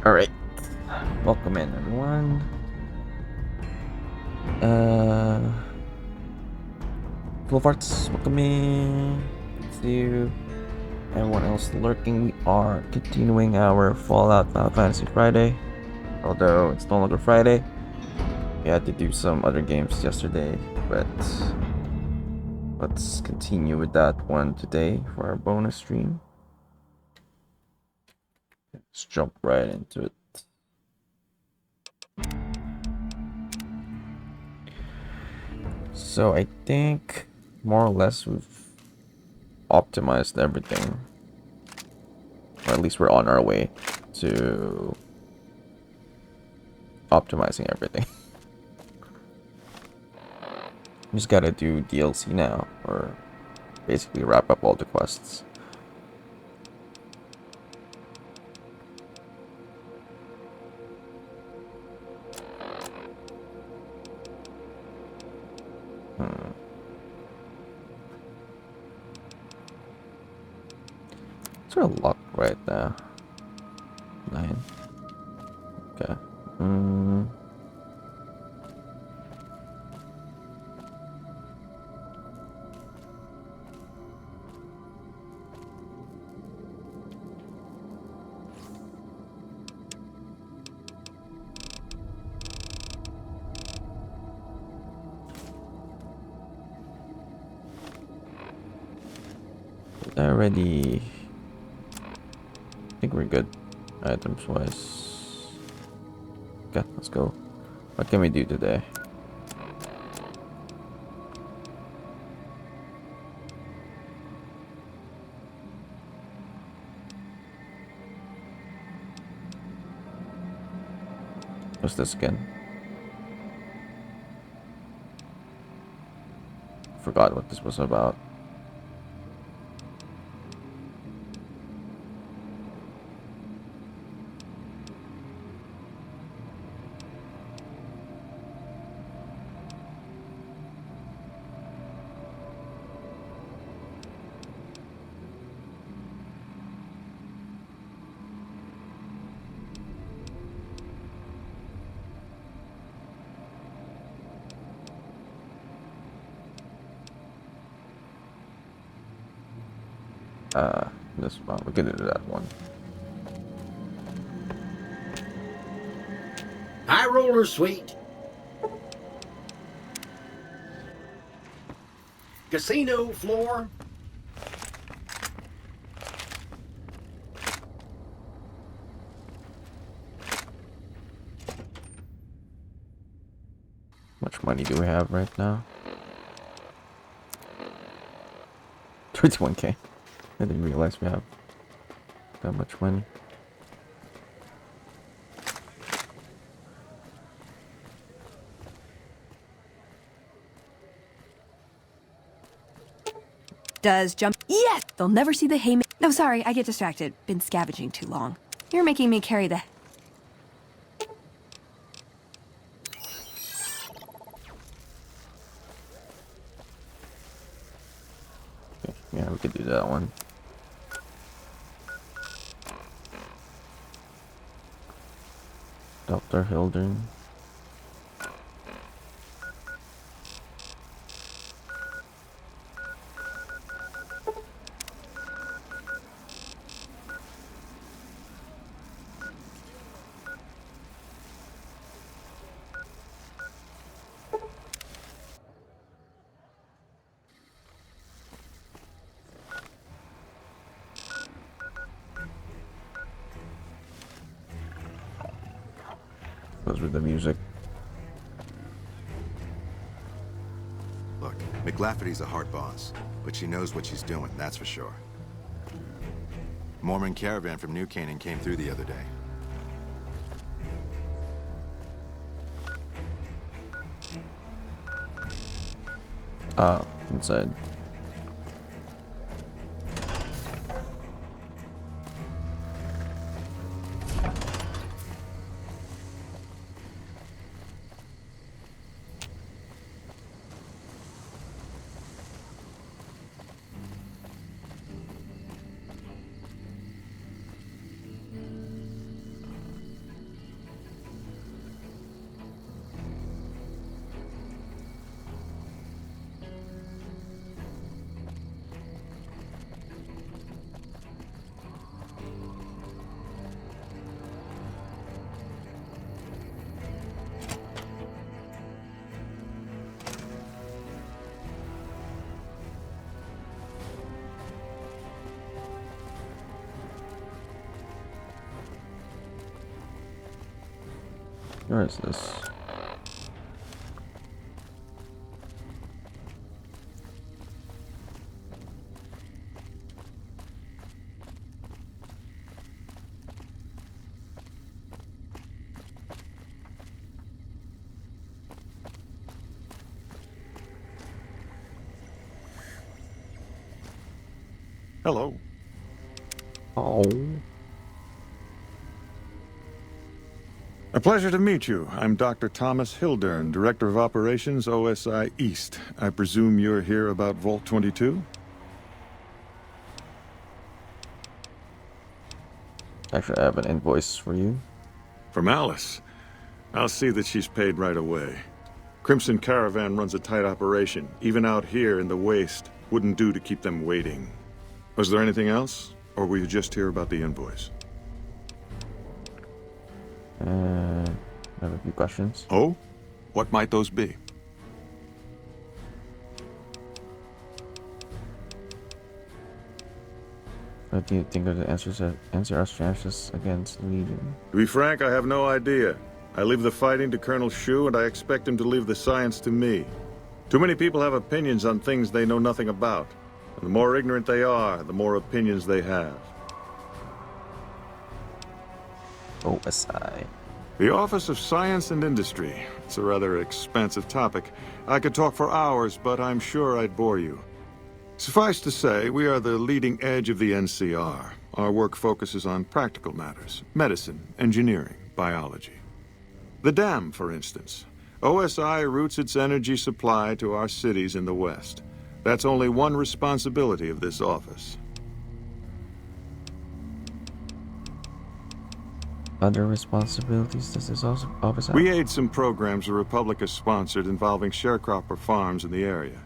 Alright, welcome in everyone. Full of Arts, welcome in. See you. Everyone else lurking, we are continuing our Fallout Final Fantasy Friday. Although it's no longer Friday. We had to do some other games yesterday, but let's continue with that one today for our bonus stream. Let's jump right into it. So I think more or less we've optimized everything. Or at least we're on our way to optimizing everything. We just gotta do DLC now, or basically wrap up all the quests. Is there a lock right there? 9. Okay. Already. I think we're good items wise. Okay, let's go. What can we do today? What's this again? Forgot what this was about. This one. We can do that one. High roller suite. Casino floor. How much money do we have right now? 31k. I didn't realize we have that much money. Does jump. Yes! They'll never see the hay. No, sorry, I get distracted. Been scavenging too long. You're making me carry the. Okay, yeah, we could do that one. Dr. Hildern. Goes with the music. Look, McLafferty's a hard boss, but she knows what she's doing, that's for sure. Mormon caravan from New Canaan came through the other day. Inside. Where is this? Hello. Oh. A pleasure to meet you. I'm Dr. Thomas Hildern, Director of Operations, OSI East. I presume you're here about Vault 22? Actually, I have an invoice for you. From Alice. I'll see that she's paid right away. Crimson Caravan runs a tight operation. Even out here in the waste, wouldn't do to keep them waiting. Was there anything else? Or were you just here about the invoice? I have a few questions. Oh? What might those be? What do you think of the answer our chances against the Legion? To be frank, I have no idea. I leave the fighting to Colonel Shu, and I expect him to leave the science to me. Too many people have opinions on things they know nothing about. And the more ignorant they are, the more opinions they have. OSI. The Office of Science and Industry. It's a rather expansive topic. I could talk for hours, but I'm sure I'd bore you. Suffice to say, we are the leading edge of the NCR. Our work focuses on practical matters: medicine, engineering, biology. The dam, for instance. OSI routes its energy supply to our cities in the West. That's only one responsibility of this office. Other responsibilities does this office have? We aid some programs the Republic has sponsored involving sharecropper farms in the area.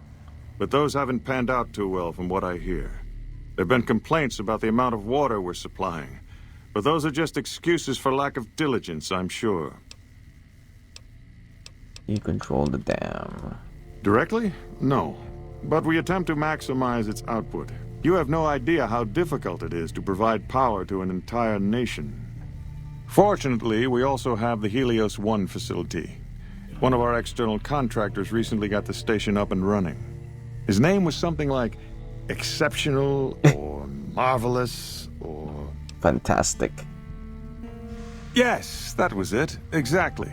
But those haven't panned out too well from what I hear. There have been complaints about the amount of water we're supplying. But those are just excuses for lack of diligence, I'm sure. You control the dam. Directly? No. But we attempt to maximize its output. You have no idea how difficult it is to provide power to an entire nation. Fortunately, we also have the Helios 1 facility. One of our external contractors recently got the station up and running. His name was something like exceptional or marvelous or... Fantastic. Yes, that was it. Exactly.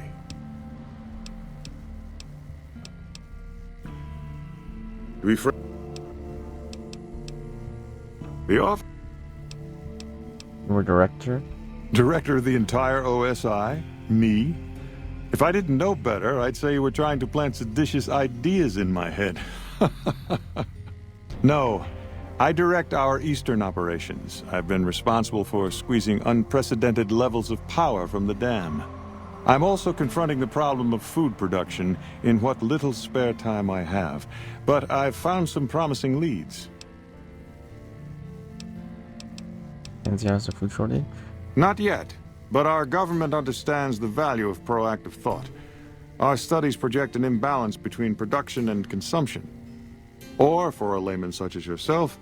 The off... You're director? Director of the entire OSI? Me? If I didn't know better, I'd say you were trying to plant seditious ideas in my head. No, I direct our eastern operations. I've been responsible for squeezing unprecedented levels of power from the dam. I'm also confronting the problem of food production in what little spare time I have, but I've found some promising leads. NCR has a food shortage? Not yet, but our government understands the value of proactive thought. Our studies project an imbalance between production and consumption. Or, for a layman such as yourself,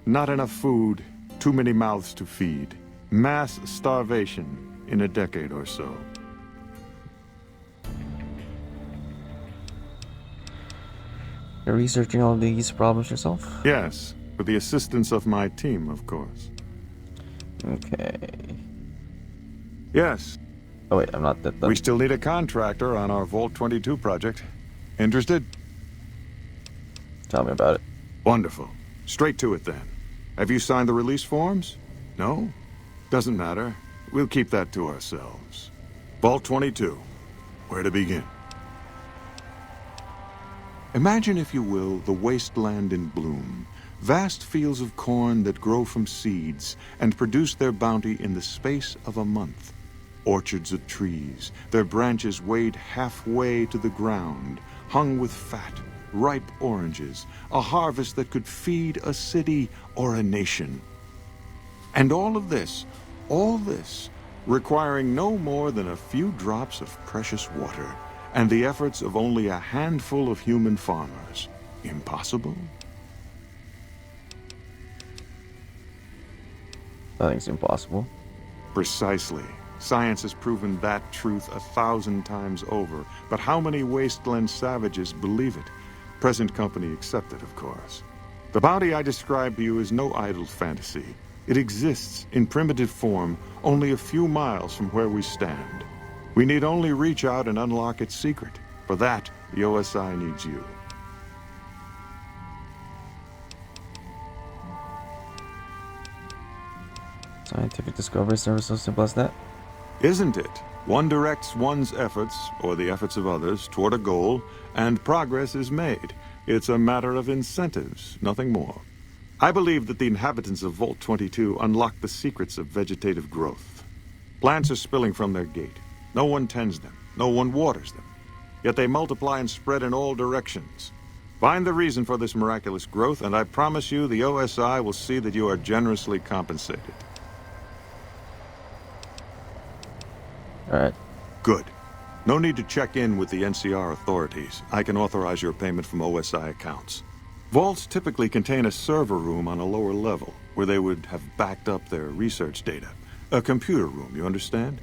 not enough food, too many mouths to feed. Mass starvation in a decade or so. You're researching all these problems yourself? Yes, with the assistance of my team, of course. Okay. Yes. Oh wait, I'm not that done. We still need a contractor on our Vault 22 project. Interested? Tell me about it. Wonderful. Straight to it then. Have you signed the release forms? No? Doesn't matter. We'll keep that to ourselves. Vault 22. Where to begin? Imagine, if you will, the wasteland in bloom. Vast fields of corn that grow from seeds and produce their bounty in the space of a month. Orchards of trees, their branches weighed halfway to the ground, hung with fat, ripe oranges, a harvest that could feed a city or a nation. And all this, requiring no more than a few drops of precious water and the efforts of only a handful of human farmers. Impossible? Nothing's impossible. Precisely. Science has proven that truth 1,000 times over. But how many wasteland savages believe it? Present company accepted, of course. The bounty I described to you is no idle fantasy. It exists in primitive form only a few miles from where we stand. We need only reach out and unlock its secret. For that, the OSI needs you. Scientific discoveries never so simple as that. Isn't it? One directs one's efforts, or the efforts of others, toward a goal, and progress is made. It's a matter of incentives, nothing more. I believe that the inhabitants of Vault 22 unlock the secrets of vegetative growth. Plants are spilling from their gate. No one tends them. No one waters them. Yet they multiply and spread in all directions. Find the reason for this miraculous growth, and I promise you the OSI will see that you are generously compensated. Alright. Good. No need to check in with the NCR authorities. I can authorize your payment from OSI accounts. Vaults typically contain a server room on a lower level, where they would have backed up their research data. A computer room, you understand?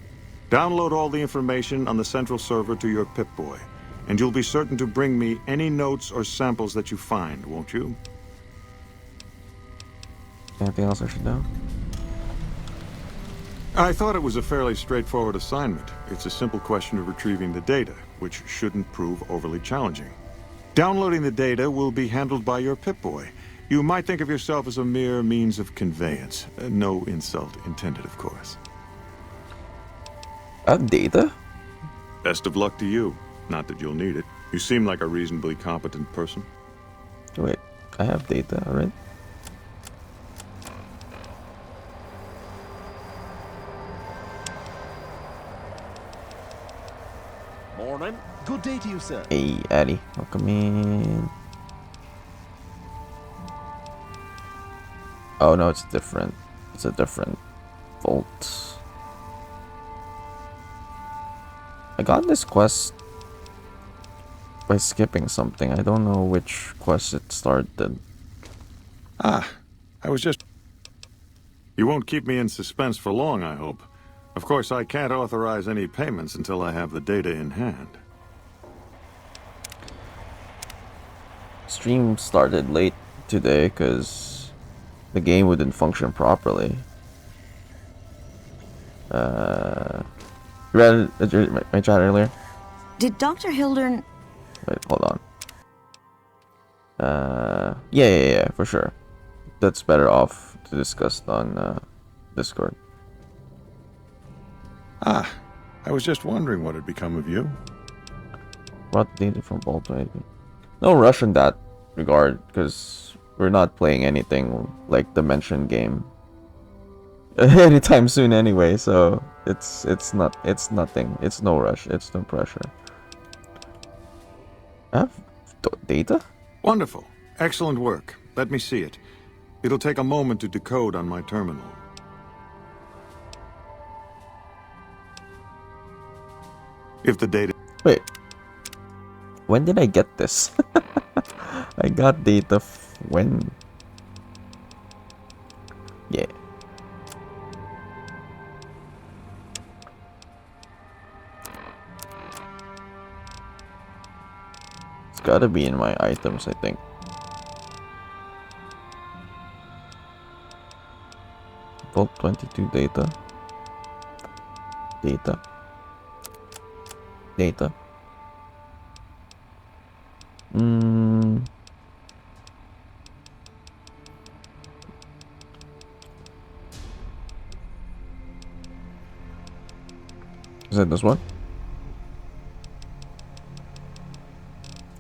Download all the information on the central server to your Pip-Boy, and you'll be certain to bring me any notes or samples that you find, won't you? Anything else I should know? I thought it was a fairly straightforward assignment. It's a simple question of retrieving the data, which shouldn't prove overly challenging. Downloading the data will be handled by your Pip-Boy. You might think of yourself as a mere means of conveyance. No insult intended, of course. Data? Best of luck to you. Not that you'll need it. You seem like a reasonably competent person. Wait, I have data, alright? Morning. Good day to you, sir. Hey, Addy, welcome in. Oh no, it's different. It's a different vault. I got this quest by skipping something. I don't know which quest it started. Ah, I was just... You won't keep me in suspense for long, I hope. Of course, I can't authorize any payments until I have the data in hand. Stream started late today because the game wouldn't function properly. You read my chat earlier? Did Dr. Hildern... Wait, hold on. Yeah, for sure. That's better off to discuss on Discord. Ah, I was just wondering what had become of you. Brought data from Vault 22. No rush in that regard, because we're not playing anything like the mentioned game anytime soon anyway, so it's nothing. It's no rush. It's no pressure. I have data? Wonderful. Excellent work. Let me see it. It'll take a moment to decode on my terminal. If the data... Wait. When did I get this? I got data when? Yeah. It's gotta be in my items, I think. Vault 22 data. Data. Is it this one?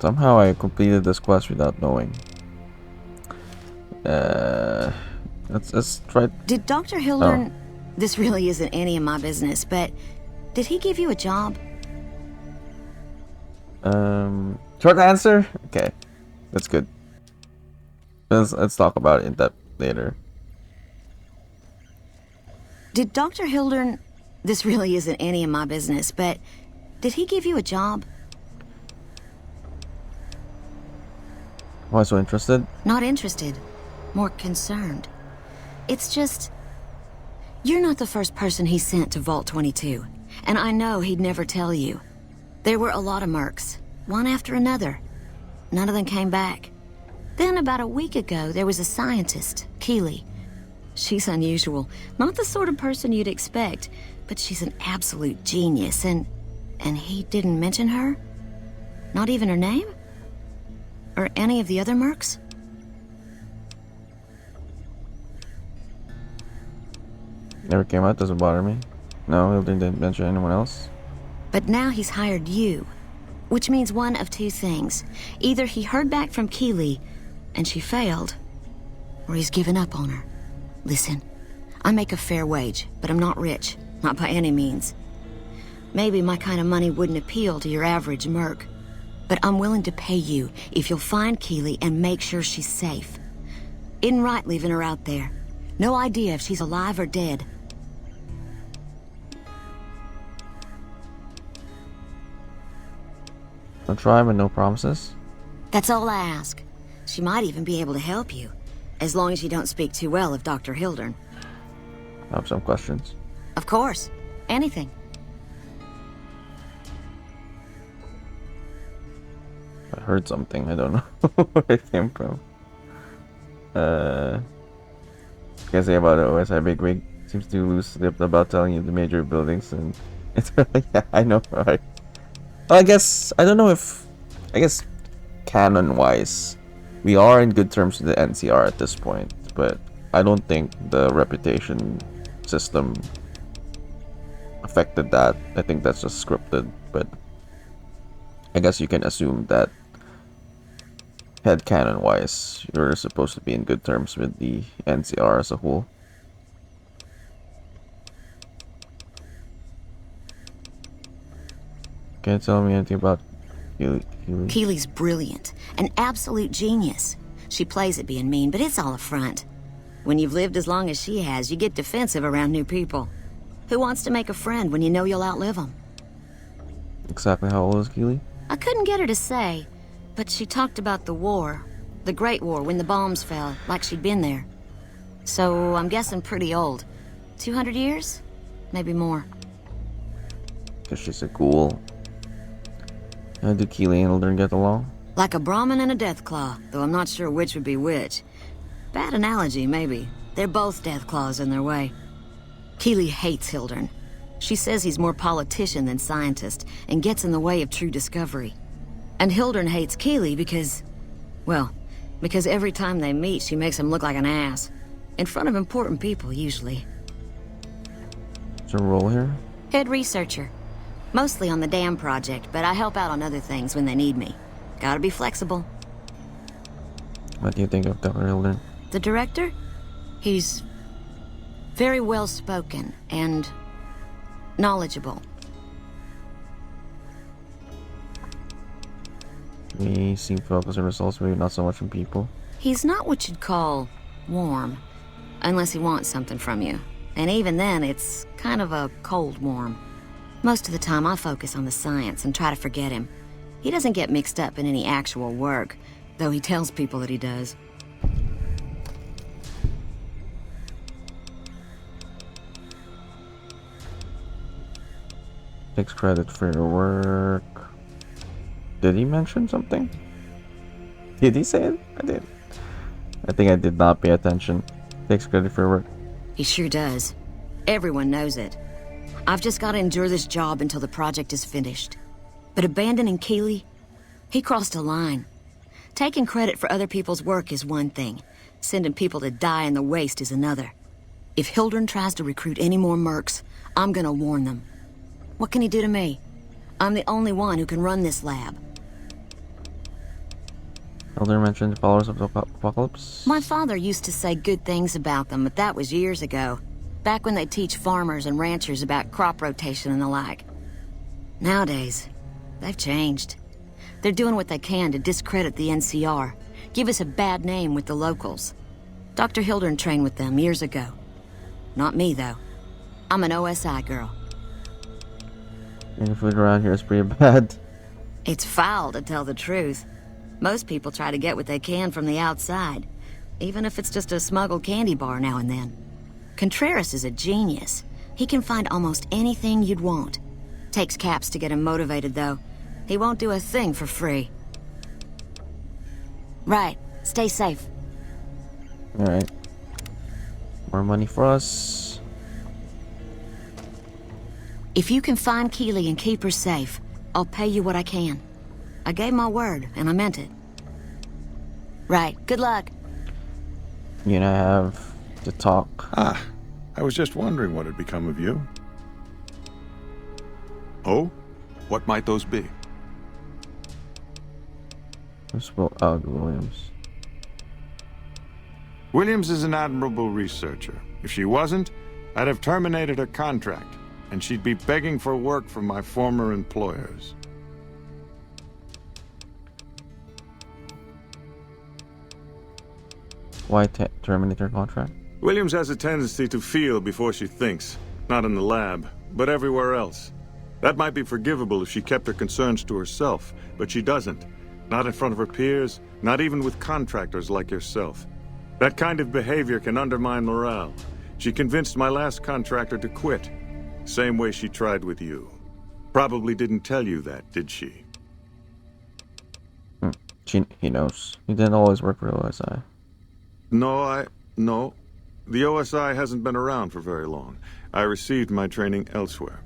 Somehow I completed this quest without knowing. Let's try. Did Dr. Hildern... This really isn't any of my business, but did he give you a job? Short answer? Okay. That's good. Let's talk about it in depth later. Did Dr. Hildern... This really isn't any of my business, but did he give you a job? Why so interested? Not interested. More concerned. It's just... You're not the first person he sent to Vault 22, and I know he'd never tell you. There were a lot of mercs, one after another. None of them came back. Then about a week ago, there was a scientist, Keely. She's unusual, not the sort of person you'd expect, but she's an absolute genius, and he didn't mention her? Not even her name? Or any of the other mercs? Never came out, doesn't bother me. No, Hilton didn't mention anyone else. But now he's hired you, which means one of two things. Either he heard back from Keely, and she failed, or he's given up on her. Listen, I make a fair wage, but I'm not rich, not by any means. Maybe my kind of money wouldn't appeal to your average merc, but I'm willing to pay you if you'll find Keely and make sure she's safe. Isn't right leaving her out there. No idea if she's alive or dead. I'll try, but no promises. That's all I ask. She might even be able to help you, as long as you don't speak too well of Dr. Hildern. I have some questions. Of course. Anything. I heard something, I don't know where it came from. Can't say about the OSI bigwig. Seems to lose lipped about telling you the major buildings, and it's really, yeah, I know, right? Well, I guess, I don't know if, I guess canon-wise, we are in good terms with the NCR at this point, but I don't think the reputation system affected that. I think that's just scripted, but I guess you can assume that headcanon-wise, you're supposed to be in good terms with the NCR as a whole. Can't tell me anything about Keely. Keely's brilliant, an absolute genius. She plays at being mean, but it's all a front. When you've lived as long as she has, you get defensive around new people. Who wants to make a friend when you know you'll outlive them? Exactly how old is Keely? I couldn't get her to say, but she talked about the war. The Great War, when the bombs fell, like she'd been there. So I'm guessing pretty old. 200 years? Maybe more. Because she's a ghoul. How do Keely and Hildern get along? Like a Brahmin and a Deathclaw, though I'm not sure which would be which. Bad analogy, maybe. They're both Deathclaws in their way. Keely hates Hildern. She says he's more politician than scientist, and gets in the way of true discovery. And Hildern hates Keely because, well, because every time they meet, she makes him look like an ass. In front of important people, usually. What's her role here? Head researcher. Mostly on the dam project, but I help out on other things when they need me. Gotta be flexible. What do you think of Dr. Hildern? The director? He's very well-spoken and knowledgeable. We seem focused on results, maybe not so much on people. He's not what you'd call warm, unless he wants something from you. And even then, it's kind of a cold warm. Most of the time, I focus on the science and try to forget him. He doesn't get mixed up in any actual work, though he tells people that he does. Takes credit for your work. Did he mention something? Did he say it? I did. I think I did not pay attention. Takes credit for your work. He sure does. Everyone knows it. I've just got to endure this job until the project is finished. But abandoning Keely, he crossed a line. Taking credit for other people's work is one thing. Sending people to die in the waste is another. If Hildern tries to recruit any more mercs, I'm gonna warn them. What can he do to me? I'm the only one who can run this lab. Hildern mentioned followers of the apocalypse. My father used to say good things about them, but that was years ago. Back when they teach farmers and ranchers about crop rotation and the like. Nowadays, they've changed. They're doing what they can to discredit the NCR, give us a bad name with the locals. Dr. Hildern trained with them years ago. Not me, though. I'm an OSI girl. And food around here is pretty bad. It's foul, to tell the truth. Most people try to get what they can from the outside, even if it's just a smuggled candy bar now and then. Contreras is a genius. He can find almost anything you'd want. Takes Caps to get him motivated, though. He won't do a thing for free. Right. Stay safe. Alright. More money for us. If you can find Keeley and keep her safe, I'll pay you what I can. I gave my word, and I meant it. Right. Good luck. You and I have to talk. Ah, I was just wondering what had become of you. Oh? What might those be? Williams. Williams is an admirable researcher. If she wasn't, I'd have terminated her contract, and she'd be begging for work from my former employers. Why terminate her contract? Williams has a tendency to feel before she thinks. Not in the lab, but everywhere else. That might be forgivable if she kept her concerns to herself, but she doesn't. Not in front of her peers, not even with contractors like yourself. That kind of behavior can undermine morale. She convinced my last contractor to quit. Same way she tried with you. Probably didn't tell you that, did she? He knows. He didn't always work for OSI. No. The OSI hasn't been around for very long. I received my training elsewhere.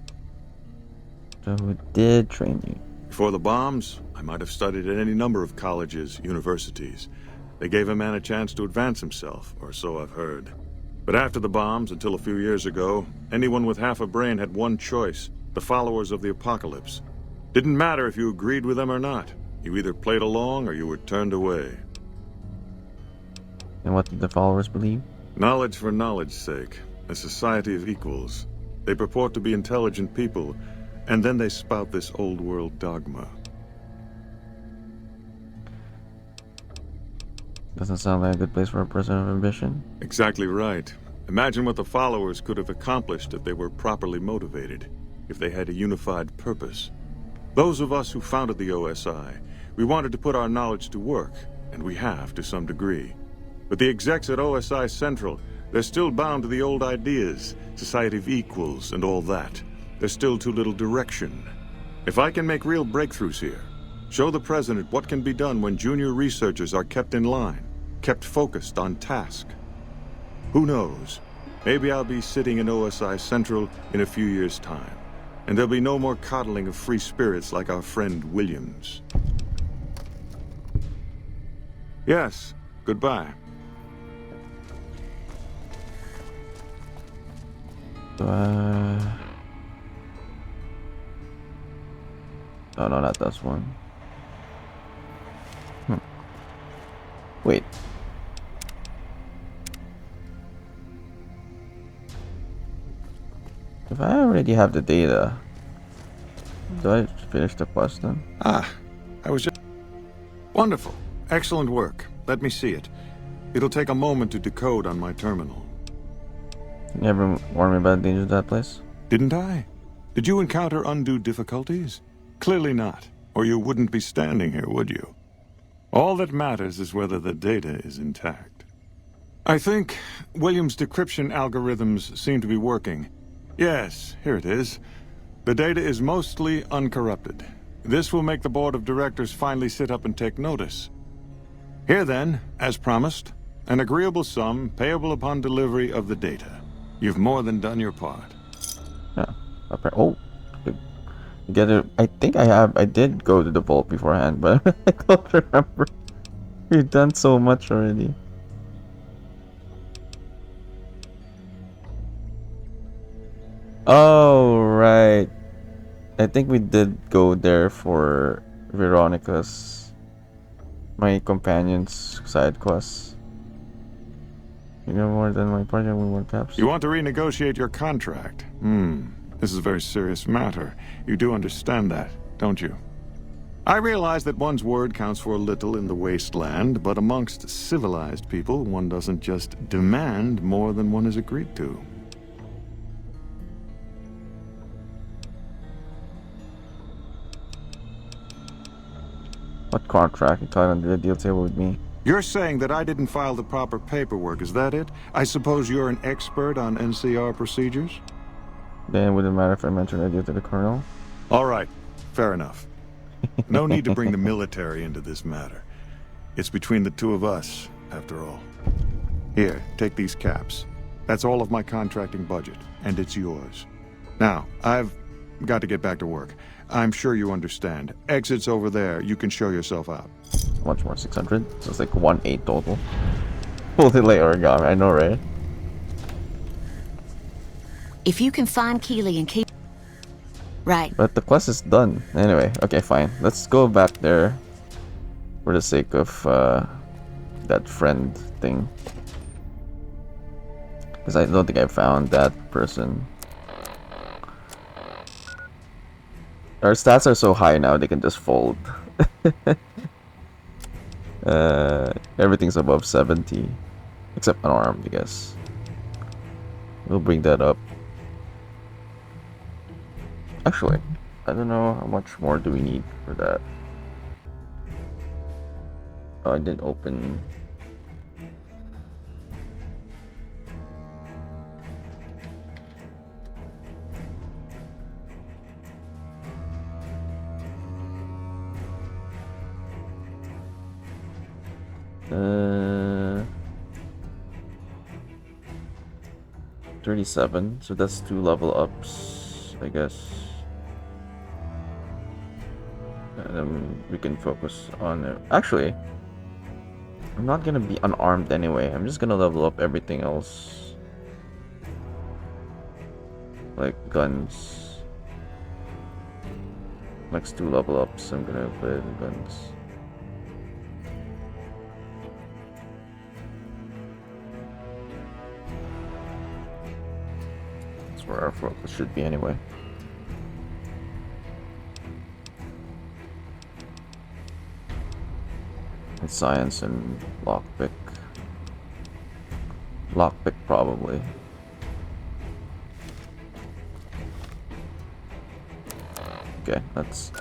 So who did train you? Before the bombs, I might have studied at any number of colleges, universities. They gave a man a chance to advance himself, or so I've heard. But after the bombs, until a few years ago, anyone with half a brain had one choice: the followers of the apocalypse. Didn't matter if you agreed with them or not. You either played along or you were turned away. And what did the followers believe? Knowledge for knowledge's sake. A society of equals. They purport to be intelligent people, and then they spout this old-world dogma. Doesn't sound like a good place for a person of ambition. Exactly right. Imagine what the followers could have accomplished if they were properly motivated, if they had a unified purpose. Those of us who founded the OSI, we wanted to put our knowledge to work, and we have to some degree. But the execs at OSI Central, they're still bound to the old ideas, society of equals and all that. There's still too little direction. If I can make real breakthroughs here, show the President what can be done when junior researchers are kept in line, kept focused on task. Who knows? Maybe I'll be sitting in OSI Central in a few years' time, and there'll be no more coddling of free spirits like our friend Williams. Yes, goodbye. Oh no, not this one. Wait. If I already have the data, do I finish the quest then? Ah, I was just... Wonderful. Excellent work. Let me see it. It'll take a moment to decode on my terminal. You never warned me about the dangers of that place? Didn't I? Did you encounter undue difficulties? Clearly not, or you wouldn't be standing here, would you? All that matters is whether the data is intact. I think Williams' decryption algorithms seem to be working. Yes, here it is. The data is mostly uncorrupted. This will make the board of directors finally sit up and take notice. Here then, as promised, an agreeable sum payable upon delivery of the data. You've more than done your part. Yeah. Oh. I think I did go to the vault beforehand, but I don't remember. We've done so much already. Oh, right. I think we did go there for Veronica's, my companion's side quests. You know more than my partner with more caps. You want to renegotiate your contract? This is a very serious matter. You do understand that, don't you? I realize that one's word counts for a little in the wasteland, but amongst civilized people, one doesn't just demand more than one has agreed to. What contract? You caught under the deal table with me. You're saying that I didn't file the proper paperwork, is that it? I suppose you're an expert on NCR procedures? Then it wouldn't matter if I mentioned idea to the colonel. All right, fair enough. No need to bring the military into this matter. It's between the two of us, after all. Here, take these caps. That's all of my contracting budget, and it's yours. Now, I've got to get back to work. I'm sure you understand. Exit's over there. You can show yourself out. How much more? 600? So it's like 1.8 total. Fully late origami, I know, right? If you can find Keeley and keep... Right. But the quest is done. Anyway, okay, fine. Let's go back there for the sake of that friend thing. Because I don't think I found that person. Our stats are so high now, they can just fold. Everything's above 70. Except unarmed, I guess. We'll bring that up. Actually, I don't know how much more do we need for that. Oh, I didn't open. Uh, 37, so that's 2 level ups, I guess. And then we can focus on it. Actually, I'm not gonna be unarmed anyway. I'm just gonna level up everything else. Like guns. Next 2 level ups, I'm gonna put in guns. That's where our focus should be anyway. And science and lockpick. Lockpick probably. Okay, that's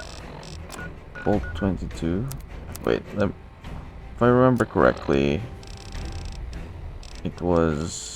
Bolt 22. Wait, if I remember correctly, it was...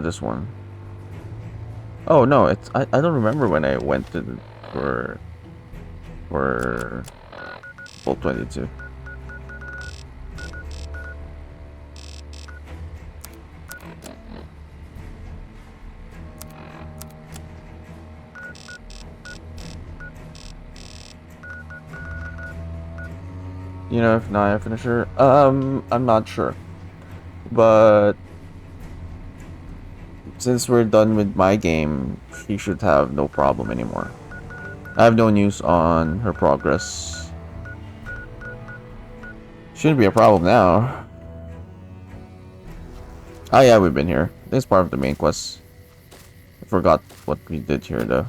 this one. Oh no, it's I don't remember when I went to for Bolt 22. You know, if Naya finisher, I'm not sure, but since we're done with my game, she should have no problem anymore. I have no news on her progress. Shouldn't be a problem now. Oh yeah, we've been here. This is part of the main quest. I forgot what we did here though.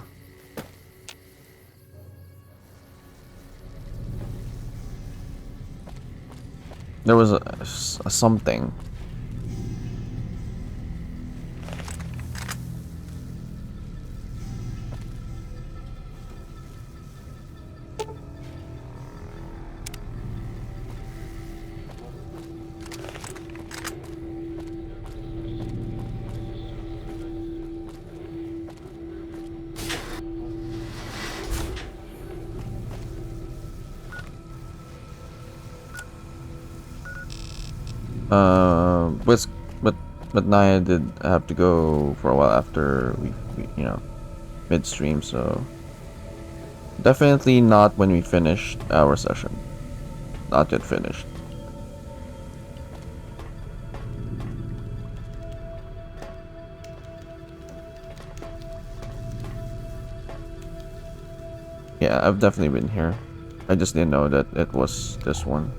There was a something. But Naya did have to go for a while after we you know, midstream, so definitely not when we finished our session. Not yet finished. Yeah, I've definitely been here. I just didn't know that it was this one.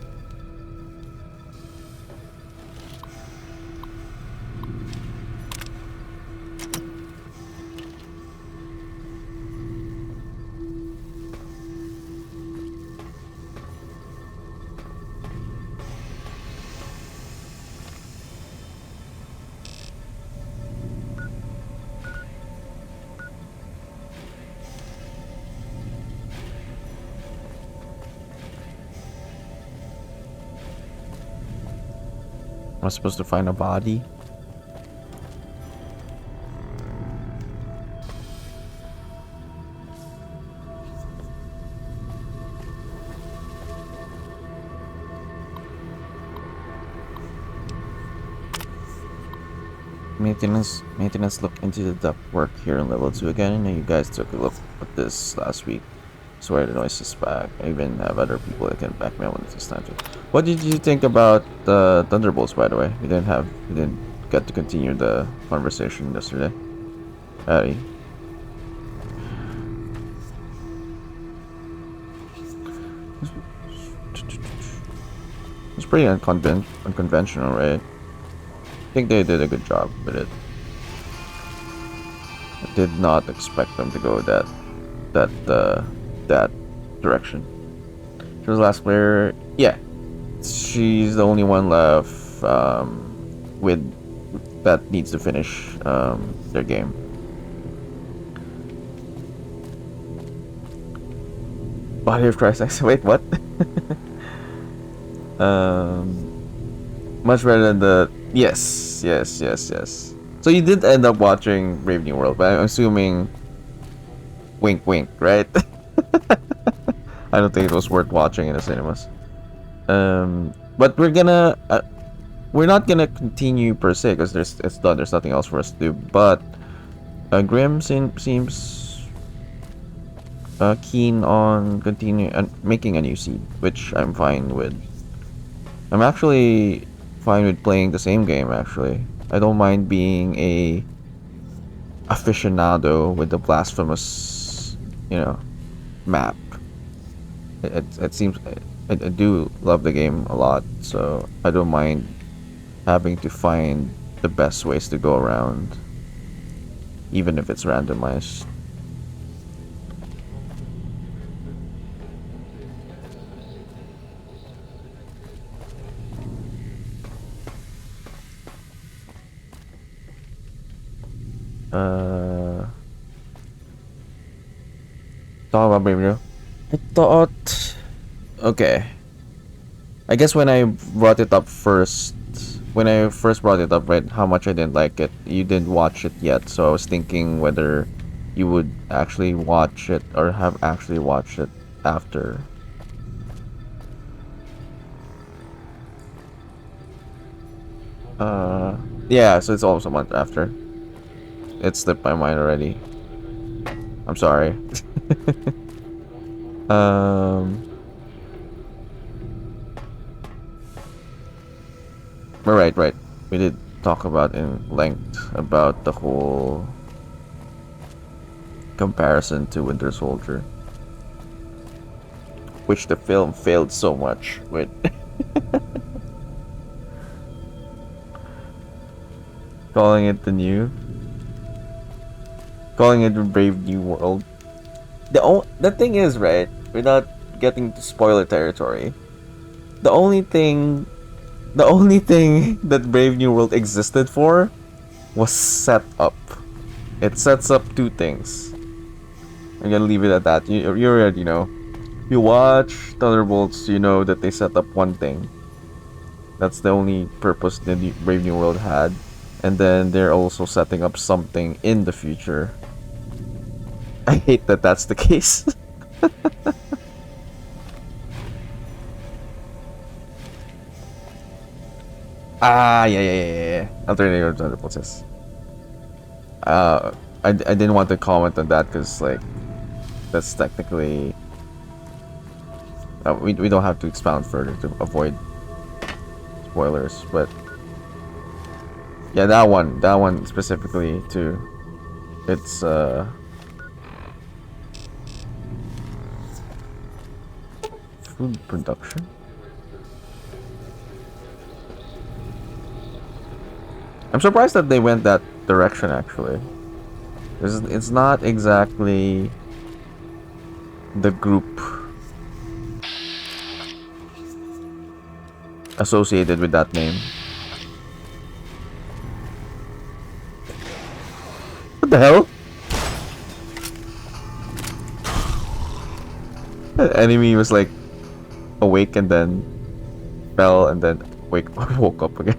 Am I supposed to find a body? Maintenance look into the duct work here in level 2 again. I know you guys took a look at this last week. Swear the noise is back. I even have other people that can back me up when it's time to. What did you think about the Thunderbolts, by the way? We didn't get to continue the conversation yesterday. Addy. It's pretty unconventional, right? I think they did a good job with it. I did not expect them to go that direction. She was the last player. Yeah, she's the only one left with that needs to finish their game. Body of Christ. Wait, what? Much better than the. Yes. So you did end up watching Brave New World, but I'm assuming wink wink, right? I don't think it was worth watching in the cinemas. But we're not gonna continue per se because it's done. There's nothing else for us to do. But Grim seems keen on continuing and making a new seed, which I'm fine with. I'm actually fine with playing the same game. Actually, I don't mind being a aficionado with the blasphemous, map. It seems I do love the game a lot, so I don't mind having to find the best ways to go around, even if it's randomized. Talk about Brave New. I thought, okay. I guess when I brought it up first, when I first brought it up, right, how much I didn't like it. You didn't watch it yet, so I was thinking whether you would actually watch it or have actually watched it after. Yeah, so it's almost a month after. It slipped my mind already. I'm sorry. Right. We did talk about in length about the whole comparison to Winter Soldier, which the film failed so much with. Calling it the Brave New World. The thing is, right, we're not getting to spoiler territory. The only thing that Brave New World existed for was set up. It sets up two things. I'm gonna leave it at that. You already know. You watch Thunderbolts, you know that they set up one thing. That's the only purpose that Brave New World had. And then they're also setting up something in the future. I hate that that's the case. Yeah. Alternative Thunderbolts, yes. I didn't want to comment on that because, like, that's technically... we don't have to expound further to avoid spoilers, but... Yeah, that one specifically too. It's food production. I'm surprised that they went that direction actually. It's not exactly the group associated with that name. What the hell? The enemy was like awake and then fell and then woke up again.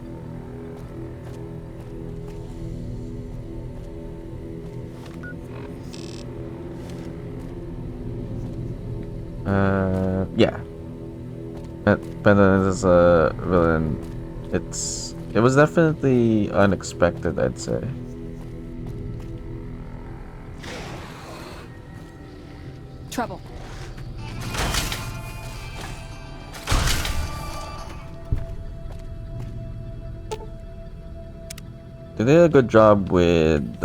Yeah. Pendant is a villain. It was definitely unexpected, I'd say. Trouble. They did a good job with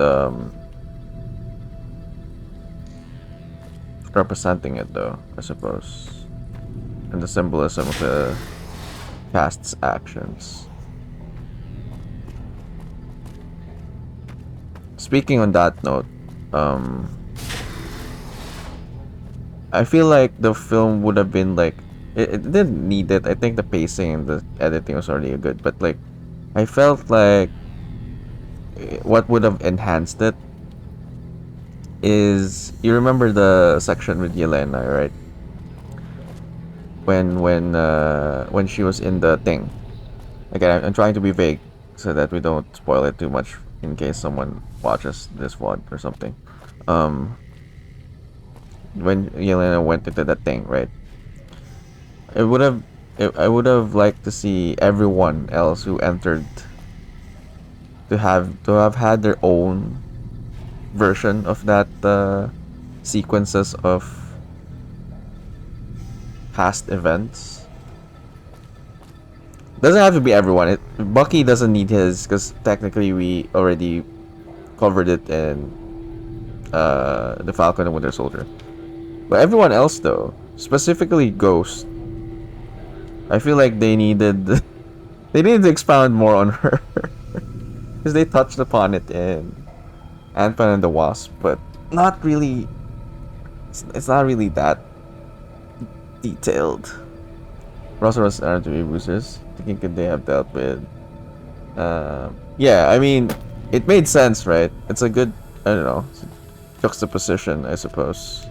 representing it, though, I suppose, and the symbolism of the cast's actions. Speaking on that note, I feel like the film would have been like it didn't need it. I think the pacing and the editing was already good, but like I felt like what would have enhanced it is you remember the section with Yelena, right? When she was in the thing. Again, I'm trying to be vague so that we don't spoil it too much in case someone watches this VOD or something. When Yelena went into that thing, right? It would have I would have liked to see everyone else who entered to have had their own version of that sequences of past events. Doesn't have to be everyone. Bucky doesn't need his because technically we already covered it in the Falcon and Winter Soldier. But everyone else though, specifically Ghost, I feel like they needed to expound more on her because they touched upon it in Ant-Man and the Wasp, but not really. It's not really that detailed. Rosarus aren't to be boosters. Thinking could they have dealt with? Yeah, I mean, it made sense, right? It's a good, I don't know, juxtaposition, I suppose.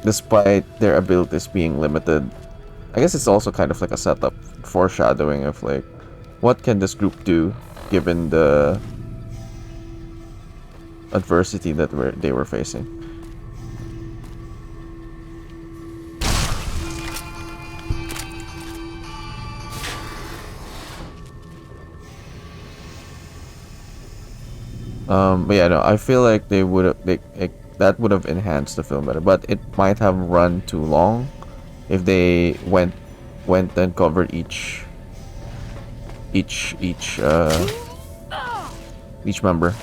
Despite their abilities being limited, I guess it's also kind of like a setup, foreshadowing of like, what can this group do given the adversity that they were facing. But yeah, no, I feel like they would have that would have enhanced the film better, but it might have run too long if they went and covered each member.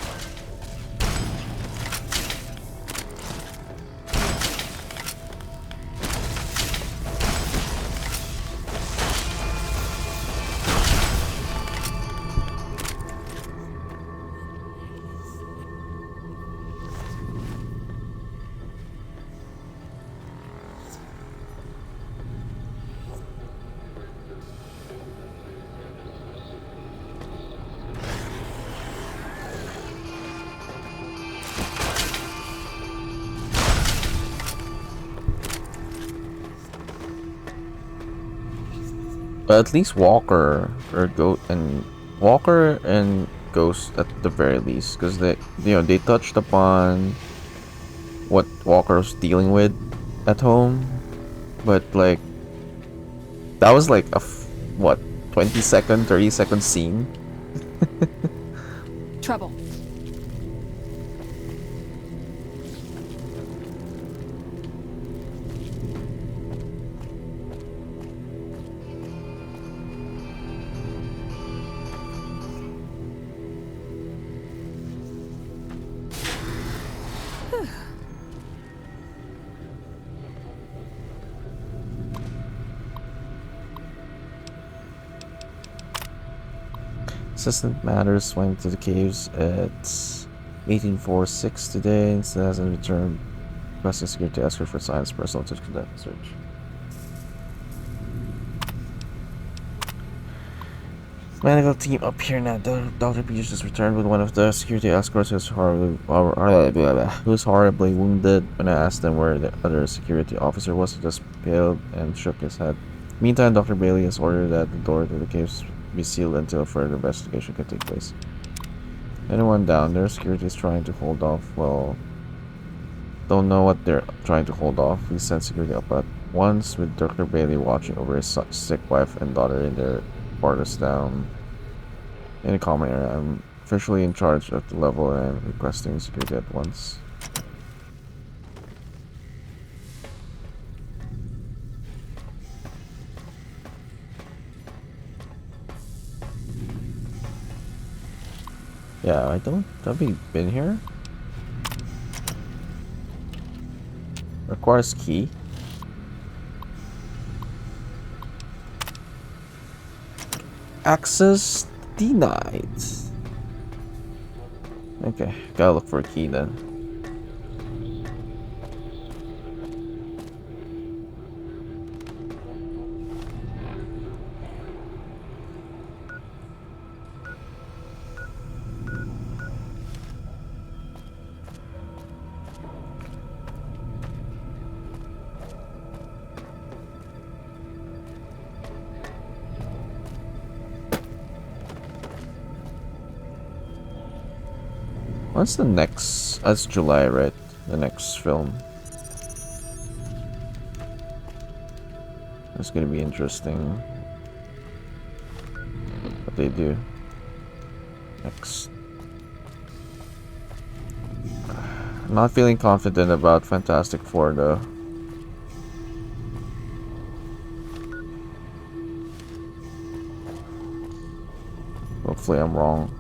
But at least Walker and Ghost at the very least, because they touched upon what Walker was dealing with at home, but like that was like a what 20-second, 30-second scene. Trouble. Assistant Matters went to the caves at 1846 today and still hasn't returned. Requesting security escort for science personnel to conduct the search. Medical team up here now. Dr. Peters just returned with one of the security escorts who's horribly wounded. When I asked them where the other security officer was, he just paled and shook his head. Meantime, Dr. Bailey has ordered that the door to the caves be sealed until further investigation can take place. Anyone down there? Security is trying to hold off while don't know what they're trying to hold off. He sent security up at once, with Dr. Bailey watching over his sick wife and daughter in their quarters down in a common area. I'm officially in charge of the level and I'm requesting security at once. Yeah, have we been here? Requires key. Access denied. Okay, gotta look for a key then. What's the next? That's July, right? The next film. It's gonna be interesting what they do next. I'm not feeling confident about Fantastic Four though. Hopefully I'm wrong.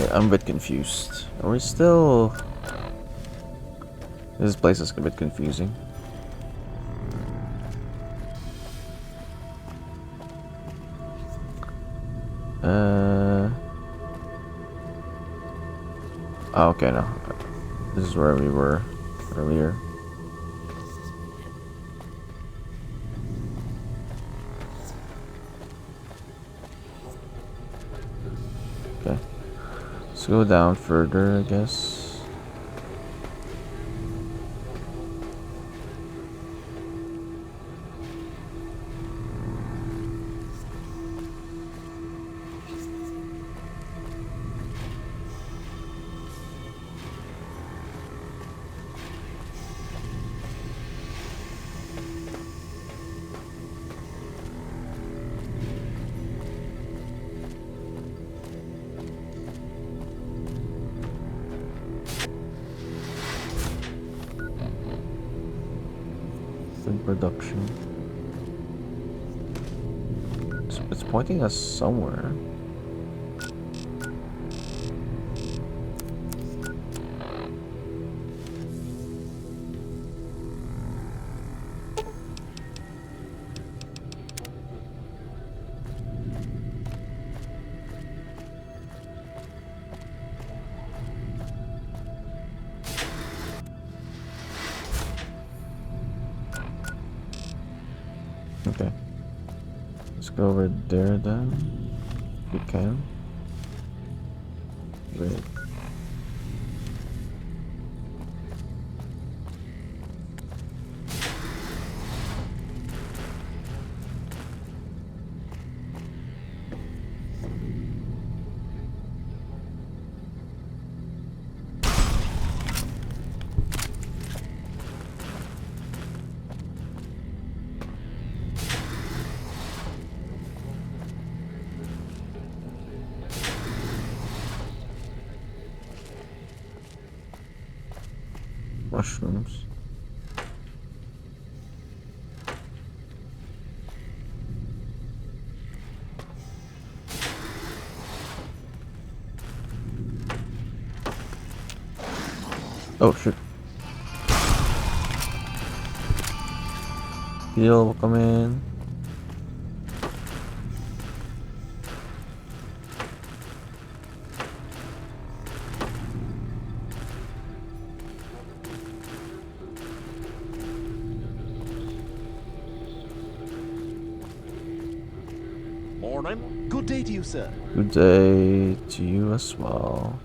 I'm a bit confused. Are we still... This place is a bit confusing. Oh, okay, no. This is where we were earlier. Okay. Let's go down further, I guess. Production. It's pointing us somewhere. Okay. Let's go over there then. We can. Wait. Mushrooms. Oh shit. Heal, come in. Morning. Good day to you, sir. Good day to you as well.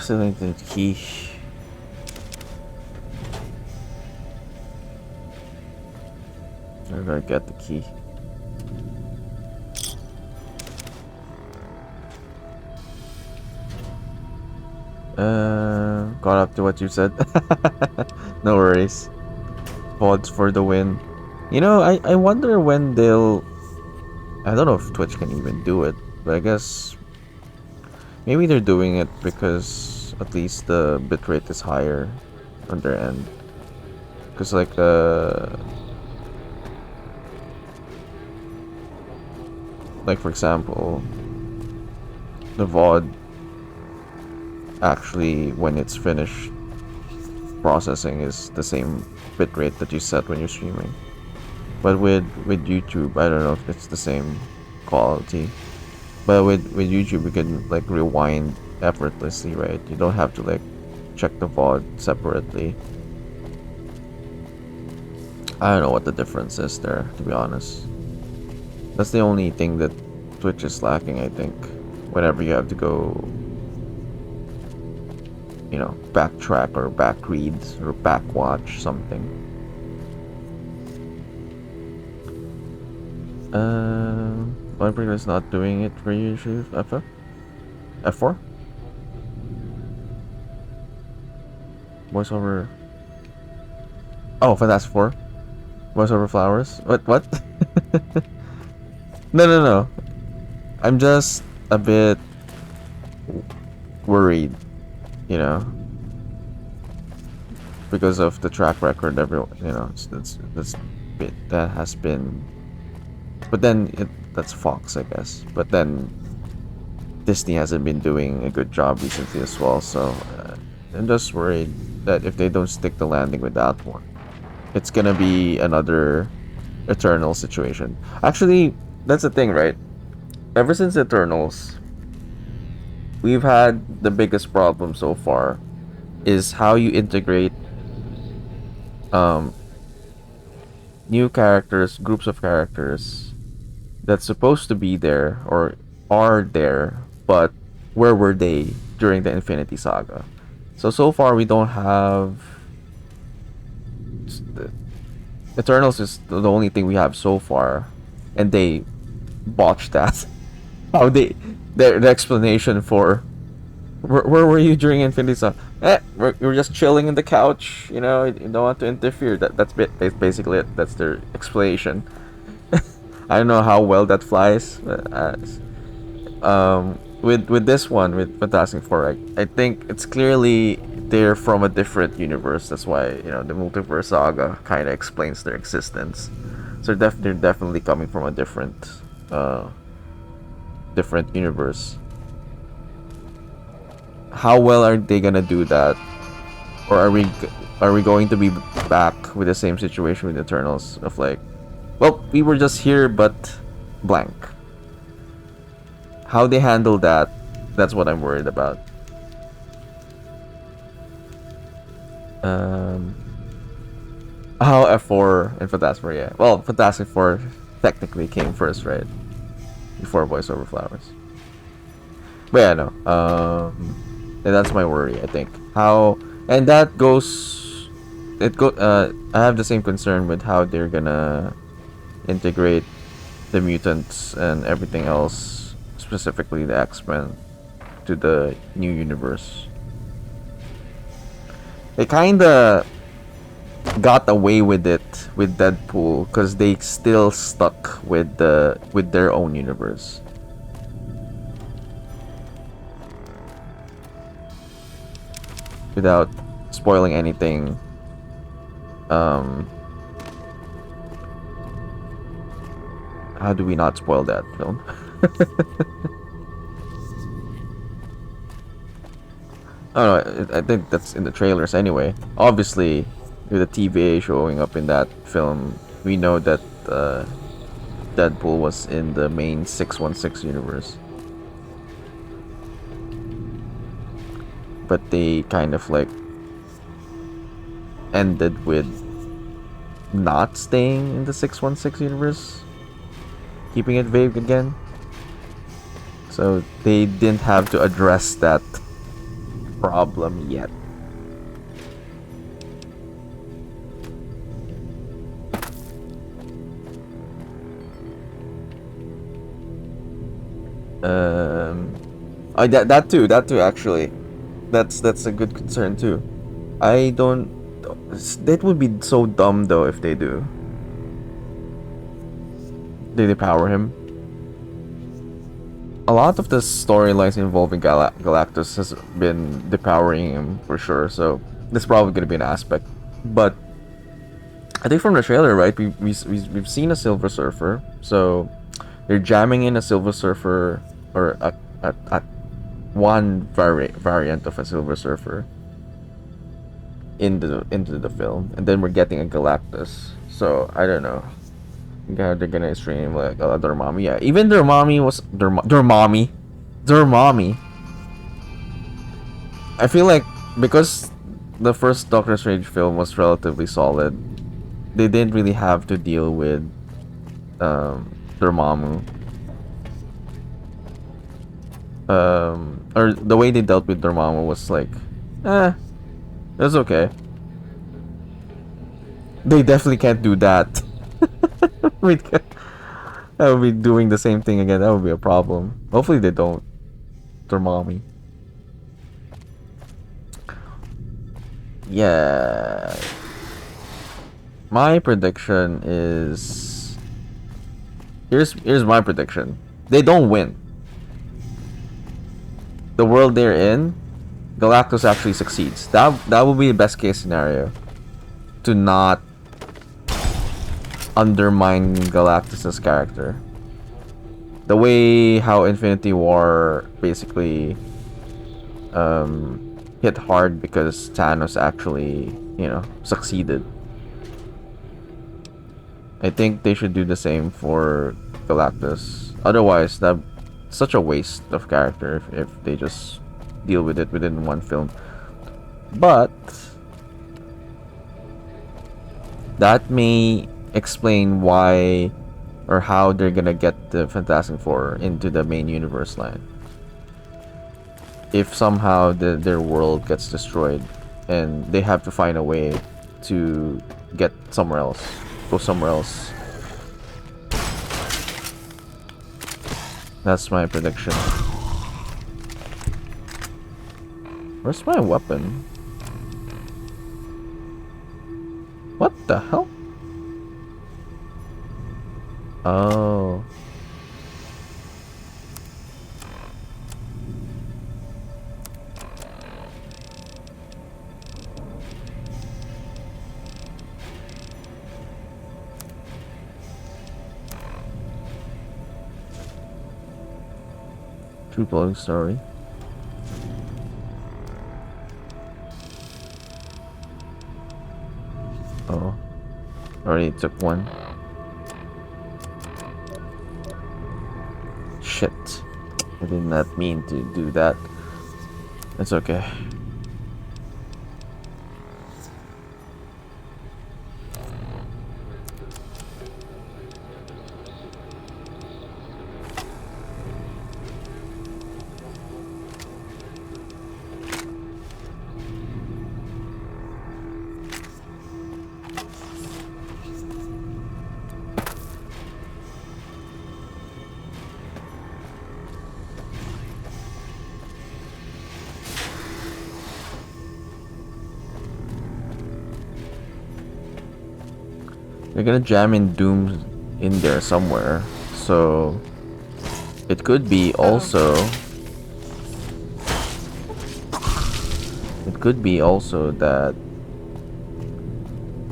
Still need the key. Where do I get the key? Caught up to what you said. No worries. VODs for the win. You know, I wonder when they'll... I don't know if Twitch can even do it, but I guess maybe they're doing it because at least the bitrate is higher on their end. Because like for example, the VOD actually, when it's finished processing, is the same bitrate that you set when you're streaming. But with YouTube, I don't know if it's the same quality. But with YouTube, you can like rewind effortlessly, right? You don't have to like check the VOD separately. I don't know what the difference is there, to be honest. That's the only thing that Twitch is lacking, I think. Whenever you have to go, you know, backtrack or back read or back watch something. Library is not doing it for you, F4? F4? Voiceover. Oh, Fantastic Four. Voiceover Flowers. What? No. I'm just a bit worried, you know, because of the track record. Everyone, you know, that has been. But then that's Fox, I guess. But then Disney hasn't been doing a good job recently as well. So I'm just worried that if they don't stick the landing with that one, it's gonna be another Eternal situation. Actually, that's the thing, right? Ever since Eternals, we've had the biggest problem so far is how you integrate new characters, groups of characters that's supposed to be there or are there, but where were they during the Infinity Saga? So far we don't have... Eternals is the only thing we have so far, and they botched that. How the explanation for where were you during Infinity Saga? We're just chilling in the couch, you know. You don't want to interfere. That's basically it. That's their explanation. I don't know how well that flies. But, with this one, with Fantastic Four, I think it's clearly they're from a different universe. That's why, you know, the multiverse saga kind of explains their existence. So they're definitely coming from a different universe. How well are they gonna do that, or are we going to be back with the same situation with Eternals of like, well, we were just here but blank. How they handle that, that's what I'm worried about. How F4 and Fantastic Four, yeah. Well, Fantastic Four technically came first, right? Before Voice Over Flowers. But yeah, no. And that's my worry, I think. How, and that goes, I have the same concern with how they're gonna integrate the mutants and everything else, specifically the X-Men, to the new universe. They kinda got away with it with Deadpool because they still stuck with their own universe. Without spoiling anything, how do we not spoil that film? Oh no, I think that's in the trailers anyway. Obviously, with the TVA showing up in that film, we know that Deadpool was in the main 616 universe. But they kind of like ended with not staying in the 616 universe, keeping it vague again. So they didn't have to address that problem yet. That too actually. That's a good concern too. I don't. That would be so dumb though if they do. They depower him. A lot of the storylines involving Galactus has been depowering him for sure, so that's probably gonna be an aspect. But I think from the trailer, right, we've seen a Silver Surfer, so they're jamming in a Silver Surfer or a one variant of a Silver Surfer into the film, and then we're getting a Galactus. So I don't know. Yeah, they're gonna stream like their mommy. Yeah, even their mommy was their mommy. I feel like because the first Doctor Strange film was relatively solid, they didn't really have to deal with Dormammu. Or the way they dealt with Dormammu was like, that's okay. They definitely can't do that. I would be doing the same thing again. That would be a problem. Hopefully they don't. Dormammu. Yeah. My prediction is here's my prediction. They don't win. The world they're in, Galactus actually succeeds. That would be the best case scenario. To not undermine Galactus's character. The way how Infinity War basically hit hard because Thanos actually, succeeded. I think they should do the same for Galactus. Otherwise, that's such a waste of character if they just deal with it within one film. But that may explain why or how they're gonna get the Fantastic Four into the main universe line. If somehow their world gets destroyed and they have to find a way to get somewhere else, go somewhere else. That's my prediction. Where's my weapon? What the hell? Oh. True blooding story. Oh. Already took one. Shit. I did not mean to do that. It's okay. They're gonna jam in Doom in there somewhere, so it could be also that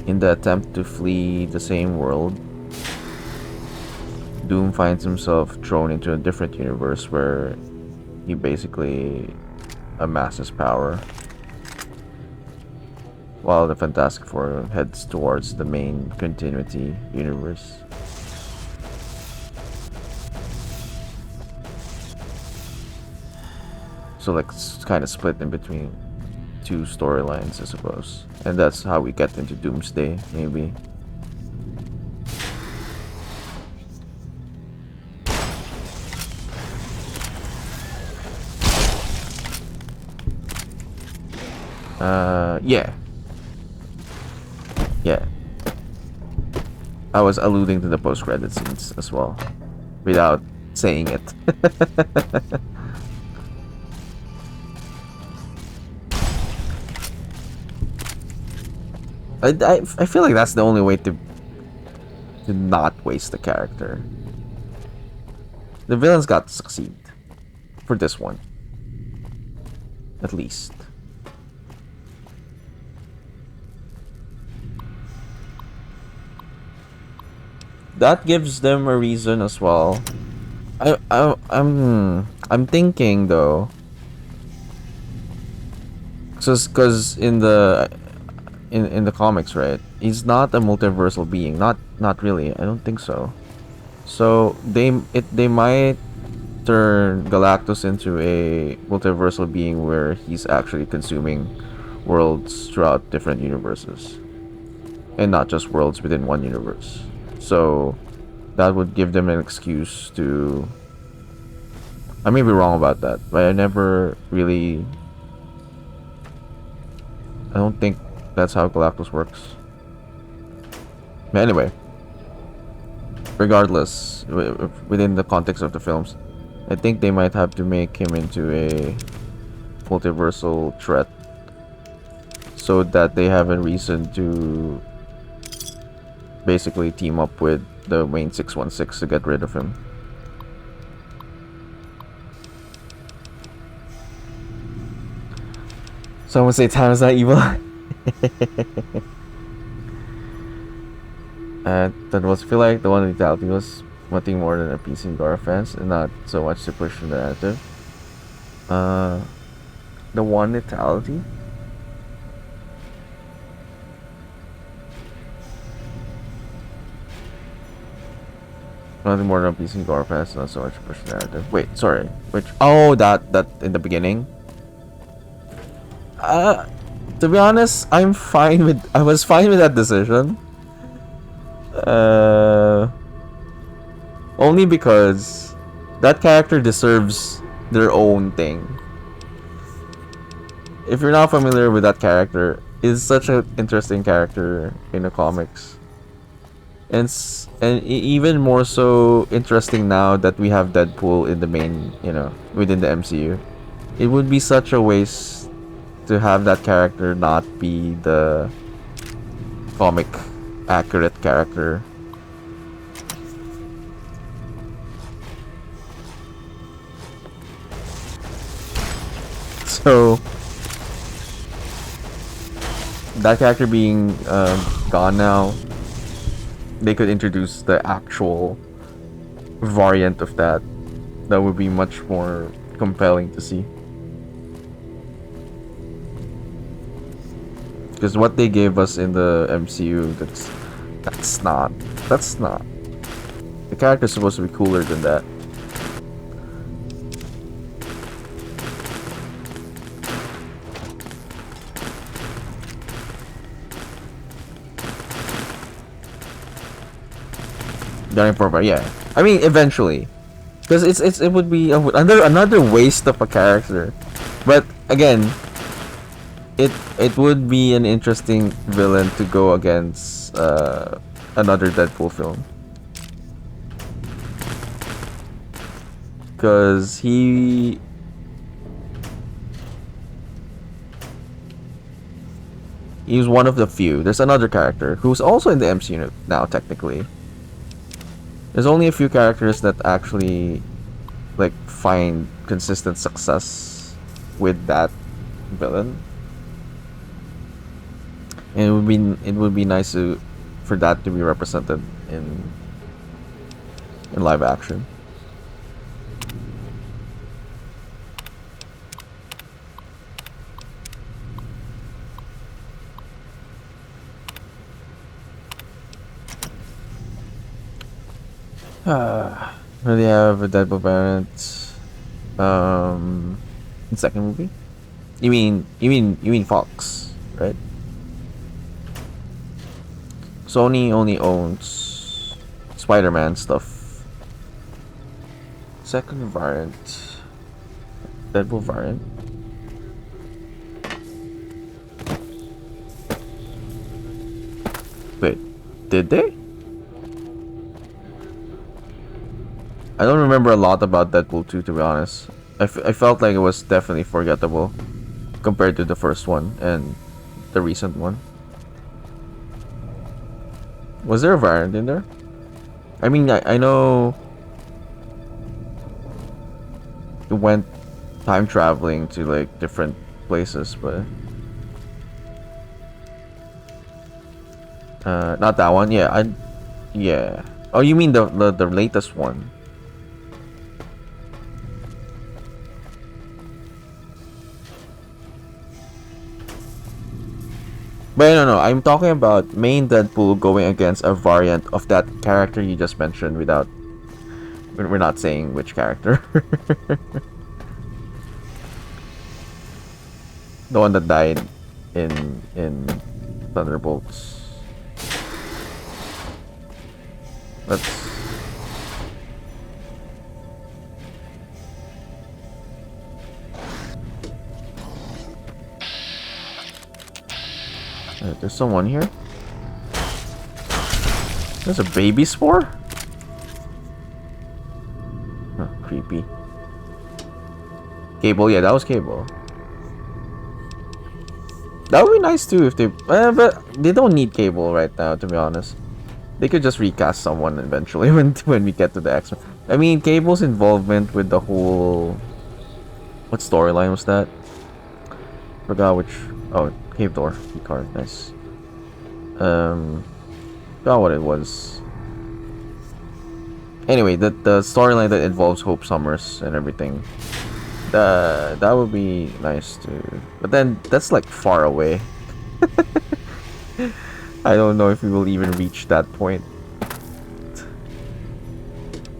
in the attempt to flee the same world, Doom finds himself thrown into a different universe where he basically amasses power, while the Fantastic Four heads towards the main continuity universe. So like it's kind of split in between two storylines, I suppose. And that's how we get into Doomsday, maybe. Yeah. Yeah. I was alluding to the post-credit scenes as well, without saying it. I feel like that's the only way to not waste the character. The villain's got to succeed for this one, at least. That gives them a reason as well. I'm thinking though, because in the comics, right, he's not a multiversal being. Not really. I don't think so. So they might turn Galactus into a multiversal being where he's actually consuming worlds throughout different universes, and not just worlds within one universe. So that would give them an excuse to. I may be wrong about that, but I never really. I don't think that's how Galactus works. But anyway, regardless, within the context of the films, I think they might have to make him into a multiversal threat so that they have a reason to basically team up with the main 616 to get rid of him. Someone say time is not evil. That was feel like the one lethality was nothing more than appeasing Gara fans and not so much to push the narrative. The one lethality? Nothing more than appeasing Gara fans and not so much to push the narrative. Wait, sorry. Which? Oh, that in the beginning. To be honest, I was fine with that decision. Only because that character deserves their own thing. If you're not familiar with that character, is such an interesting character in the comics. And even more so interesting now that we have Deadpool in the main, within the MCU. It would be such a waste to have that character not be the comic accurate character. So that character being gone now, they could introduce the actual variant of that. That would be much more compelling to see. Because what they gave us in the MCU, that's not. The character's supposed to be cooler than that. Yeah. I mean, eventually, because it would be another waste of a character, but again, it would be an interesting villain to go against another Deadpool film, because he's one of the few. There's another character who's also in the MCU now, technically. There's only a few characters that actually find consistent success with that villain. And it would be nice for that to be represented in live action. Really have a Deadpool variant. In second movie? You mean Fox, right? Sony only owns Spider-Man stuff. Second variant. Deadpool variant. Wait, did they? I don't remember a lot about Deadpool 2, to be honest. I felt like it was definitely forgettable compared to the first one and the recent one. Was there a variant in there? I mean, I know it went time traveling to like different places, but not that one. Yeah. Oh, you mean the latest one? But no, I'm talking about main Deadpool going against a variant of that character you just mentioned without... We're not saying which character. The one that died in Thunderbolts. Let's... There's someone here. There's a baby spore? Oh, creepy. Cable, yeah, that was Cable. That would be nice too if they... but they don't need Cable right now, to be honest. They could just recast someone eventually when we get to the X-Men. I mean, Cable's involvement with the whole... What storyline was that? Forgot which... Oh, Cave Door. Key card, nice. Forgot what it was. Anyway, the storyline that involves Hope Summers and everything. That would be nice too. But then, that's like far away. I don't know if we will even reach that point.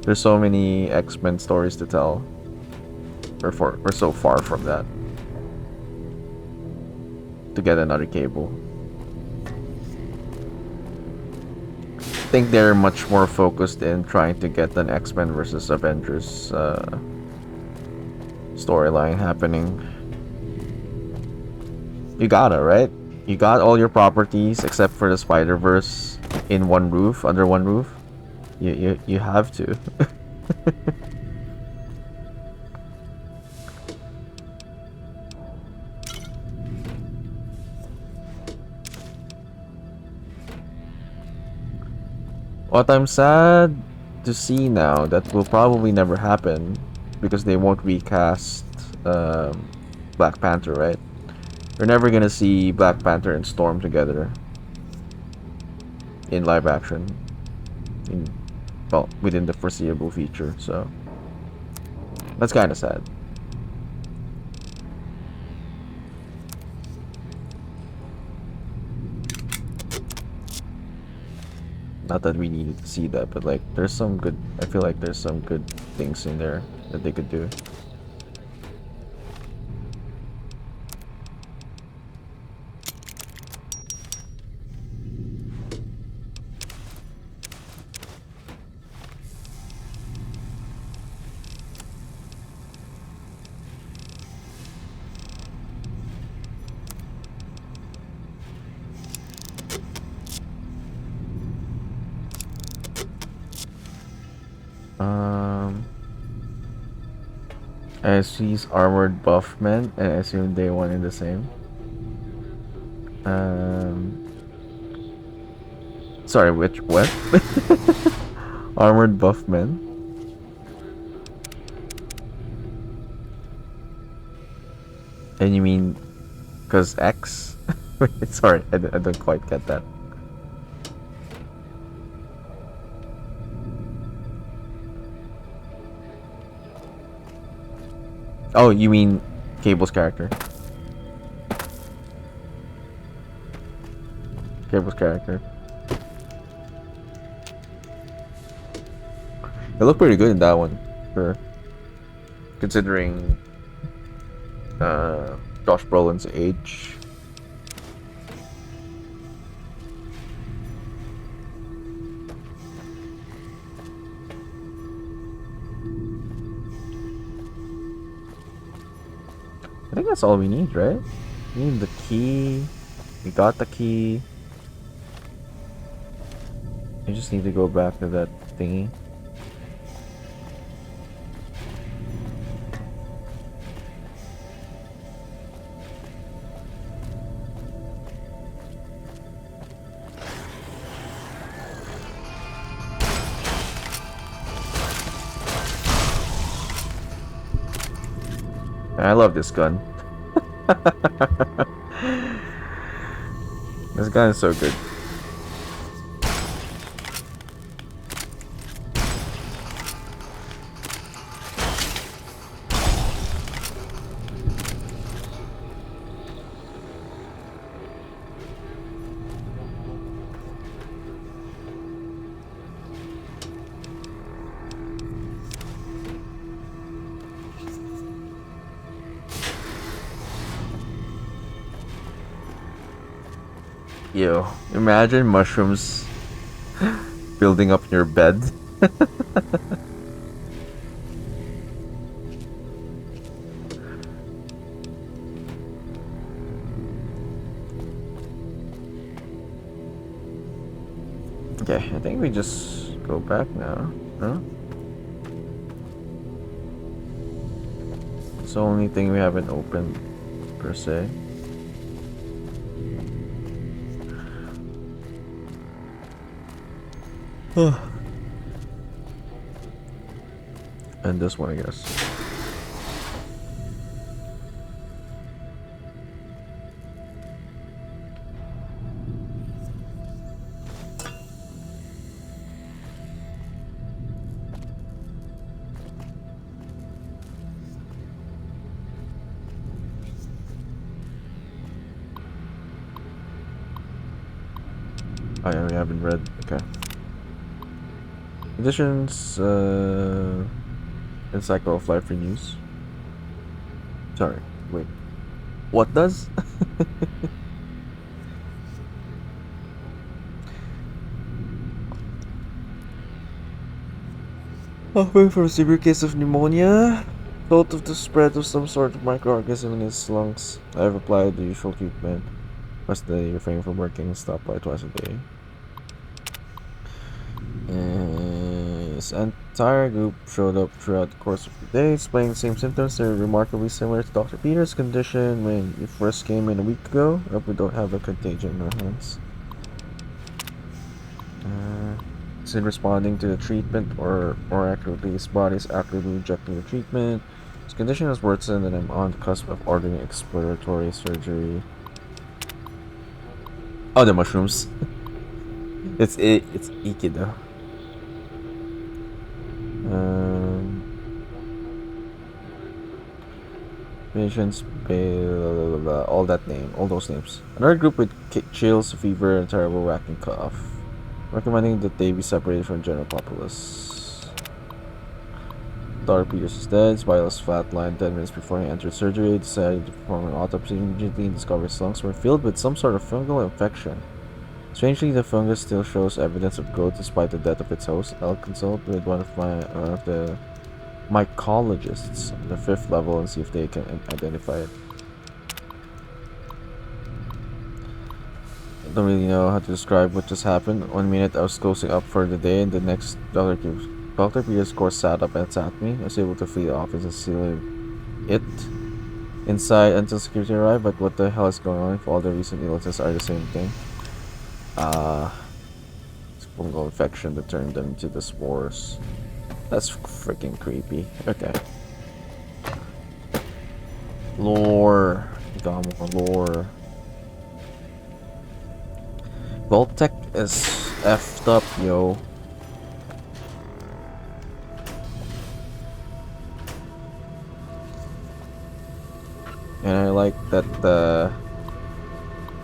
There's so many X-Men stories to tell. We're so far from that. To get another Cable. I think they're much more focused in trying to get an X-Men versus Avengers storyline happening. You gotta, right? You got all your properties except for the Spider-Verse in one roof, under one roof. You have to. What I'm sad to see now, that will probably never happen because they won't recast Black Panther, right? We're never gonna see Black Panther and Storm together in live action, well, within the foreseeable future, so that's kind of sad. Not that we needed to see that, but like, there's some good... I feel like there's some good things in there that they could do. I assume armored buff men, and I assume they one in the same. Sorry, which what? Armored buff men. And you mean, cause X? Sorry, I don't quite get that. Oh, you mean Cable's character? Cable's character. It looked pretty good in that one, sure. Considering Josh Brolin's age. I think that's all we need, right? We need the key. We got the key. I just need to go back to that thingy. I love this gun. This gun is so good. Yo, imagine mushrooms building up in your bed. Okay, I think we just go back now, huh? It's the only thing we haven't opened, per se. And this one, I guess. Oh yeah, we haven't read. Okay. Editions, Encyclo of Life Renews. Sorry, wait. What does? Suffering from a severe case of pneumonia. Thought of the spread of some sort of microorganism in his lungs. I have applied the usual treatment. Must they refrain from working, stop by twice a day. His entire group showed up throughout the course of the day, displaying the same symptoms. They're remarkably similar to Dr. Peter's condition when he first came in a week ago. I hope we don't have a contagion in our hands. Is it responding to the treatment, or more accurately, his body is actively rejecting the treatment? His condition has worsened, and I'm on the cusp of ordering exploratory surgery. Oh, the mushrooms. It's icky though. Patients, all that name, all those names. Another group with chills, fever, and terrible racking cough. Recommending that they be separated from general populace. Dr. Peters is dead. His vitals flatlined 10 minutes before he entered surgery. Decided to perform an autopsy immediately and discovered his lungs were filled with some sort of fungal infection. Strangely, the fungus still shows evidence of growth despite the death of its host. I'll consult with one of the mycologists on the 5th level and see if they can identify it. I don't really know how to describe what just happened. 1 minute I was closing up for the day, and the next Dr. Peters, of course, sat up and attacked me. I was able to flee the office and seal it inside until security arrived, but what the hell is going on if all the recent illnesses are the same thing? It's fungal infection that turned them into the spores. That's freaking creepy. Okay. Lore. Got more lore. Vault-Tec is effed up, yo. And I like that the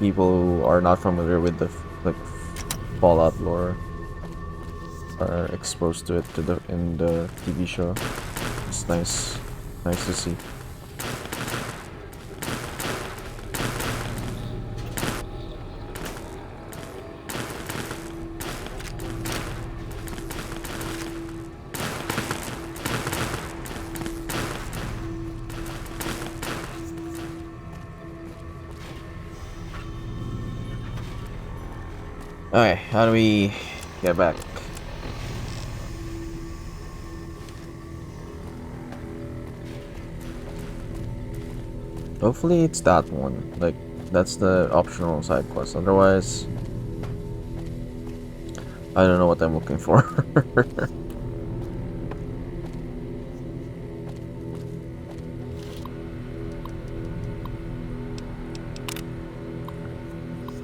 people who are not familiar with the Fallout lore are exposed to it in the TV show. It's nice to see. Okay, how do we Get back. Hopefully it's that one. Like, that's the optional side quest. Otherwise, I don't know what I'm looking for.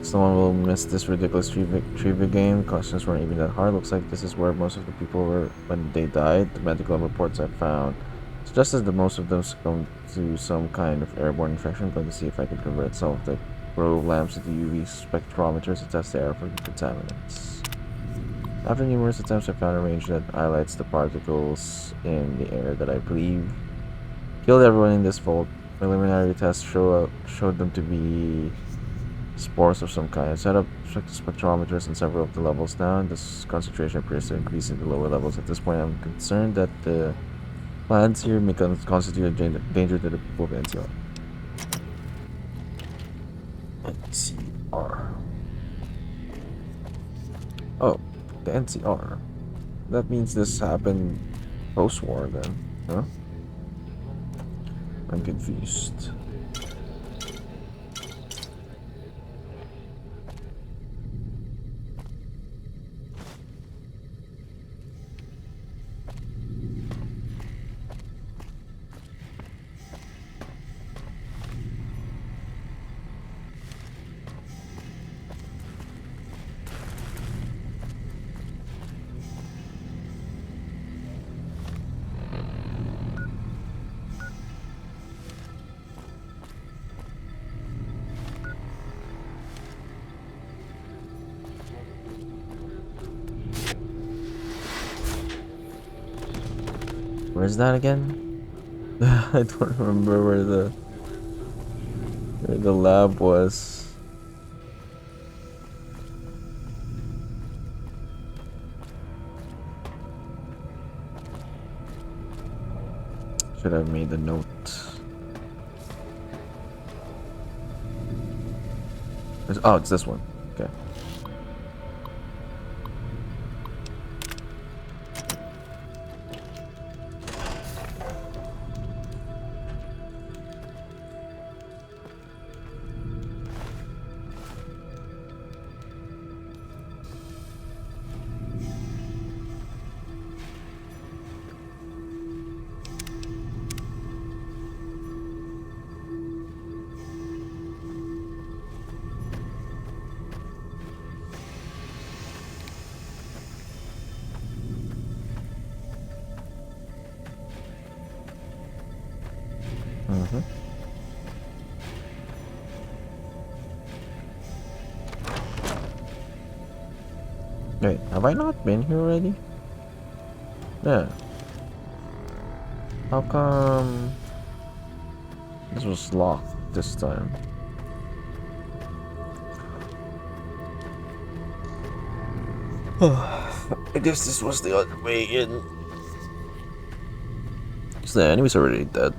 Someone will miss this ridiculous trivia game. Questions weren't even that hard. Looks like this is where most of the people were when they died. The medical reports I found suggested that most of them succumbed to some kind of airborne infection. I'm going to see if I can convert some of the probe lamps into UV spectrometers to test the air for contaminants. After numerous attempts, I found a range that highlights the particles in the air that I believe killed everyone in this vault. Preliminary tests showed them to be spores of some kind. Set up spectrometers in several of the levels down. This concentration appears to increase in the lower levels. At this point, I'm concerned that the plants here may constitute a danger to the people of NCR. NCR. Oh, the NCR. That means this happened post-war then, huh? I'm confused. Where's that again? I don't remember where the lab was. Should have made the note. Oh, it's this one. Okay. Wait, have I not been here already? Yeah. How come this was locked this time? I guess this was the other way in. So the enemy's already dead.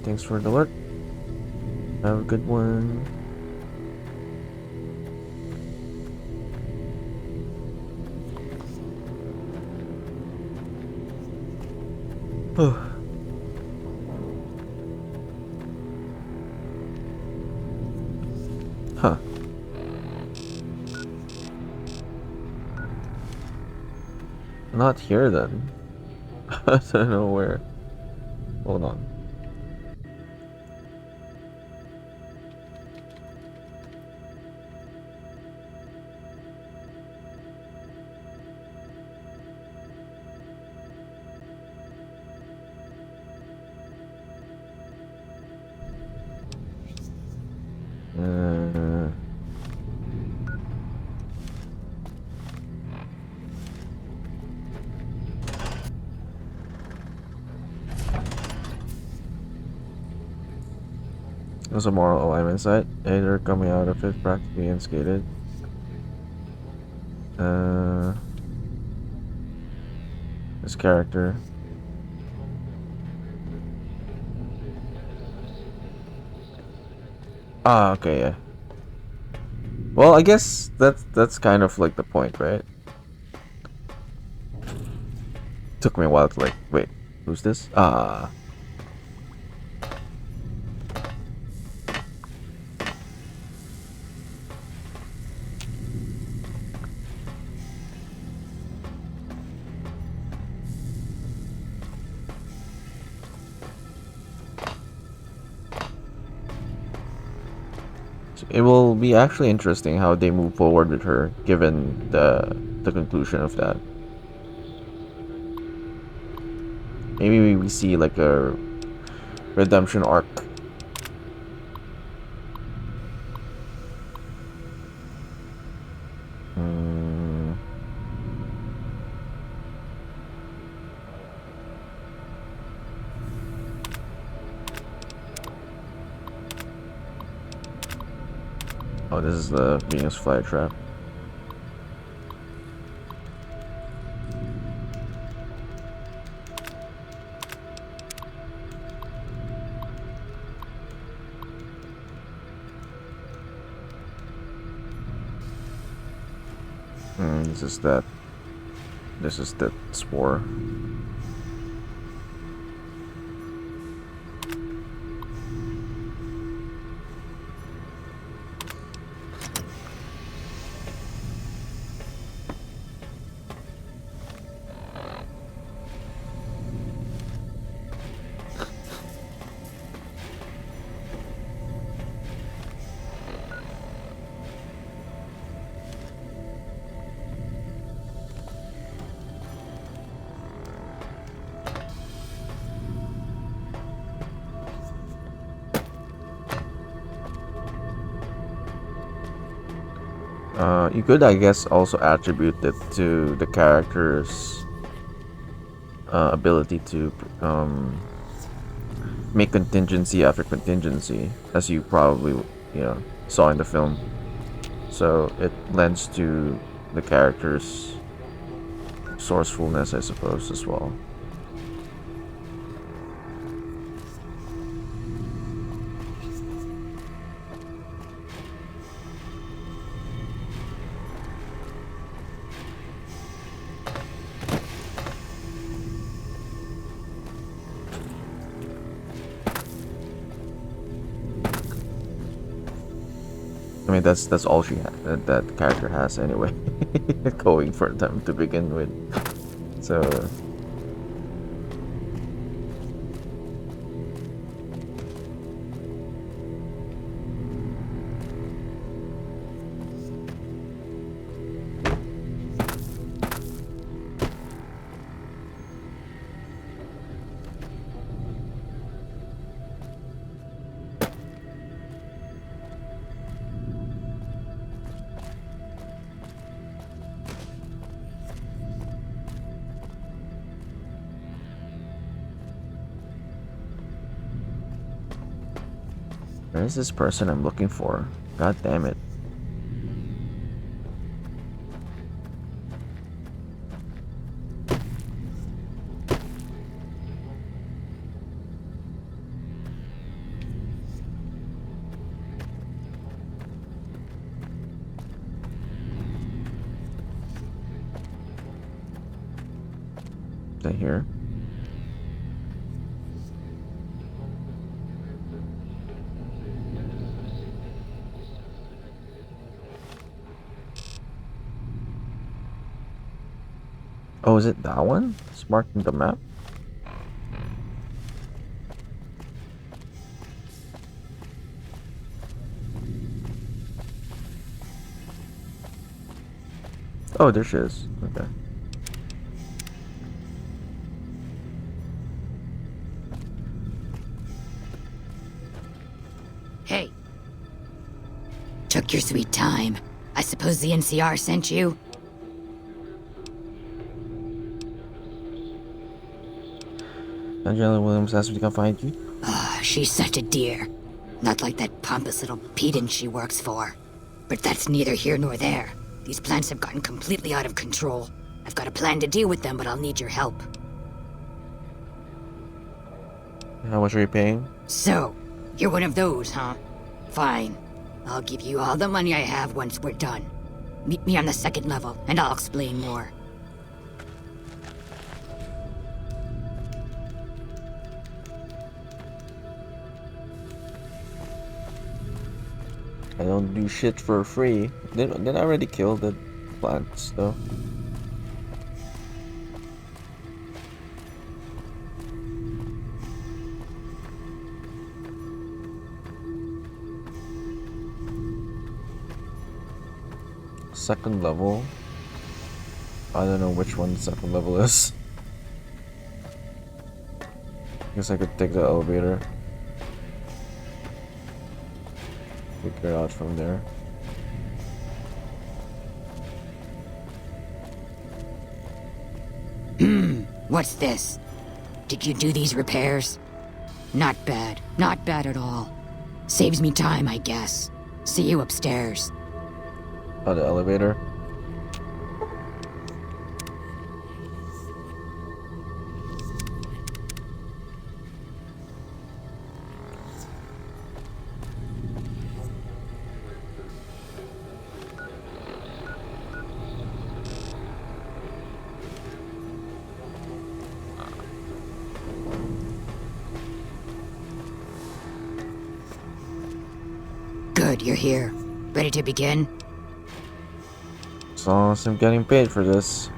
Thanks for the alert. Have a good one. Huh. Not here then. I don't know where. Hold on. There's a moral alignment site. Either coming out of it practically unscathed. This character. Ah, okay, yeah. Well, I guess that's kind of like the point, right? Took me a while to like, wait, who's this? Ah. It will be actually interesting how they move forward with her, given the conclusion of that. Maybe we see like a redemption arc. Oh, this is the Venus flytrap. This is that. This is that spore. You could, I guess, also attribute it to the character's ability to make contingency after contingency, as you probably, saw in the film. So it lends to the character's resourcefulness, I suppose, as well. I mean, that's all she that character has anyway, going for them to begin with. So where is this person I'm looking for? God damn it. Is that here? Oh, is it that one? It's marked in the map? Oh, there she is. Okay. Hey. Took your sweet time. I suppose the NCR sent you? Angela Williams asked if we can find you. She's such a dear. Not like that pompous little pedant she works for. But that's neither here nor there. These plants have gotten completely out of control. I've got a plan to deal with them, but I'll need your help. How much are you paying? So, you're one of those, huh? Fine. I'll give you all the money I have once we're done. Meet me on the second level, and I'll explain more. I don't do shit for free. Did I already kill the plants though? Second level. I don't know which one the second level is. Guess I could take the elevator. Figure it out from there. What's this? Did you do these repairs? Not bad. Not bad at all. Saves me time, I guess. See you upstairs. Oh, the elevator. Good, you're here. Ready to begin? As long as I'm getting paid for this.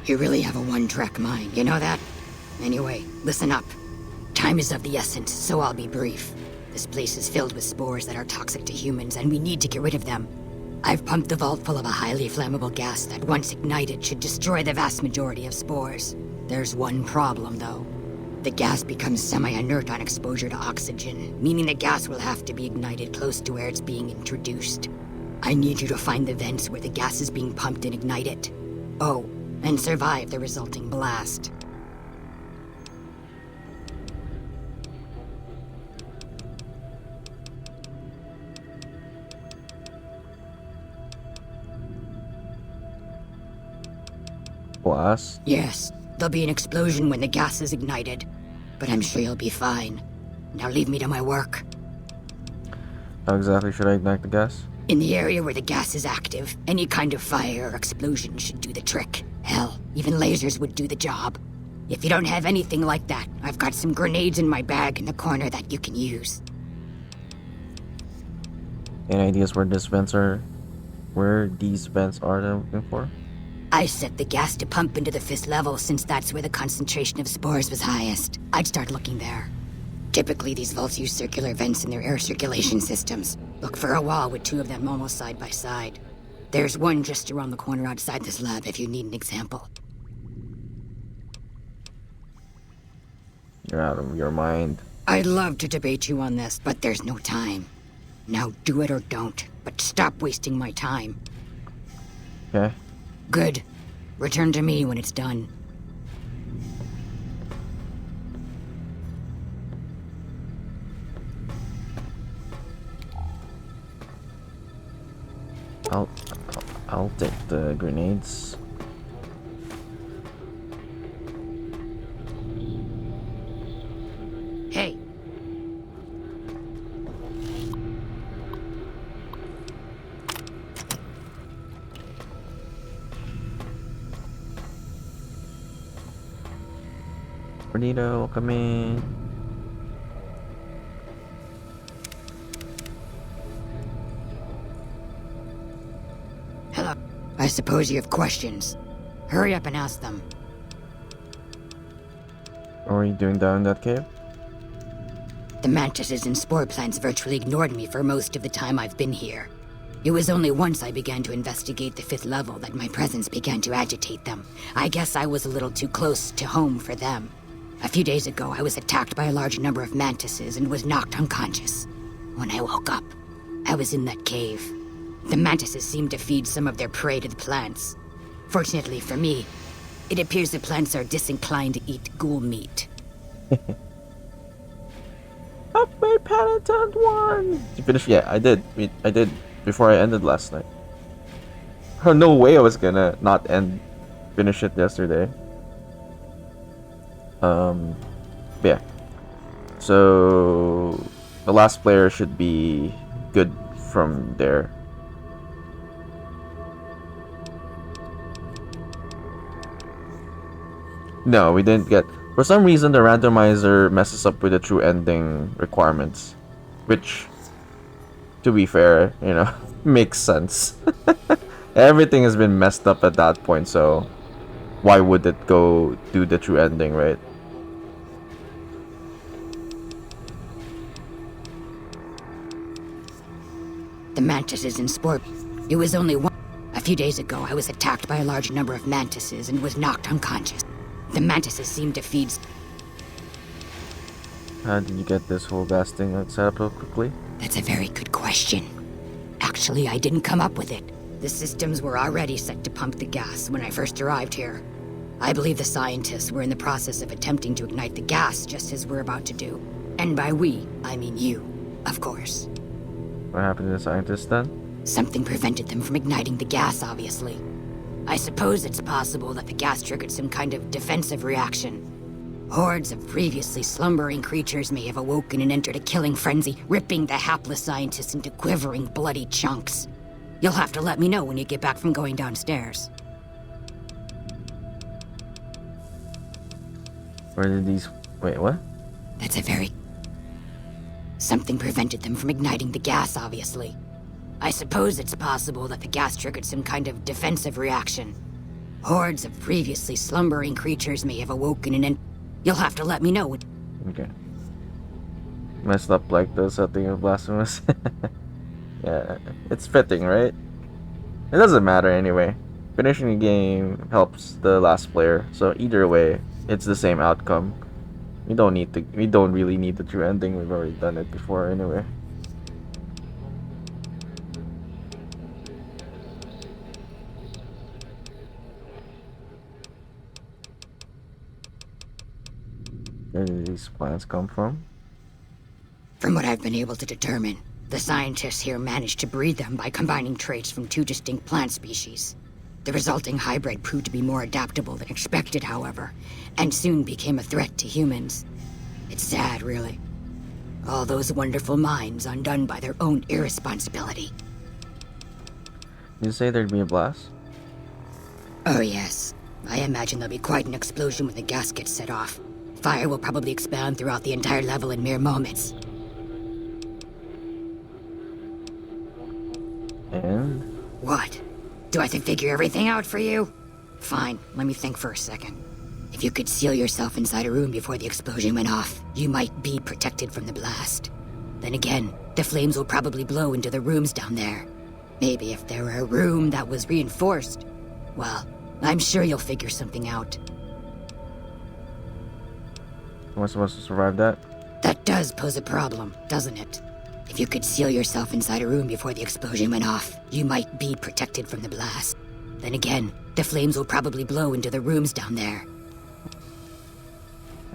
You really have a one-track mind, you know that? Anyway, listen up. Time is of the essence, so I'll be brief. This place is filled with spores that are toxic to humans, and we need to get rid of them. I've pumped the vault full of a highly flammable gas that, once ignited, should destroy the vast majority of spores. There's one problem, though. The gas becomes semi-inert on exposure to oxygen, meaning the gas will have to be ignited close to where it's being introduced. I need you to find the vents where the gas is being pumped and ignite it. Oh, and survive the resulting blast. Blast? Yes, there'll be an explosion when the gas is ignited, but I'm sure you'll be fine. Now leave me to my work. How exactly should I ignite the gas? In the area where the gas is active, any kind of fire or explosion should do the trick. Hell, even lasers would do the job. If you don't have anything like that, I've got some grenades in my bag in the corner that you can use. Any ideas where these vents are that I'm looking for? I set the gas to pump into the 5th level since that's where the concentration of spores was highest. I'd start looking there. Typically, these vaults use circular vents in their air circulation systems. Look for a wall with 2 of them almost side by side. There's one just around the corner outside this lab if you need an example. You're out of your mind. I'd love to debate you on this, but there's no time. Now do it or don't, but stop wasting my time. Okay. Good. Return to me when it's done. I'll take the grenades. Hey. Bonito, come in. Hello. I suppose you have questions. Hurry up and ask them. What are you doing down in that cave? The mantises and spore plants virtually ignored me for most of the time I've been here. It was only once I began to investigate the 5th level that my presence began to agitate them. I guess I was a little too close to home for them. A few days ago, I was attacked by a large number of mantises and was knocked unconscious. When I woke up, I was in that cave. The mantises seemed to feed some of their prey to the plants. Fortunately for me, it appears the plants are disinclined to eat ghoul meat. Upgrade Penitent 1! Did you finish? Yeah, I did. I did before I ended last night. Oh, no way I was gonna not finish it yesterday. Yeah. So the last player should be good from there. No, we didn't get. For some reason, the randomizer messes up with the true ending requirements, which, to be fair, makes sense. Everything has been messed up at that point, so why would it go do the true ending, right? The mantises in sport. It was only one. A few days ago, I was attacked by a large number of mantises and was knocked unconscious. The mantises seemed to feed. How did you get this whole gas thing set up so quickly? That's a very good question. Actually, I didn't come up with it. The systems were already set to pump the gas when I first arrived here. I believe the scientists were in the process of attempting to ignite the gas just as we're about to do. And by we, I mean you, of course. What happened to the scientists then? Something prevented them from igniting the gas, obviously. I suppose it's possible that the gas triggered some kind of defensive reaction. Hordes of previously slumbering creatures may have awoken and entered a killing frenzy, ripping the hapless scientists into quivering, bloody chunks. You'll have to let me know when you get back from going downstairs. Where did these... Wait, what? That's a very... Something prevented them from igniting the gas, obviously. I suppose it's possible that the gas triggered some kind of defensive reaction. Hordes of previously slumbering creatures may have awoken and you'll have to let me know. Okay. Messed up like the setting of Blasphemous. Yeah, it's fitting, right? It doesn't matter anyway. Finishing the game helps the last player, so either way, it's the same outcome. We don't really need the true ending. We've already done it before anyway. Where did these plants come from? From what I've been able to determine, the scientists here managed to breed them by combining traits from two distinct plant species. The resulting hybrid proved to be more adaptable than expected, however, and soon became a threat to humans. It's sad, really. All those wonderful minds undone by their own irresponsibility. Did you say there'd be a blast? Oh yes. I imagine there'll be quite an explosion when the gas gets set off. Fire will probably expand throughout the entire level in mere moments. And? What? Do I have to figure everything out for you? Fine, let me think for a second. If you could seal yourself inside a room before the explosion went off, you might be protected from the blast. Then again, the flames will probably blow into the rooms down there. Maybe if there were a room that was reinforced. Well, I'm sure you'll figure something out. Am I supposed to survive that? That does pose a problem, doesn't it? If you could seal yourself inside a room before the explosion went off, you might be protected from the blast. Then again, the flames will probably blow into the rooms down there.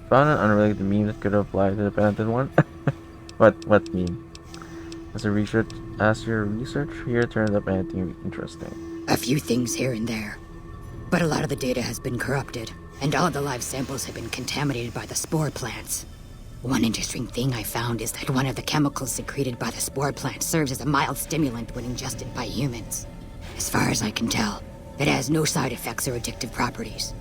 Found an unrelated meme that could apply to the penitent one. What meme? As your research here turns up anything interesting. A few things here and there. But a lot of the data has been corrupted, and all of the live samples have been contaminated by the spore plants. One interesting thing I found is that one of the chemicals secreted by the spore plant serves as a mild stimulant when ingested by humans. As far as I can tell, it has no side effects or addictive properties.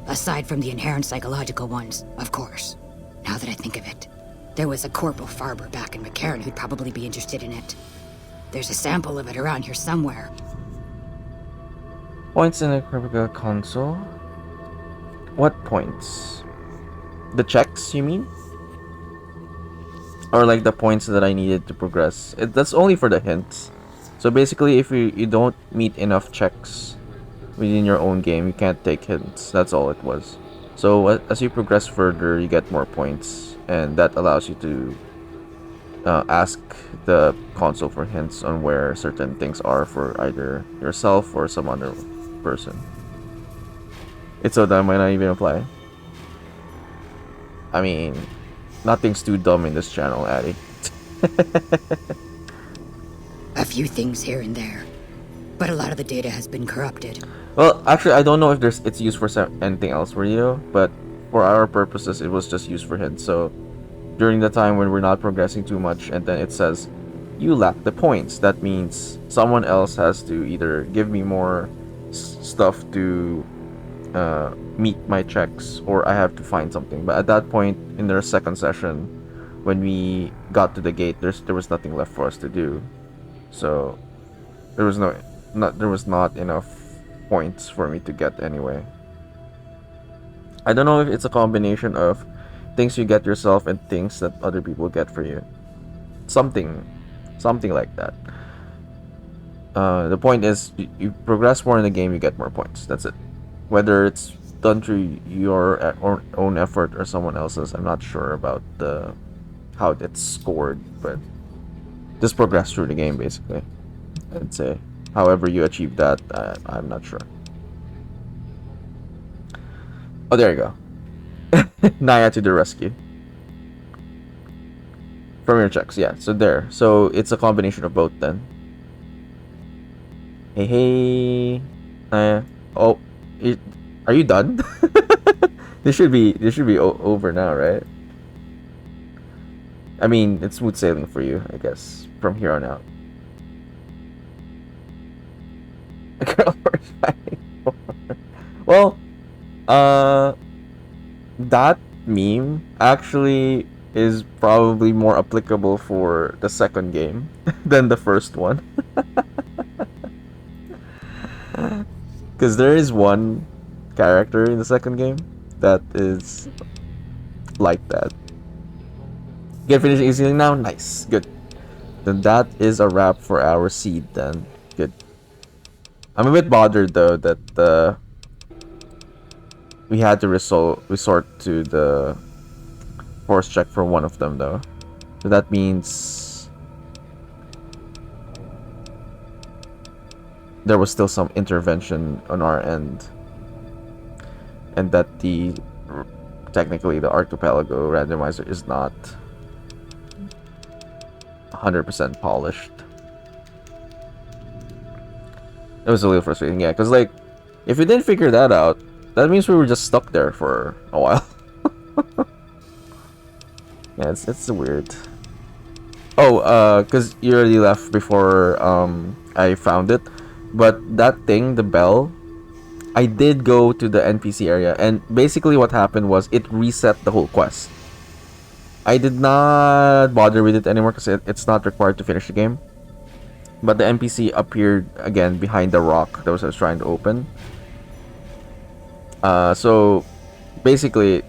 Aside from the inherent psychological ones, of course. Now that I think of it, there was a Corporal Farber back in McCarran who'd probably be interested in it. There's a sample of it around here somewhere. Points in the Krivka console? What points? The checks, you mean? Or like the points that I needed to progress? That's only for the hints. So basically, if you don't meet enough checks within your own game, you can't take hints. That's all it was. So as you progress further, you get more points, and that allows you to ask the console for hints on where certain things are for either yourself or some other person. It's so that might not even apply. I mean, Nothing's too dumb in this channel, Addy. A few things here and there, but a lot of the data has been corrupted. Well, actually, I don't know if it's used for anything else for you, but for our purposes, it was just used for him. So during the time when we're not progressing too much, and then it says you lack the points, that means someone else has to either give me more stuff to meet my checks, or I have to find something. But at that point in their second session, when we got to the gate, there was nothing left for us to do. So there was not enough points for me to get anyway. I don't know if it's a combination of things you get yourself and things that other people get for you. Something like that. The point is, you progress more in the game, you get more points. That's it. Whether it's done through your own effort or someone else's, I'm not sure about how it's scored, but just progress through the game, basically. I'd say. However you achieve that, I'm not sure. Oh, there you go. Naya to the rescue. From your checks, yeah. So there. So it's a combination of both then. Hey, Naya. Oh, are you done? This should be over now, right? I mean, it's smooth sailing for you, I guess, from here on out. Girl worth fighting for. Well, that meme actually is probably more applicable for the second game than the first one. Because there is one character in the second game that is like that. Get finished easily now? Nice. Good. Then that is a wrap for our seed then. Good. I'm a bit bothered though that we had to resort to the force check for one of them though. So that means there was still some intervention on our end, and that technically the archipelago randomizer is not 100% polished. It was a little frustrating, yeah, because like if we didn't figure that out, that means we were just stuck there for a while. Yeah, it's weird. Oh, because you already left before I found it. But that thing, the bell, I did go to the NPC area, and basically what happened was it reset the whole quest. I did not bother with it anymore because it's not required to finish the game. But the NPC appeared again behind the rock that I was trying to open. So basically,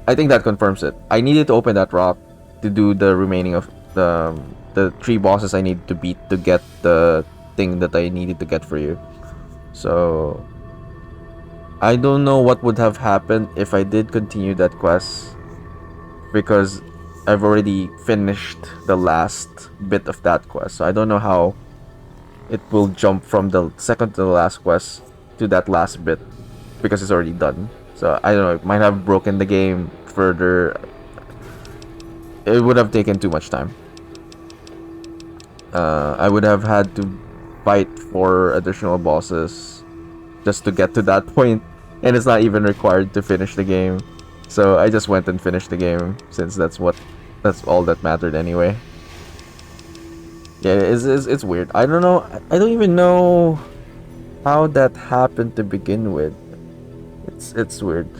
I think that confirms it. I needed to open that rock to do the remaining of the 3 bosses I needed to beat to get the thing that I needed to get for you. So I don't know what would have happened if I did continue that quest, because I've already finished the last bit of that quest. So I don't know how it will jump from the second to the last quest to that last bit, because it's already done. So I don't know, it might have broken the game further. It would have taken too much time. I would have had to fight for additional bosses just to get to that point, and it's not even required to finish the game. So I just went and finished the game, since that's all that mattered anyway. Yeah, it's weird. I don't know. I don't even know how that happened to begin with. It's weird.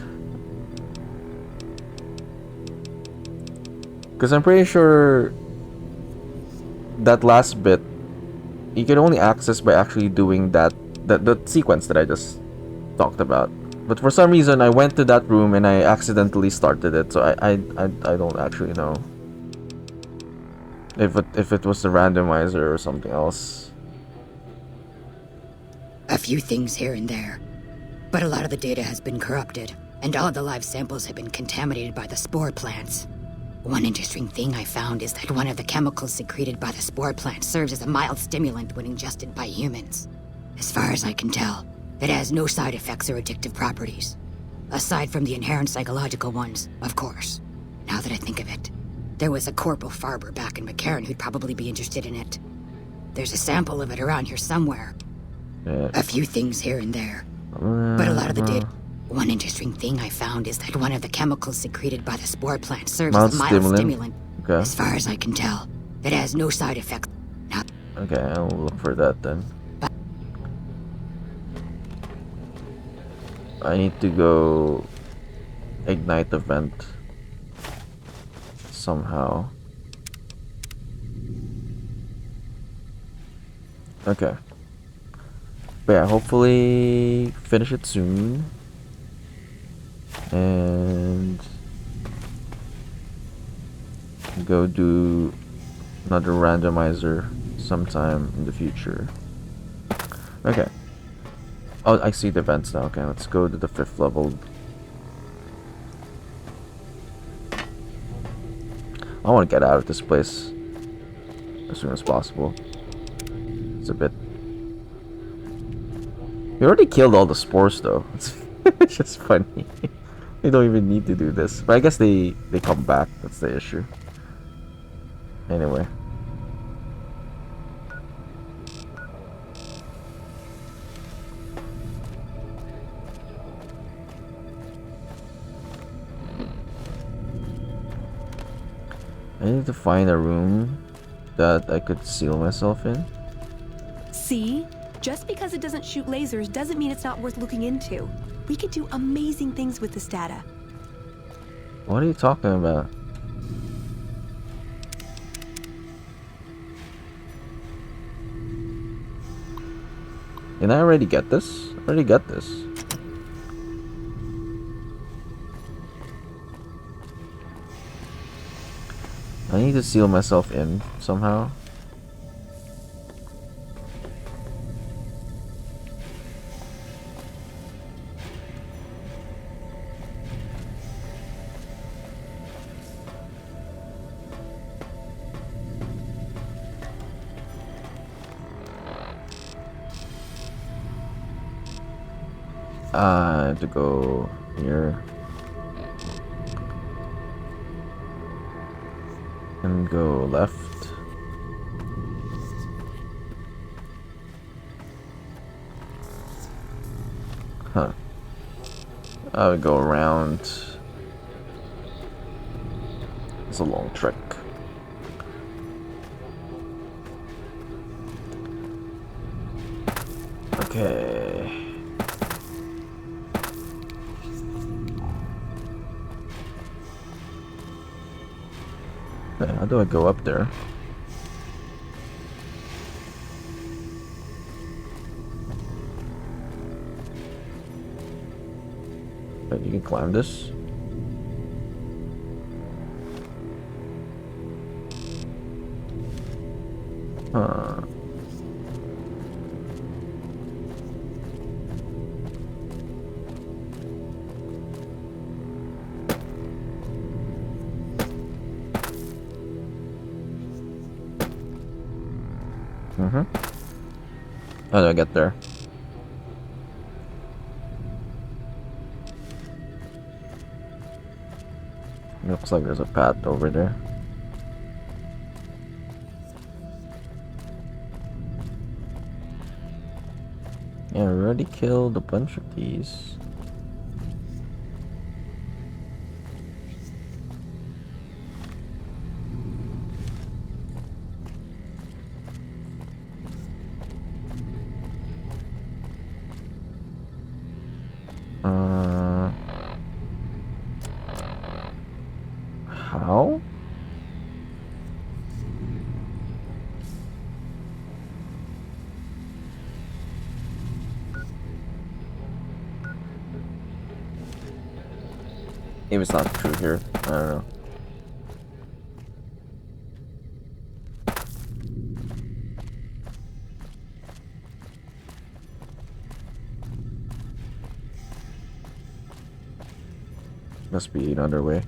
Because I'm pretty sure that last bit you can only access by actually doing the sequence that I just talked about. But for some reason I went to that room and I accidentally started it, so I don't actually know if it was the randomizer or something else. A few things here and there, but a lot of the data has been corrupted, and all of the live samples have been contaminated by the spore plants. One interesting thing I found is that one of the chemicals secreted by the spore plant serves as a mild stimulant when ingested by humans. As far as I can tell, it has no side effects or addictive properties. Aside from the inherent psychological ones, of course. Now that I think of it, there was a Corporal Farber back in McCarran who'd probably be interested in it. There's a sample of it around here somewhere. Yeah. A few things here and there. But a lot of the data. One interesting thing I found is that one of the chemicals secreted by the spore plant serves as a mild stimulant. Okay. As far as I can tell, it has no side effects. Okay, I'll look for that then. I need to go ignite the vent somehow. Okay. But yeah, hopefully finish it soon. And go do another randomizer sometime in the future. Okay. Oh, I see the vents now. Okay, let's go to the 5th level. I want to get out of this place as soon as possible. It's a bit... We already killed all the spores though. It's just funny. They don't even need to do this. But I guess they come back. That's the issue. Anyway. I need to find a room that I could seal myself in. See? Just because it doesn't shoot lasers doesn't mean it's not worth looking into. We could do amazing things with this data. What are you talking about? Didn't I already get this? I already got this. I need to seal myself in somehow. I have to go here and go left. Huh. I would go around. It's a long trek. Okay. How do I go up there? Wait, you can climb this? Huh. How do I get there? Looks like there's a path over there. Yeah, we already killed a bunch of these. How? Maybe it's not true here. I don't know. Must be another way.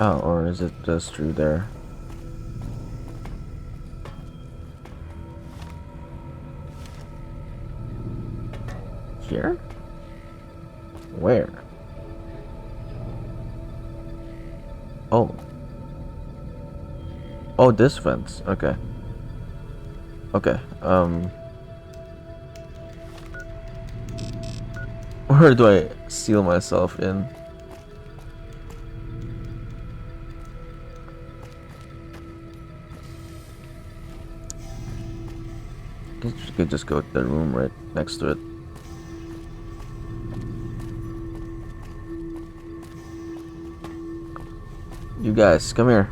Oh, or is it just through there? Here? Where? Oh. Oh, this fence. Okay. Okay. Where do I seal myself in? You could just go to the room right next to it. You guys, come here.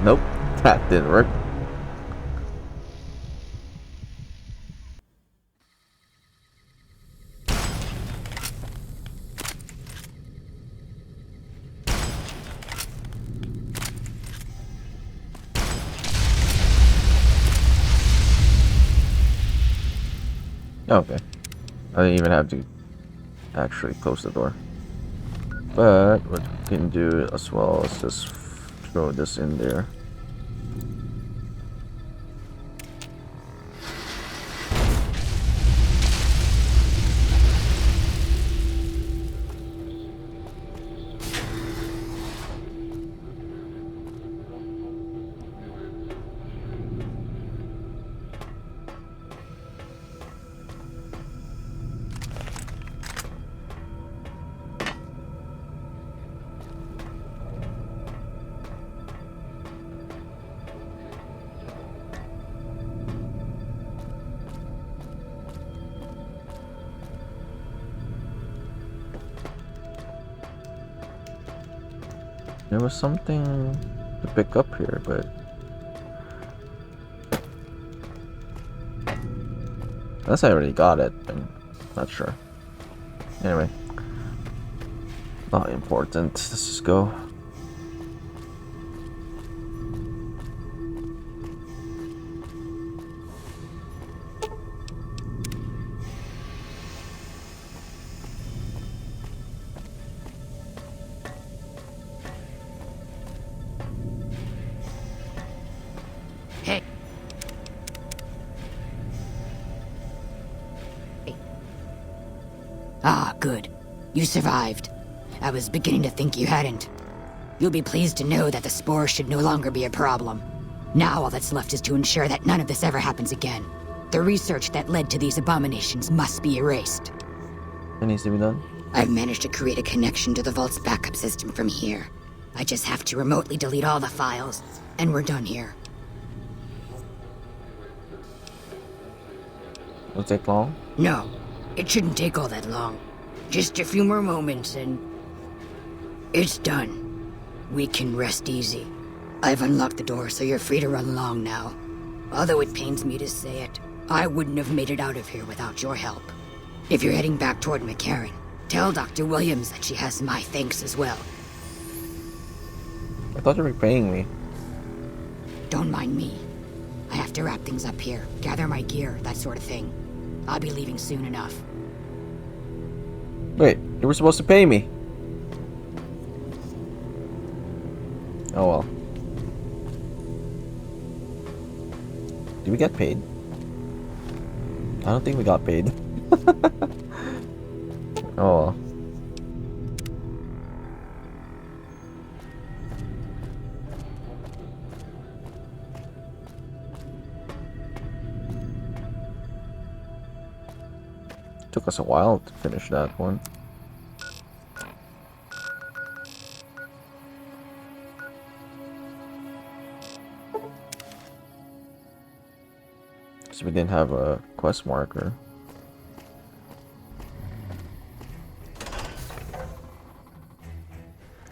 Nope, that didn't work. Okay. I didn't even have to actually close the door. But what we can do as well is just throw this in there. There was something to pick up here, but unless I already got it, I'm not sure. Anyway, not important. Let's just go. Hey. Ah, good. You survived. I was beginning to think you hadn't. You'll be pleased to know that the spore should no longer be a problem. Now all that's left is to ensure that none of this ever happens again. The research that led to these abominations must be erased. What needs to be done? I've managed to create a connection to the Vault's backup system from here. I just have to remotely delete all the files, and we're done here. Will it take long? No, it shouldn't take all that long. Just a few more moments and... it's done. We can rest easy. I've unlocked the door, so you're free to run along now. Although it pains me to say it, I wouldn't have made it out of here without your help. If you're heading back toward McCarran, tell Dr. Williams that she has my thanks as well. I thought you were paying me. Don't mind me. I have to wrap things up here, gather my gear, that sort of thing. I'll be leaving soon enough. Wait, you were supposed to pay me. Oh well. Did we get paid? I don't think we got paid. Oh well. Took us a while to finish that one. So we didn't have a quest marker.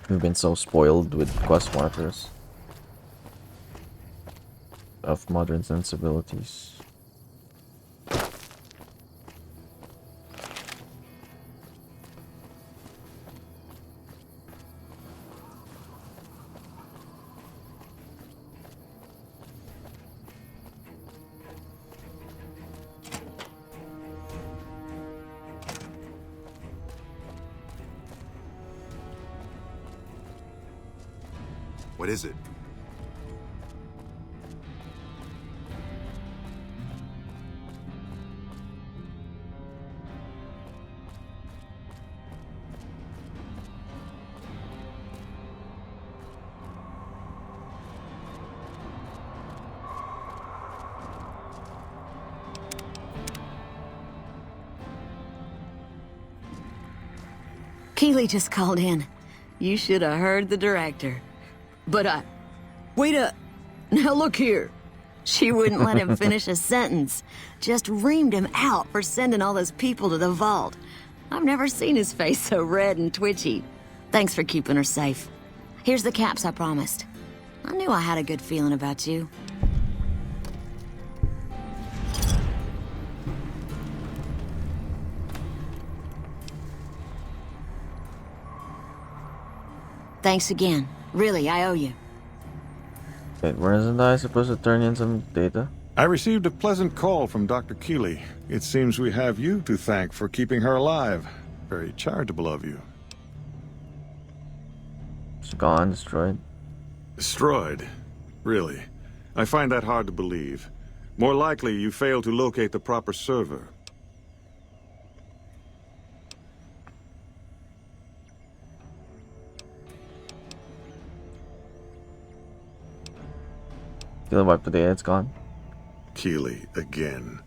We've been so spoiled with quest markers of modern sensibilities. What is it? Keeley just called in. You should have heard the director. But wait up. Now look here. She wouldn't let him finish a sentence. Just reamed him out for sending all those people to the vault. I've never seen his face so red and twitchy. Thanks for keeping her safe. Here's the caps I promised. I knew I had a good feeling about you. Thanks again. Really, I owe you. Wait, wasn't I supposed to turn in some data? I received a pleasant call from Dr. Keeley. It seems we have you to thank for keeping her alive. Very charitable of you. It's gone, destroyed. Destroyed? Really? I find that hard to believe. More likely, you failed to locate the proper server. Still wiped the data, it's gone. Keeley, again.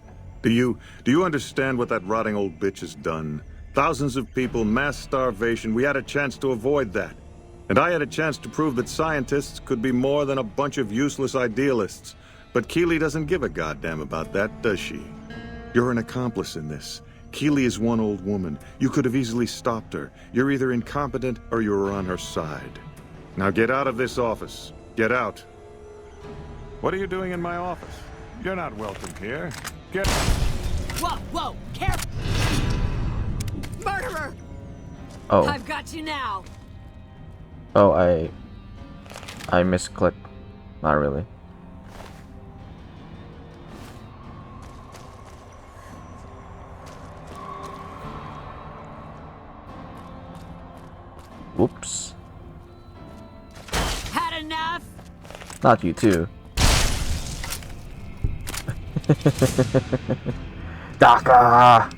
Do you understand what that rotting old bitch has done? Thousands of people, mass starvation. We had a chance to avoid that. And I had a chance to prove that scientists could be more than a bunch of useless idealists. But Keeley doesn't give a goddamn about that, does she? You're an accomplice in this. Keeley is one old woman. You could have easily stopped her. You're either incompetent or you're on her side. Now get out of this office. Get out. What are you doing in my office? You're not welcome here. Get... Whoa, careful! Murderer! Oh. I've got you now. Oh, I misclicked. Not really. Whoops. Had enough? Not you too. DACA!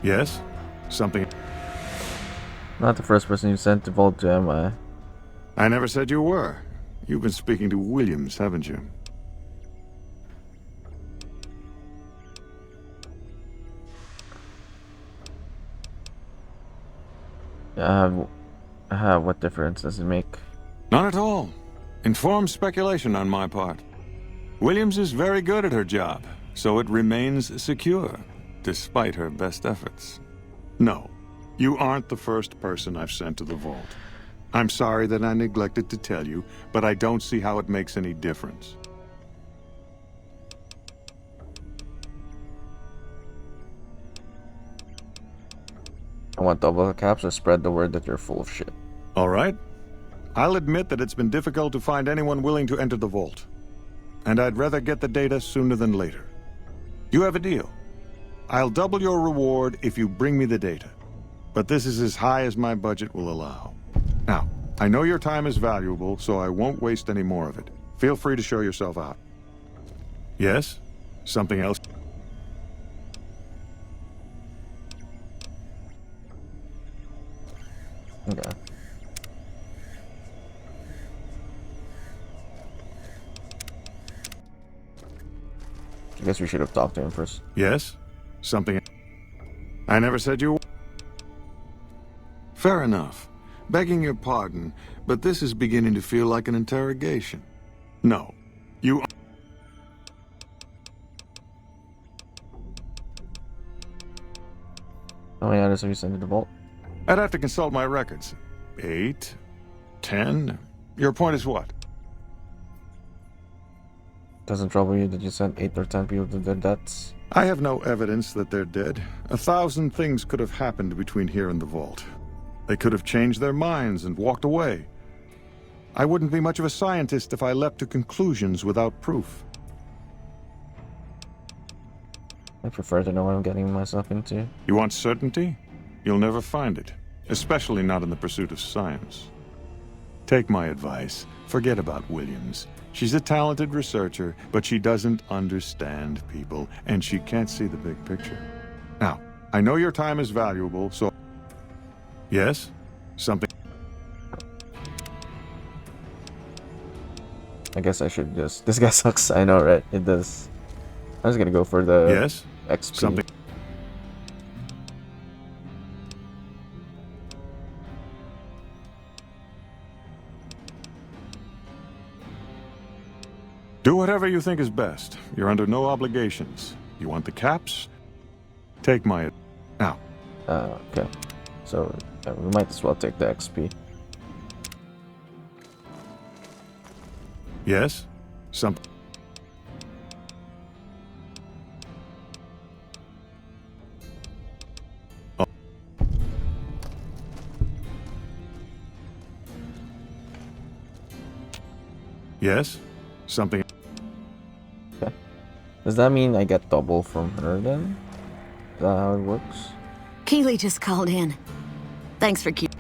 Yes? Something... Not the first person you sent to Vault to, am I? I never said you were. You've been speaking to Williams, haven't you? What difference does it make? None at all. Informed speculation on my part. Williams is very good at her job, so it remains secure, despite her best efforts. No, you aren't the first person I've sent to the vault. I'm sorry that I neglected to tell you, but I don't see how it makes any difference. I want double caps or spread the word that you're full of shit. All right. I'll admit that it's been difficult to find anyone willing to enter the vault. And I'd rather get the data sooner than later. You have a deal. I'll double your reward if you bring me the data. But this is as high as my budget will allow. Now, I know your time is valuable, so I won't waste any more of it. Feel free to show yourself out. Yes? Something else? Okay. I guess we should have talked to him first. Yes? Something... I never said you... Fair enough. Begging your pardon, but this is beginning to feel like an interrogation. No. You... How many others have you sent to the vault? I'd have to consult my records. 8? 10? Your point is what? Doesn't trouble you that you sent 8 or 10 people to their deaths? I have no evidence that they're dead. 1,000 things could have happened between here and the vault. They could have changed their minds and walked away. I wouldn't be much of a scientist if I leapt to conclusions without proof. I prefer to know what I'm getting myself into. You want certainty? You'll never find it. especially not in the pursuit of science. Take my advice. Forget about Williams. She's a talented researcher, but she doesn't understand people, and she can't see the big picture. Now, I know your time is valuable, so... Yes? Something... I guess I should just... This guy sucks, I know, right? It does. I'm just gonna go for the Yes? XP. Something... Do whatever you think is best. You're under no obligations. You want the caps? Take my... Now. Okay. So, yeah, we might as well take the XP. Yes? Something... Oh. Yes? Something... Okay. Does that mean I get double from her then? Is that how it works? Keeley just called in. Thanks for keep.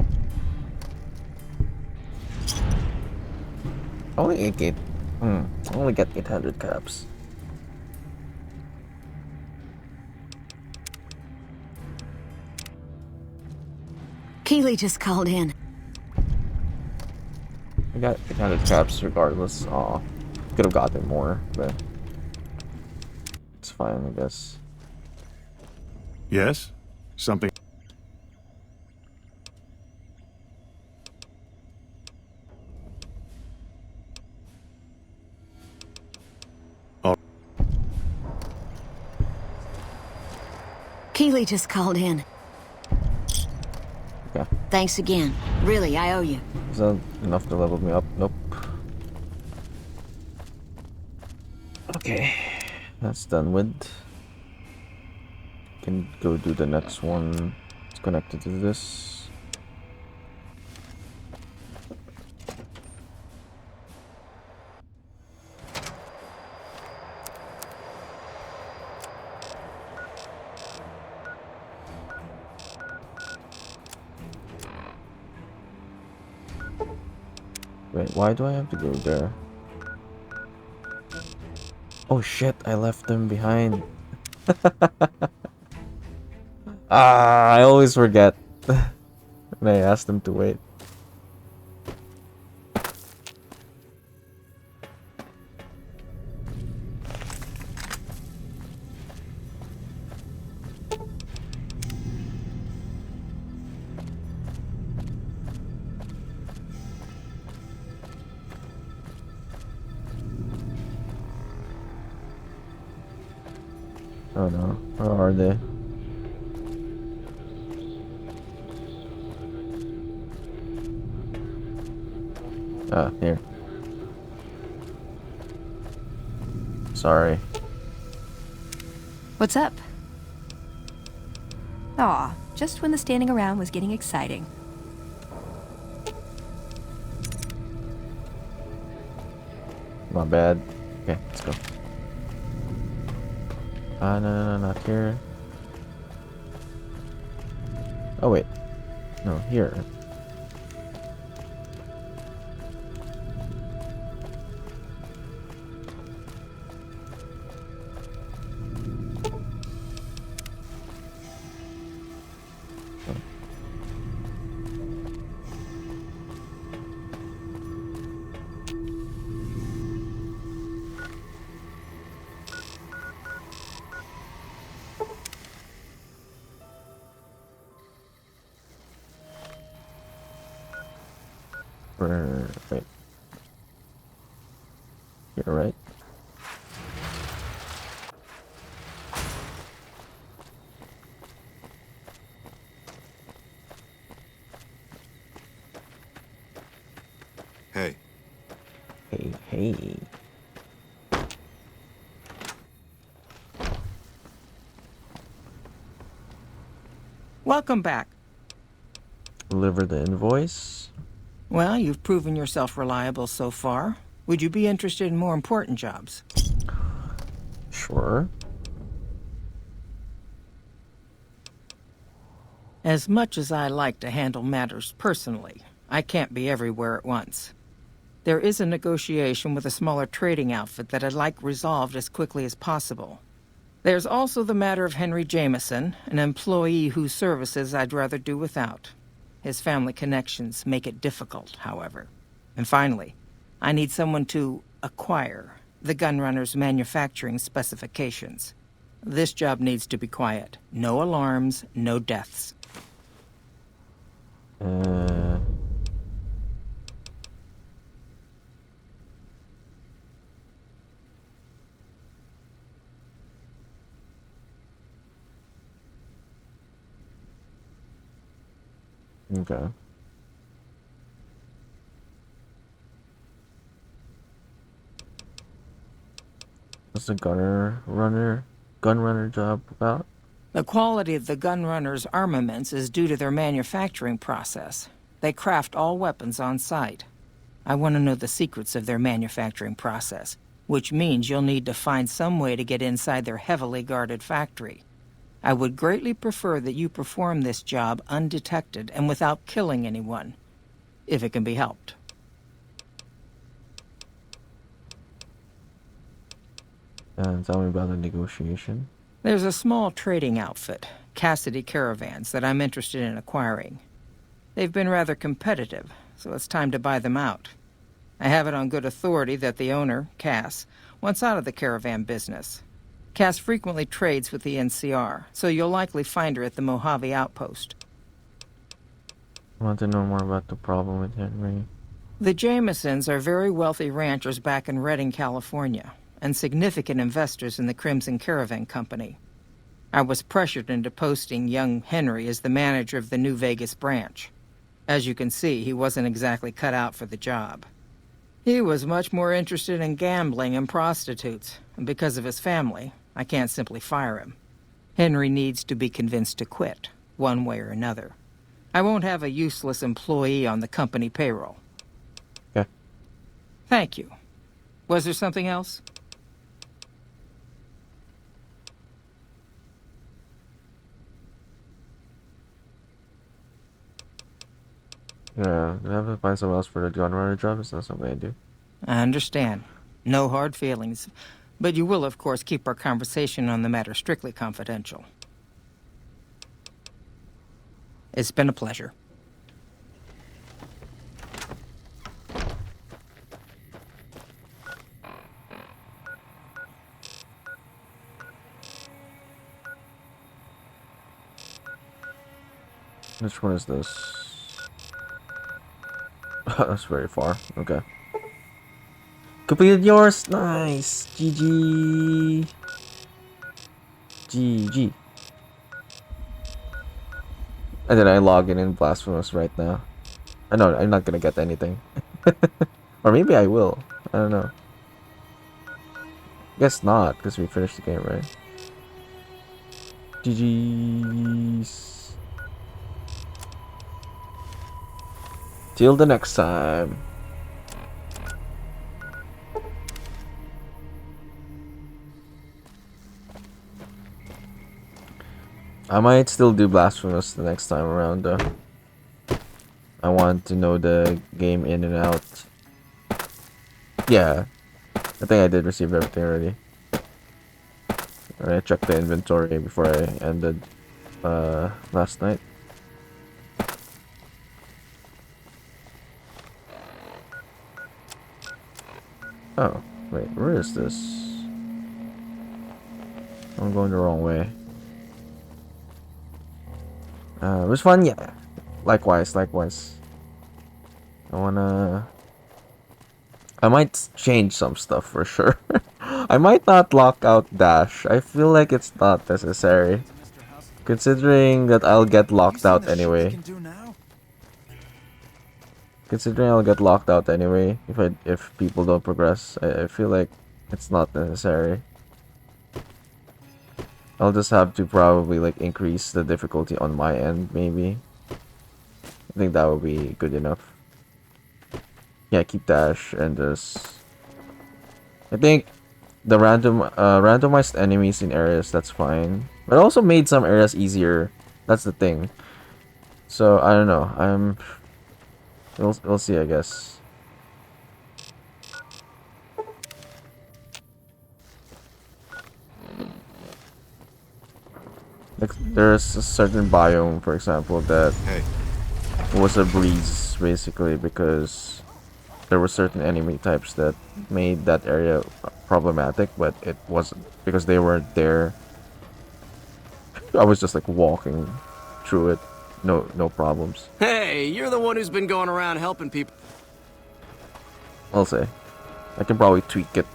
Only 8 I only get 800 caps. Keeley just called in. I got 800 caps regardless. Aw. Could have gotten more, but it's fine, I guess. Yes? Something... Oh. Keeley just called in. Okay. Thanks again. Really, I owe you. Is that enough to level me up? Nope. Okay. That's done with. Can go do the next one. It's connected to this. Wait, why do I have to go there? Oh shit, I left them behind. I always forget. And I asked them to wait. Oh no, where are they? Ah, here. Sorry. What's up? Aw, just when the standing around was getting exciting. My bad. Okay, let's go. No, not here. Oh, wait. No, here. Wait. You're right. Hey. Hey. Welcome back. Deliver the invoice. Well, you've proven yourself reliable so far. Would you be interested in more important jobs? Sure. As much as I like to handle matters personally, I can't be everywhere at once. There is a negotiation with a smaller trading outfit that I'd like resolved as quickly as possible. There's also the matter of Henry Jameson, an employee whose services I'd rather do without. His family connections make it difficult, however. And finally, I need someone to acquire the gunrunner's manufacturing specifications. This job needs to be quiet. No alarms, no deaths. Okay. What's the gun runner job about? The quality of the gunrunner's armaments is due to their manufacturing process. They craft all weapons on site. I want to know the secrets of their manufacturing process, which means you'll need to find some way to get inside their heavily guarded factory. I would greatly prefer that you perform this job undetected and without killing anyone, if it can be helped. And tell me about the negotiation. There's a small trading outfit, Cassidy Caravans, that I'm interested in acquiring. They've been rather competitive, so it's time to buy them out. I have it on good authority that the owner, Cass, wants out of the caravan business. Cass frequently trades with the NCR, so you'll likely find her at the Mojave outpost. I want to know more about the problem with Henry. The Jamesons are very wealthy ranchers back in Redding, California, and significant investors in the Crimson Caravan Company. I was pressured into posting young Henry as the manager of the New Vegas branch. As you can see, he wasn't exactly cut out for the job. He was much more interested in gambling and prostitutes, and because of his family, I can't simply fire him. Henry needs to be convinced to quit, one way or another. I won't have a useless employee on the company payroll. Okay. Thank you. Was there something else? Yeah, I have to find someone else for the gun runner job. It's not something I do. I understand. No hard feelings. But you will, of course, keep our conversation on the matter strictly confidential. It's been a pleasure. Which one is this? That's very far. Okay. Completed yours. Nice. GG. GG. And then I log in Blasphemous right now. I know I'm not gonna get anything. Or maybe I will. I don't know. Guess not, because we finished the game, right? GG's. Till the next time. I might still do Blasphemous the next time around, though. I want to know the game in and out. Yeah. I think I did receive everything already. I checked the inventory before I ended last night. Oh, wait, where is this? I'm going the wrong way. Which one? Yeah. Likewise. I might change some stuff for sure. I might not lock out Dash. I feel like it's not necessary. Considering that I'll get locked out anyway. If people don't progress, I feel like it's not necessary. I'll just have to probably like increase the difficulty on my end, maybe. I think that would be good enough. Yeah, keep Dash and just... I think the randomized enemies in areas, that's fine. But it also made some areas easier. That's the thing. So I don't know. We'll see, I guess. Like there's a certain biome, for example, that was a breeze basically because there were certain enemy types that made that area problematic, but it wasn't because they weren't there. I was just like walking through it, no problems. Hey, you're the one who's been going around helping people. I'll say, I can probably tweak it.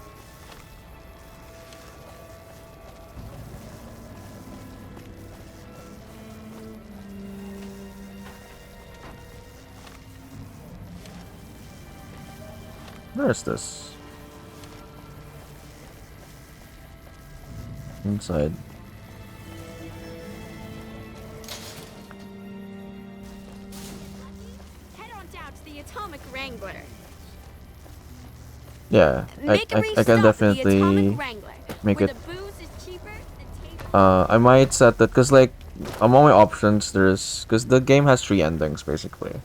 Where's this? Inside. Head on down to the Atomic Wrangler. Yeah, I can definitely make it. I might set that because like among my options there's because the game has 3 endings basically,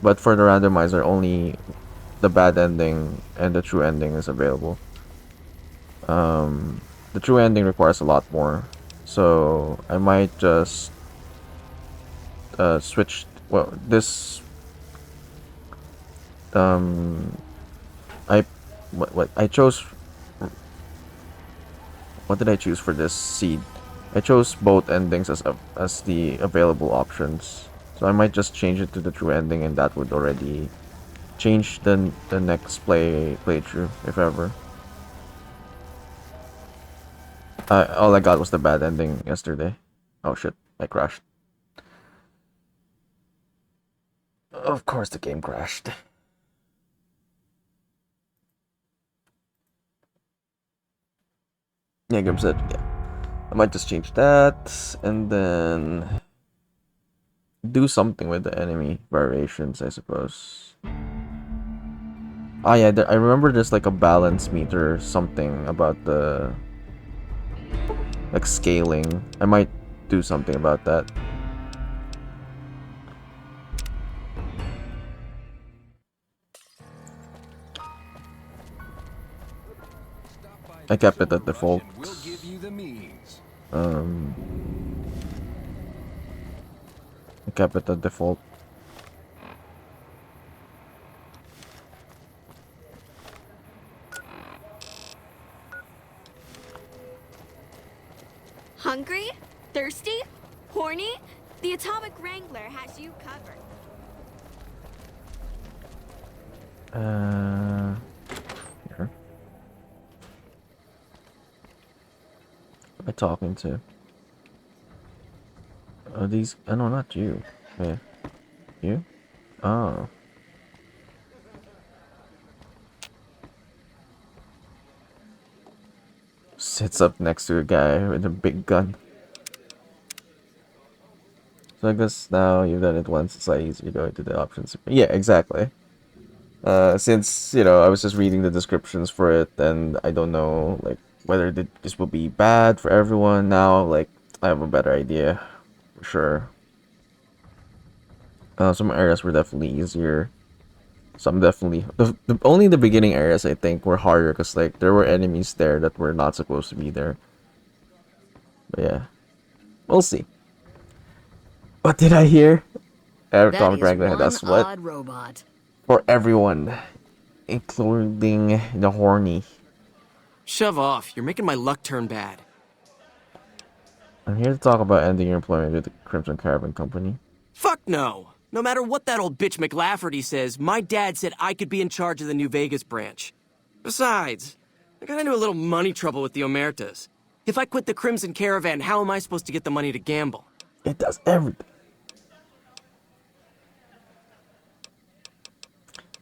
but for the randomizer only the bad ending and the true ending is available. The true ending requires a lot more, so I might just switch. Well, this what I chose. What did I choose for this seed? I chose both endings as the available options, so I might just change it to the true ending, and that would already change the next playthrough if ever. All I got was the bad ending yesterday. Oh shit, I crashed. Of course the game crashed. Yeah, game said, yeah. I might just change that and then do something with the enemy variations, I suppose. Ah yeah, I remember there's like a balance meter or something about the like scaling. I might do something about that. I kept it at default. I kept it at default. Hungry? Thirsty? Horny? The Atomic Wrangler has you covered. Here. Who am I talking to? Are these? Oh no, not you. Yeah. You? Oh. Sits up next to a guy with a big gun. So I guess now you've done it once, it's like easy to go into the options. Yeah, exactly. Since, you know, I was just reading the descriptions for it, and I don't know, like, whether this will be bad for everyone now, like, I have a better idea, for sure. Some areas were definitely easier. Some definitely... only the beginning areas, I think, were harder, because, like, there were enemies there that were not supposed to be there. But yeah. We'll see. What did I hear? Atomic Wrangler, that's what? Odd robot. For everyone, including the horny. Shove off. You're making my luck turn bad. I'm here to talk about ending your employment with the Crimson Caravan Company. Fuck no. No matter what that old bitch McLafferty says, my dad said I could be in charge of the New Vegas branch. Besides, I got into a little money trouble with the Omertas. If I quit the Crimson Caravan, how am I supposed to get the money to gamble? It does everything.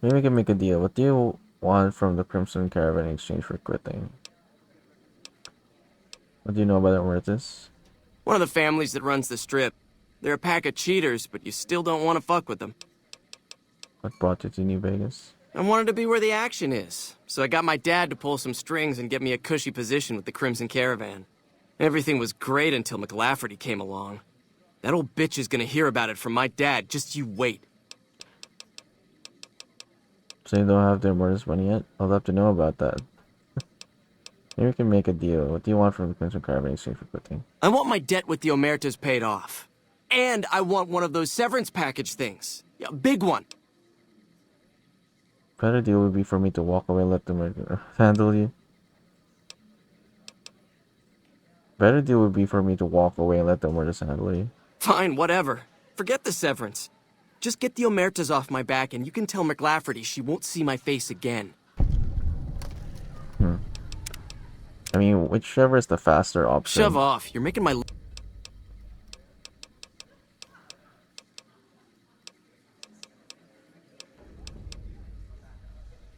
Maybe we can make a deal. What do you want from the Crimson Caravan in exchange for quitting? What do you know about Omertas? One of the families that runs the strip. They're a pack of cheaters, but you still don't want to fuck with them. What brought you to New Vegas? I wanted to be where the action is, so I got my dad to pull some strings and get me a cushy position with the Crimson Caravan. Everything was great until McLafferty came along. That old bitch is gonna hear about it from my dad. Just you wait. So you don't have their murders money yet? I'll have to know about that. Maybe we can make a deal. What do you want from the Crimson Caravan exchange for quitting? I want my debt with the Omertas paid off. And I want one of those severance package things. Yeah, big one. Better deal would be for me to walk away and let them handle you. Better deal would be for me to walk away and let them just handle you. Fine, whatever. Forget the severance. Just get the Omertas off my back and you can tell McLafferty she won't see my face again. I mean, whichever is the faster option. Shove off. You're making my...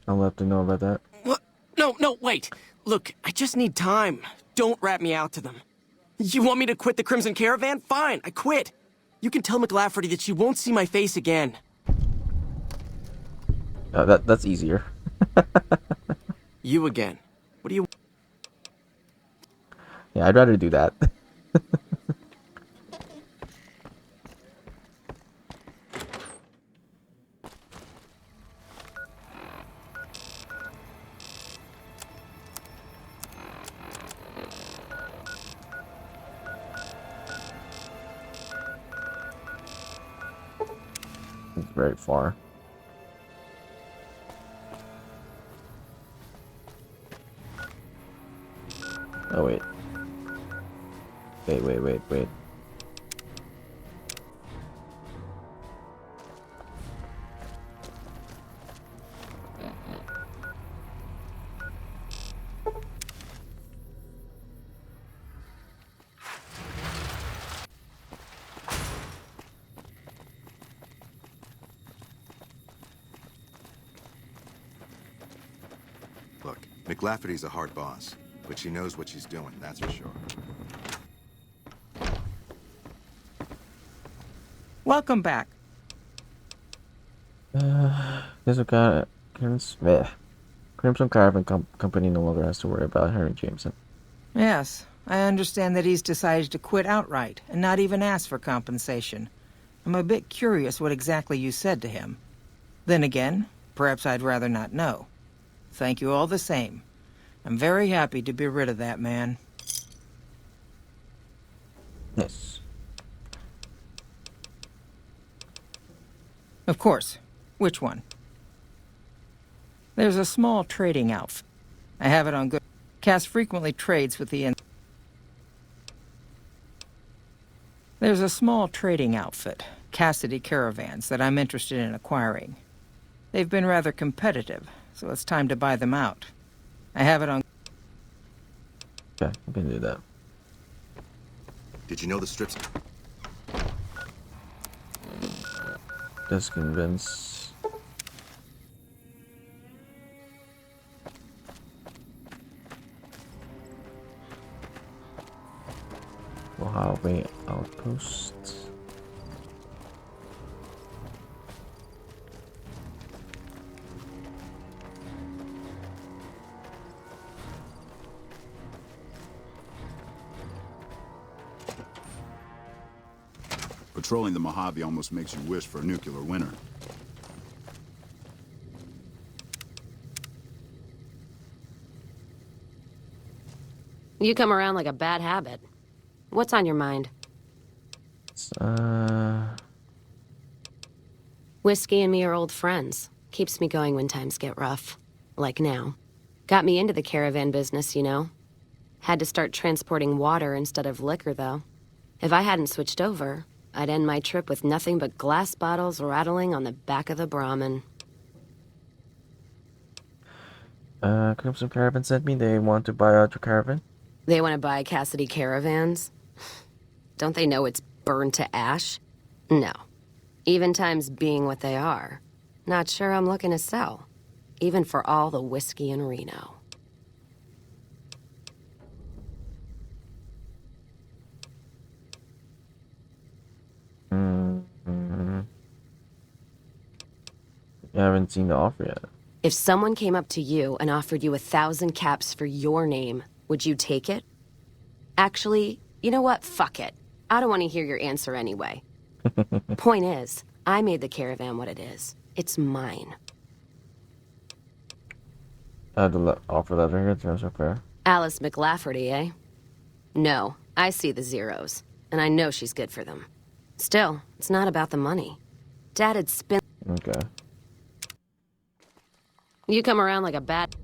I'll have to know about that. What? No, wait. Look, I just need time. Don't rat me out to them. You want me to quit the Crimson Caravan? Fine, I quit. You can tell McLafferty that she won't see my face again. That's easier. You again. What do you... Yeah, I'd rather do that. It's very far. Oh wait. Wait. Look, McLafferty's a hard boss, but she knows what she's doing, that's for sure. Welcome back. Crimson Caravan Company no longer has to worry about Henry Jameson. Yes, I understand that he's decided to quit outright and not even ask for compensation. I'm a bit curious what exactly you said to him. Then again, perhaps I'd rather not know. Thank you all the same. I'm very happy to be rid of that man. Yes. Of course. Which one? There's a small trading outfit. I have it on good... Cass frequently trades with the... There's a small trading outfit, Cassidy Caravans, that I'm interested in acquiring. They've been rather competitive, so it's time to buy them out. I have it on... Okay, we can do that. Did you know the strips? Just convince. Mojave Outpost. Patrolling the Mojave almost makes you wish for a nuclear winter. You come around like a bad habit. What's on your mind? Whiskey and me are old friends. Keeps me going when times get rough. Like now. Got me into the caravan business, you know. Had to start transporting water instead of liquor, though. If I hadn't switched over, I'd end my trip with nothing but glass bottles rattling on the back of the Brahmin. Crimson Caravan sent me. They want to buy out your caravan. They want to buy Cassidy Caravans? Don't they know it's burned to ash? No. Even times being what they are. Not sure I'm looking to sell. Even for all the whiskey in Reno. You haven't seen the offer yet. If someone came up to you and offered you 1,000 caps for your name, would you take it? Actually, you know what? Fuck it. I don't want to hear your answer anyway. Point is, I made the caravan what it is. It's mine. I had to offer letter here. Terms are fair. Alice McLafferty, eh? No, I see the zeros, and I know she's good for them. Still, it's not about the money. Dad had spent... Okay. You come around like a bad...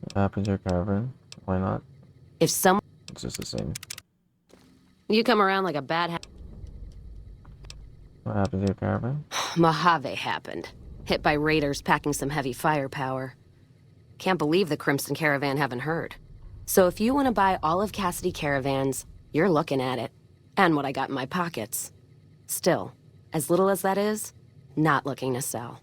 What happened to your caravan? Why not? If someone... It's just the same. You come around like a bad... What happened to your caravan? Mojave happened. Hit by raiders packing some heavy firepower. Can't believe the Crimson Caravan haven't heard. So if you want to buy all of Cassidy Caravans, you're looking at it. And what I got in my pockets. Still, as little as that is, not looking to sell.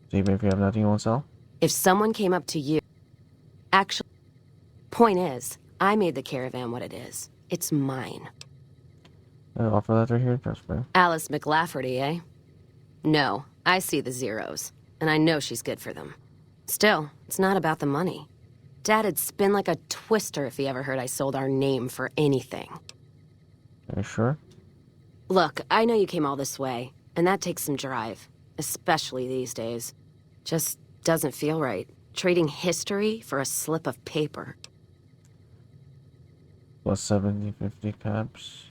So even if you have nothing you won't sell? If someone came up to you... Actually, point is, I made the caravan what it is. It's mine. Offer letter here. Terms fair. Alice McLafferty, eh? No, I see the zeros, and I know she's good for them. Still, it's not about the money. Dad would spin like a twister if he ever heard I sold our name for anything. Are you sure? Look, I know you came all this way, and that takes some drive, especially these days. Just doesn't feel right, trading history for a slip of paper. Plus 70-50 caps.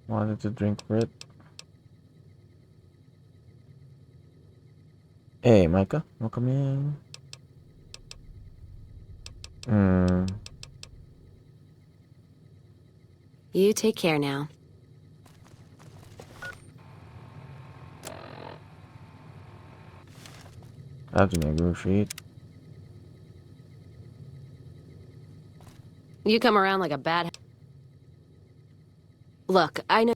Wanted to drink for it. Hey, Micah. Welcome in. You take care now. I have to negotiate. You come around like a bad... Look, I know...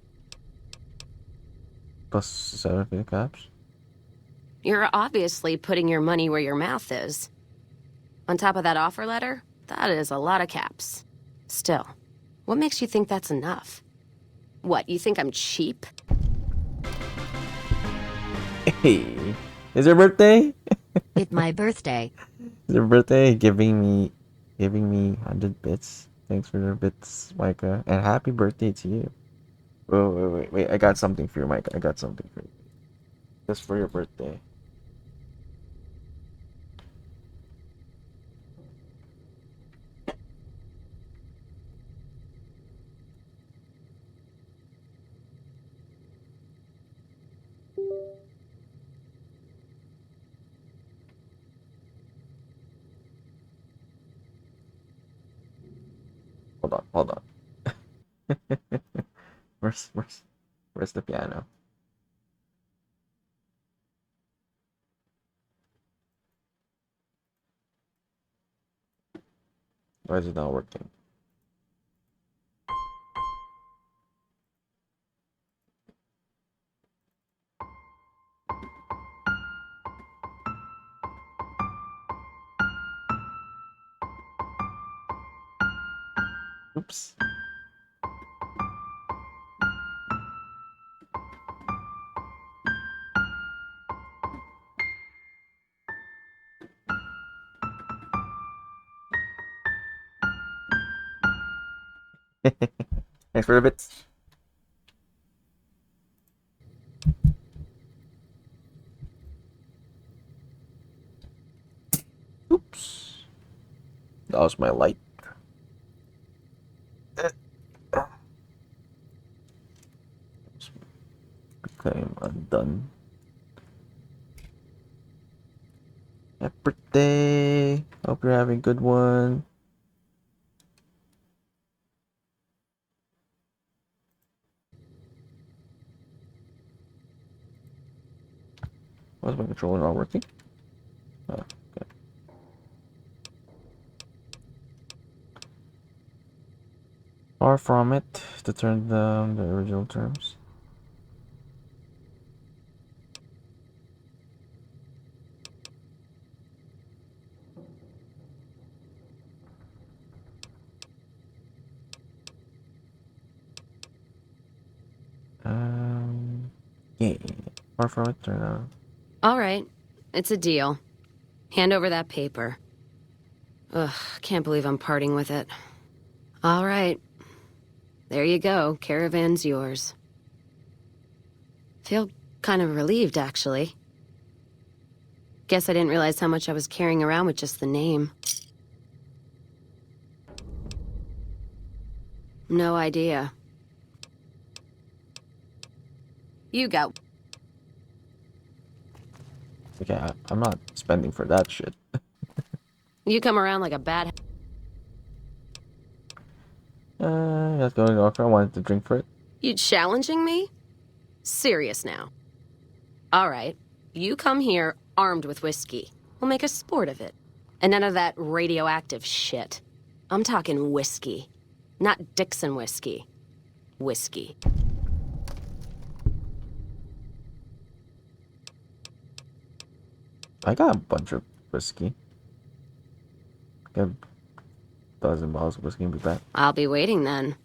Plus 750 caps. You're obviously putting your money where your mouth is. On top of that offer letter, that is a lot of caps. Still, what makes you think that's enough? What, you think I'm cheap? Hey, is your birthday? It's my birthday. Is your birthday? Giving me 100 bits. Thanks for the bits, Micah. And happy birthday to you. Oh, wait. I got something for you, Micah. I got something for you. Just for your birthday. Hold on. Where's the piano? Why is it not working? Oops. Thanks for the bits. Oops. That was my light. Okay, I'm done. Happy birthday. Hope you're having a good one. Why is my controller not working? Oh, okay. Far from it to turn down the original terms. Yeah. Far from it, turn on. All right, it's a deal. Hand over that paper. Ugh, can't believe I'm parting with it. All right. There you go. Caravan's yours. Feel kind of relieved, actually. Guess I didn't realize how much I was carrying around with just the name. No idea. You go. Okay, I'm not spending for that shit. You come around like a bad... That's going off. I wanted to drink for it. You challenging me? Serious now. All right. You come here armed with whiskey. We'll make a sport of it. And none of that radioactive shit. I'm talking whiskey. Not Dixon whiskey. Whiskey. I got a bunch of whiskey. Got a dozen bottles of whiskey and be back. I'll be waiting then.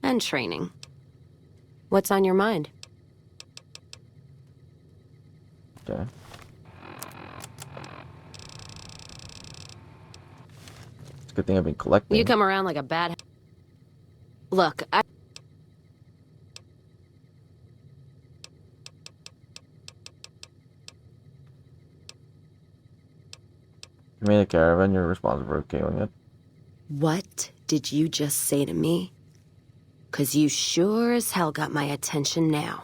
And training. What's on your mind? Okay. It's a good thing I've been collecting. You come around like a bad... Look, I... You made a caravan, you're responsible for killing it. What did you just say to me? 'Cause you sure as hell got my attention now.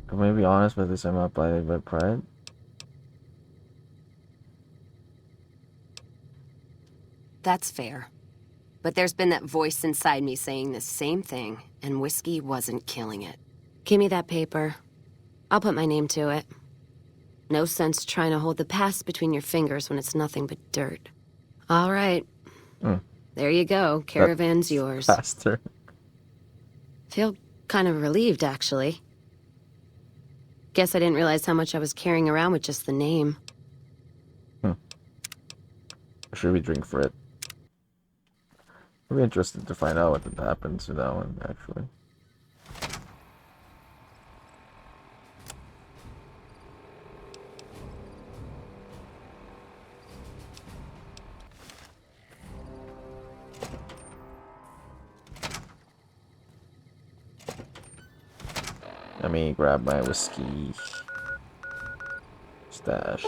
I'm gonna be honest with this, I'm not blinded by pride. That's fair. But there's been that voice inside me saying the same thing, and whiskey wasn't killing it. Give me that paper. I'll put my name to it. No sense trying to hold the past between your fingers when it's nothing but dirt. All right. There you go. Caravan's yours. Faster. Feel kind of relieved, actually. Guess I didn't realize how much I was carrying around with just the name. Should we drink for it? I'd be interested to find out what happens to that one, actually. Let me grab my whiskey stash.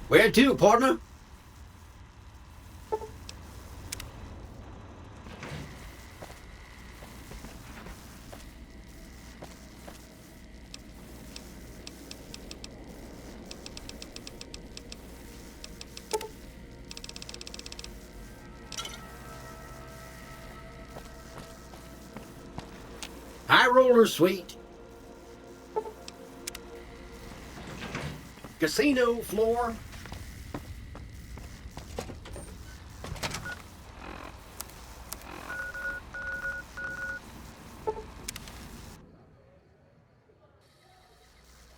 Where to, partner? High roller suite. Casino floor.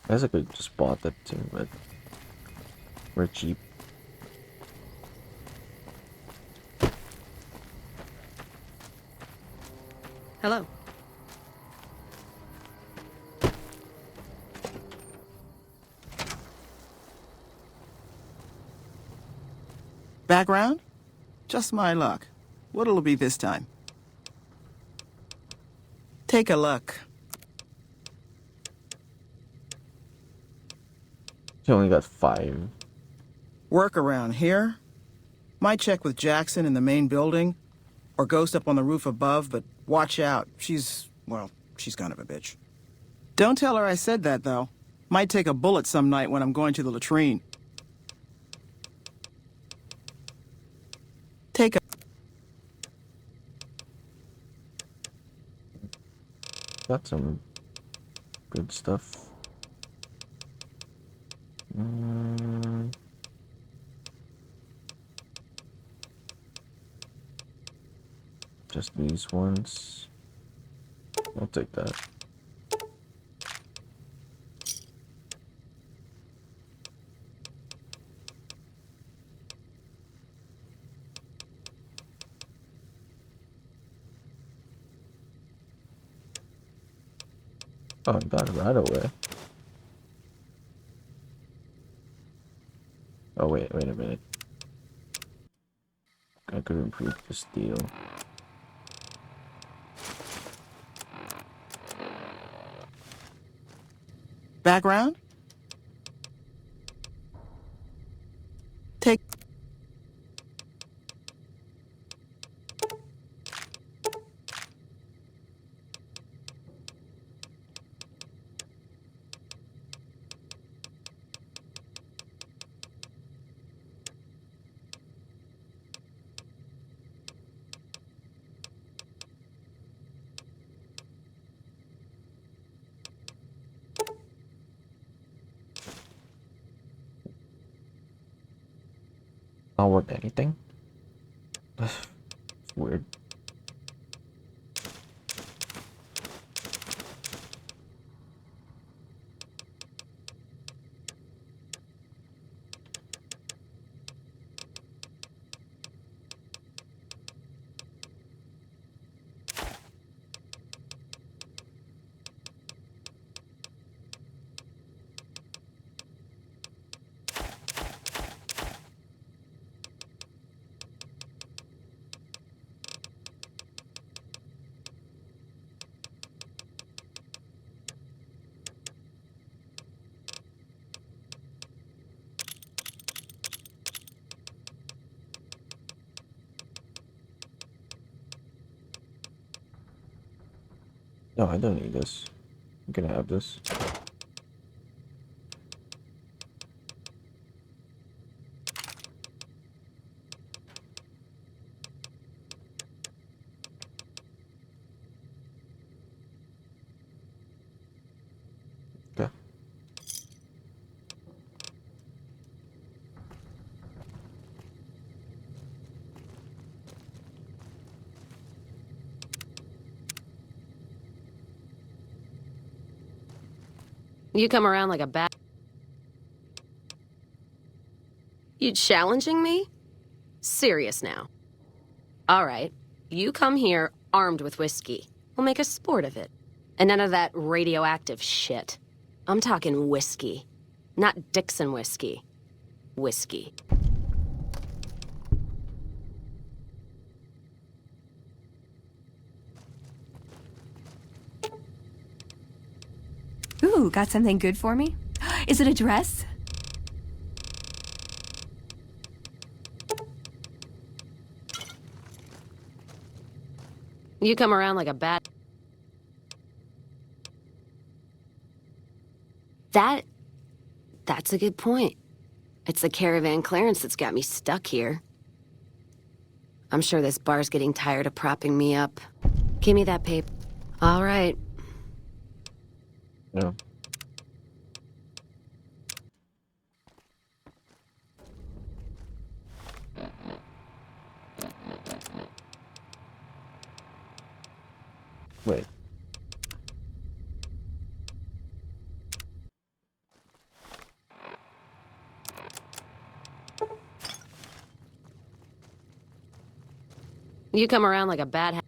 I guess I could just bought that too, but we're cheap. Hello. Background? Just my luck. What'll it be this time? Take a look. You only got 5. Work around here? Might check with Jackson in the main building, or Ghost up on the roof above, but watch out. She's kind of a bitch. Don't tell her I said that, though. Might take a bullet some night when I'm going to the latrine. got some good stuff. Just these ones. I'll take that. Oh, I got it right away. Oh, wait a minute. I could improve the steel. Background? Take. Not worth anything. It's weird. No, I don't need this. I'm gonna have this. Okay. You come around like a bat. You challenging me? Serious now. All right. You come here armed with whiskey. We'll make a sport of it. And none of that radioactive shit. I'm talking whiskey. Not Dixon whiskey. Whiskey. Ooh, got something good for me? Is it a dress? You come around like a bat. That's a good point. It's the caravan clearance that's got me stuck here. I'm sure this bar's getting tired of propping me up. Give me that paper. All right. Yeah. Wait. You come around like a bad.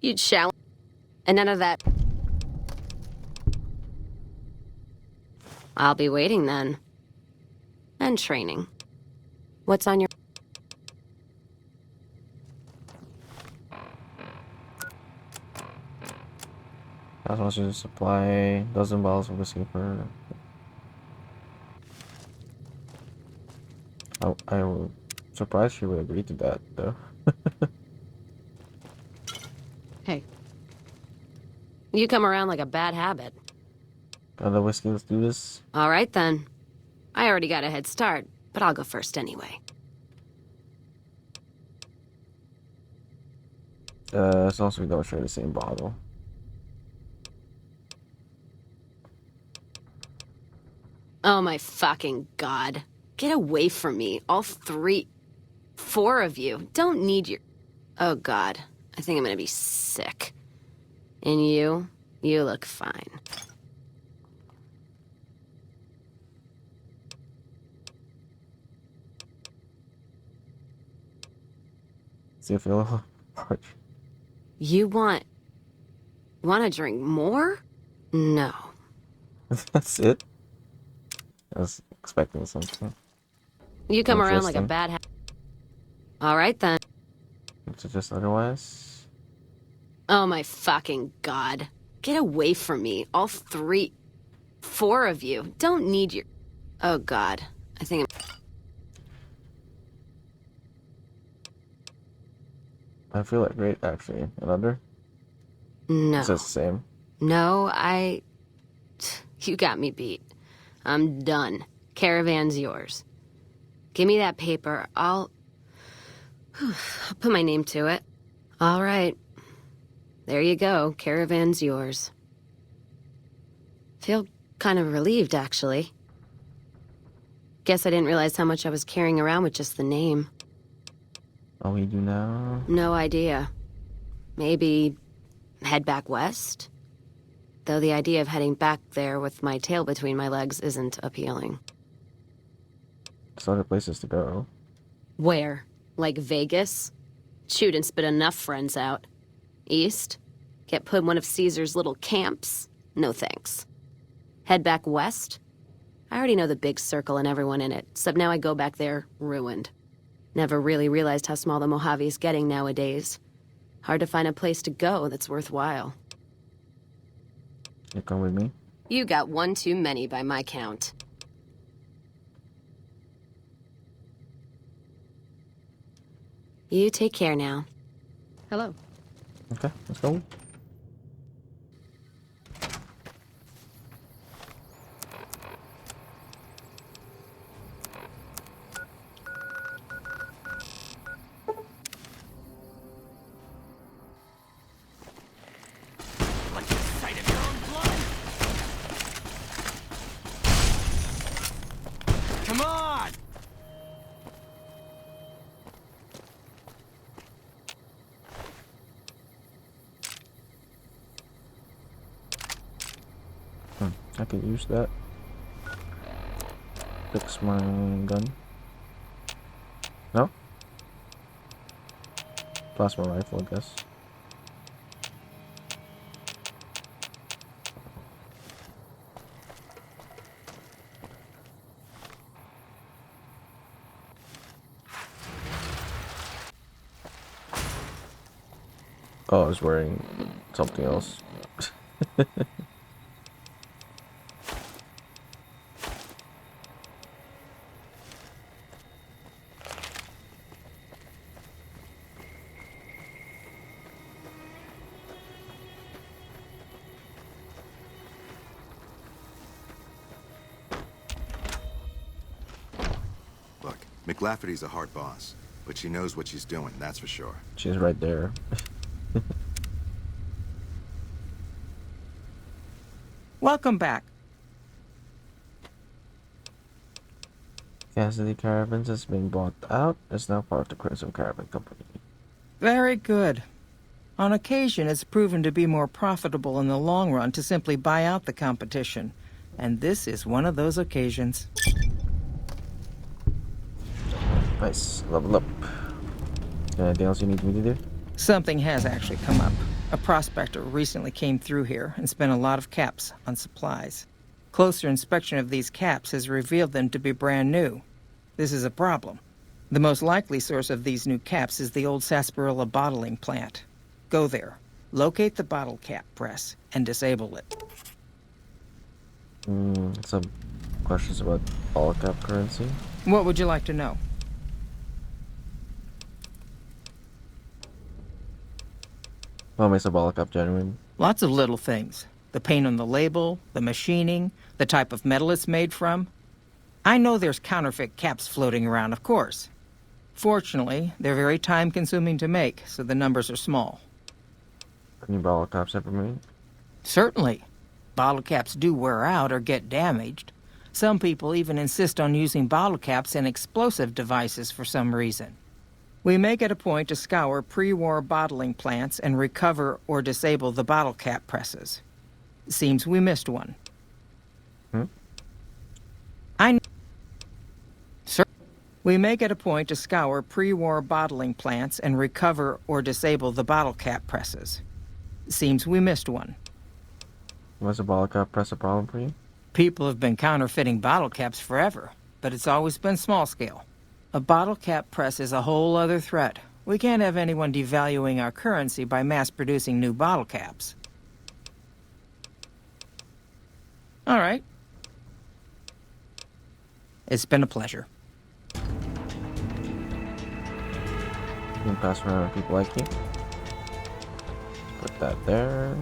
You challenge. And none of that. I'll be waiting then. And training. What's on your... As much as supply dozen bottles of whiskey per. I was surprised she would agree to that though. Hey. You come around like a bad habit. Got the whiskey, let's do this. All right then. I already got a head start, but I'll go first anyway. As long as we don't share the same bottle. Oh my fucking god. Get away from me. All four of you. Don't need your... Oh god. I think I'm gonna be sick. And you look fine. See if you'll... You want to drink more? No. That's it? I was expecting something. You come around like a bad All right then. To just otherwise? Oh my fucking god. Get away from me. All four of you. Don't need your... Oh god. I think I feel like great, actually. Another? No. It's just the same. No, You got me beat. I'm done. Caravan's yours. Give me that paper. I'll put my name to it. All right. There you go. Caravan's yours. Feel kind of relieved, actually. Guess I didn't realize how much I was carrying around with just the name. All we do now? No idea. Maybe head back west? Though the idea of heading back there with my tail between my legs isn't appealing. There's other places to go. Where? Like Vegas? Shoot and spit enough friends out. East? Get put in one of Caesar's little camps? No thanks. Head back west? I already know the big circle and everyone in it, except now I go back there ruined. Never really realized how small the Mojave's getting nowadays. Hard to find a place to go that's worthwhile. You come with me? You got one too many by my count. You take care now. Hello. Okay, let's go. Come on! I can use that. Fix my gun. No? Plasma rifle, I guess. Oh, I was wearing something else. Look, McLafferty's a hard boss, but she knows what she's doing, that's for sure. She's right there. Welcome back. Cassidy Caravans has been bought out. It's now part of the Crimson Caravan Company. Very good. On occasion, it's proven to be more profitable in the long run to simply buy out the competition. And this is one of those occasions. Nice. Level up. Anything else you need me to do? Something has actually come up. A prospector recently came through here and spent a lot of caps on supplies. Closer inspection of these caps has revealed them to be brand new. This is a problem. The most likely source of these new caps is the old sarsaparilla bottling plant. Go there, locate the bottle cap press, and disable it. Some questions about all cap currency. What would you like to know? What makes a bottle cap genuine? Lots of little things. The paint on the label, the machining, the type of metal it's made from. I know there's counterfeit caps floating around, of course. Fortunately, they're very time-consuming to make, so the numbers are small. Any bottle caps ever made? Certainly. Bottle caps do wear out or get damaged. Some people even insist on using bottle caps in explosive devices for some reason. We make it a point to scour pre-war bottling plants and recover or disable the bottle cap presses. Seems we missed one. Sir, we make it a point to scour pre-war bottling plants and recover or disable the bottle cap presses. Seems we missed one. Was a bottle cap press a problem for you? People have been counterfeiting bottle caps forever, but it's always been small scale. A bottle cap press is a whole other threat. We can't have anyone devaluing our currency by mass-producing new bottle caps. All right. It's been a pleasure. You can pass around with people like you. Put that there.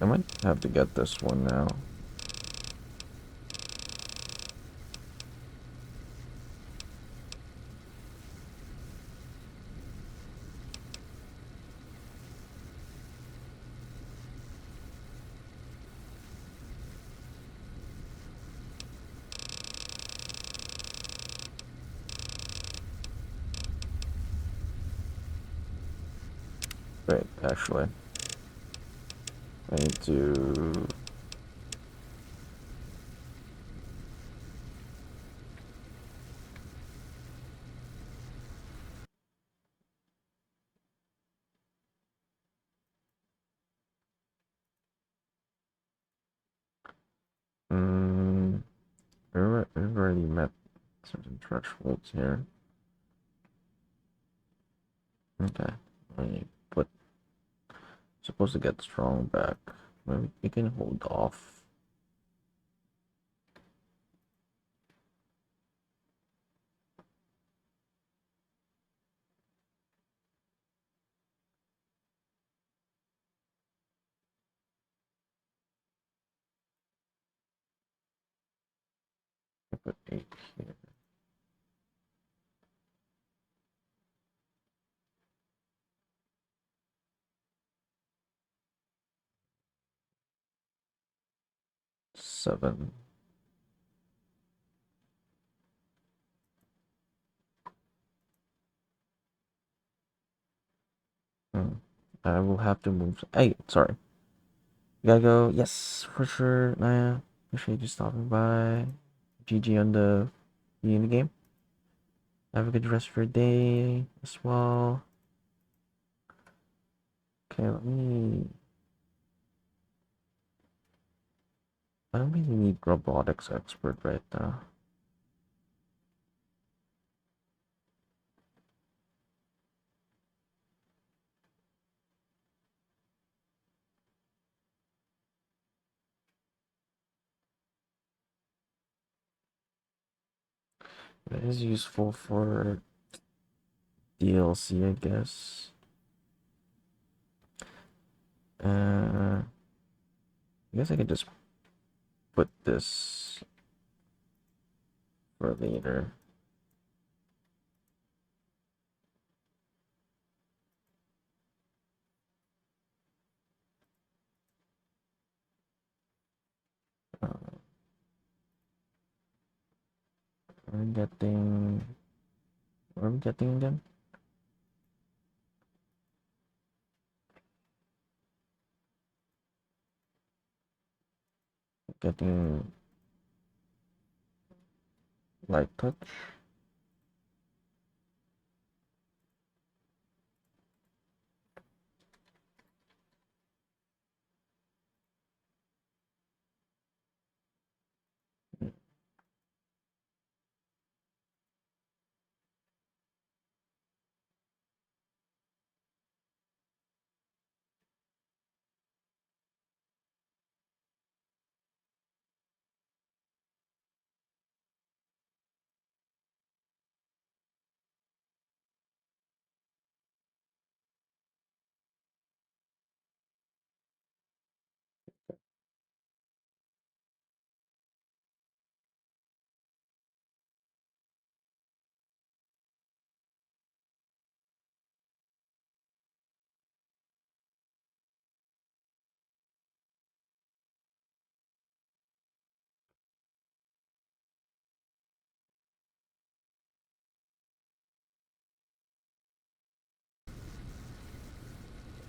I might have to get this one now. Wait, actually, I need to... we've already met certain thresholds here. Okay, I put... supposed to get strong back. Maybe we can hold off. I put 8 here. Seven. I will have to move. Hey, sorry. You gotta go. Yes, for sure. Naya, appreciate you stopping by. GG on the in the game. Have a good rest of your day as well. Okay, let me... I don't really need robotics expert right now. It is useful for DLC, I guess. I guess I could just put this for later. We're getting... What are we getting again? Getting... light touch.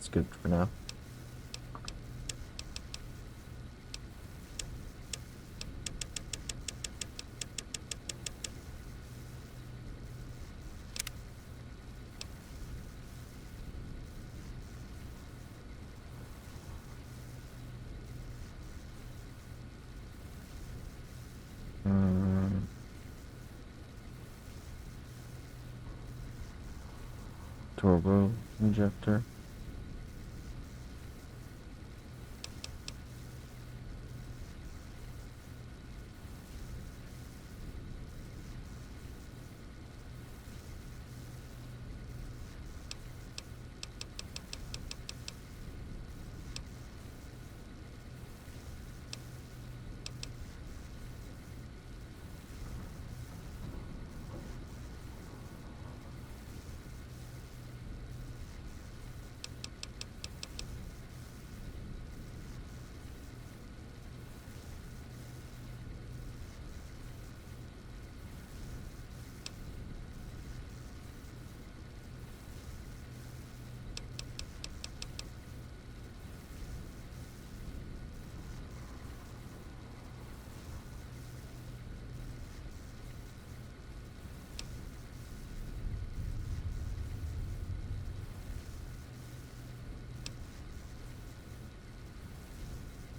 It's good for now. Turbo injector.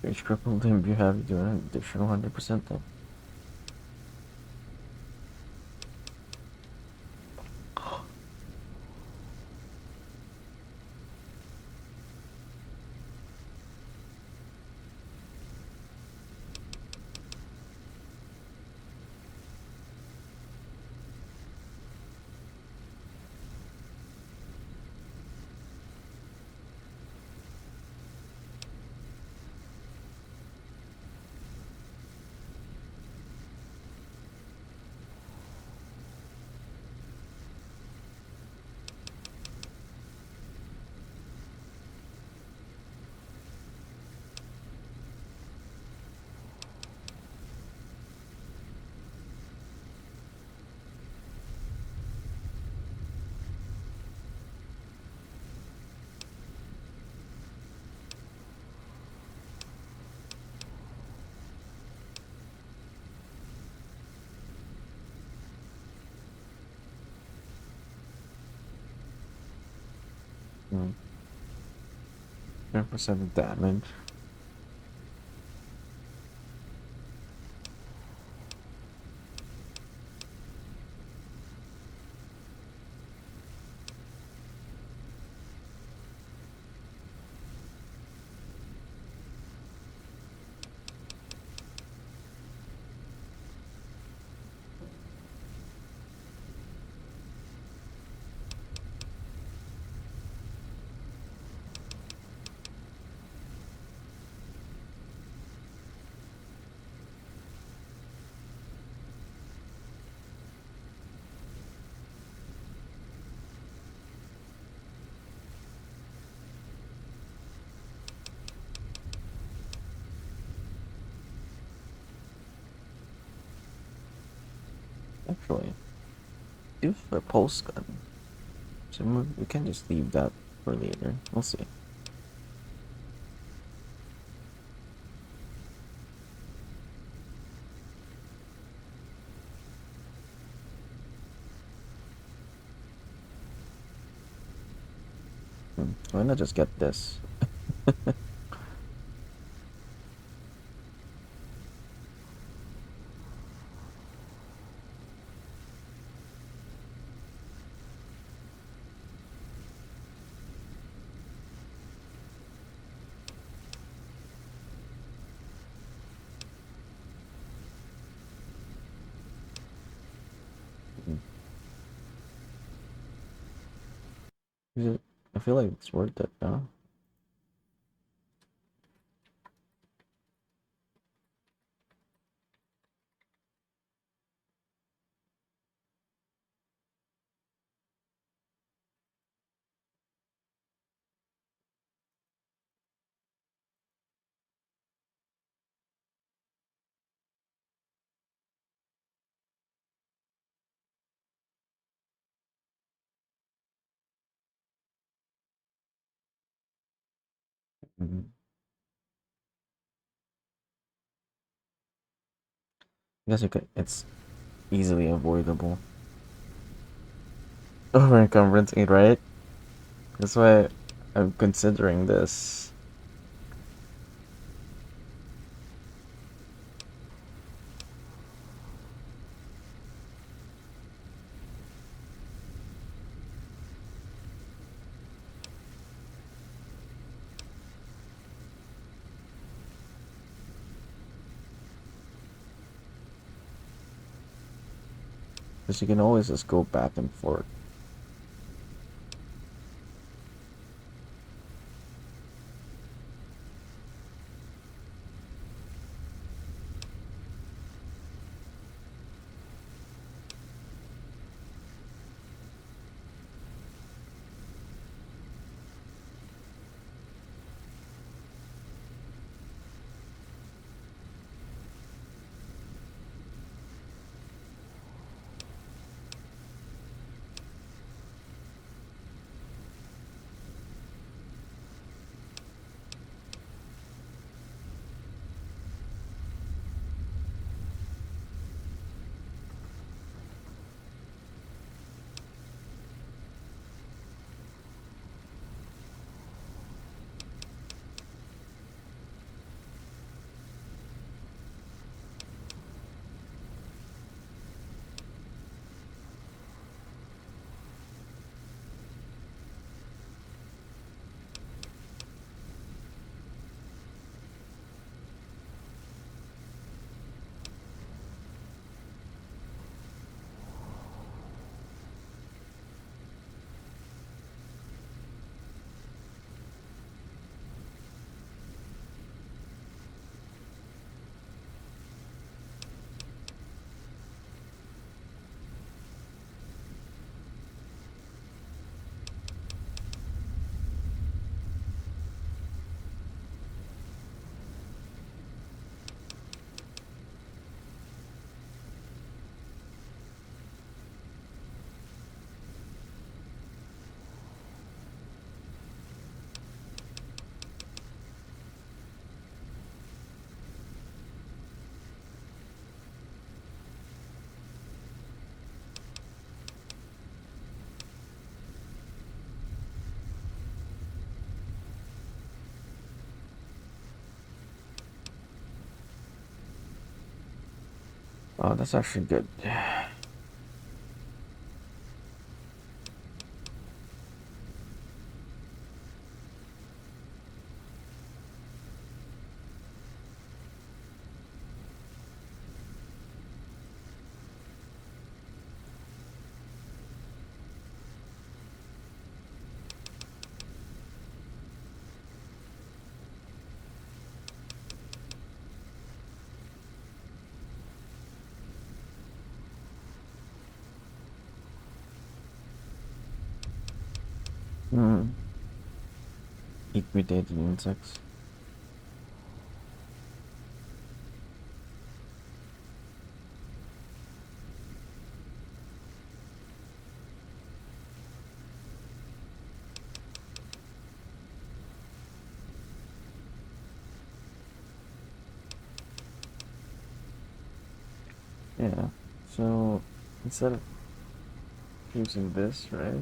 Each crippled him you have to do an additional 100% then. Hmm. 10% damage. Actually, if a pulse gun, so we can just leave that for later. We'll see. Why not just get this? I feel like it's worth it now. I guess you could. It's easily avoidable. Over encumbrances, right? That's why I'm considering this. Because you can always just go back and forth. Oh, that's actually good. Liquidated insects. Yeah. So instead of using this, right?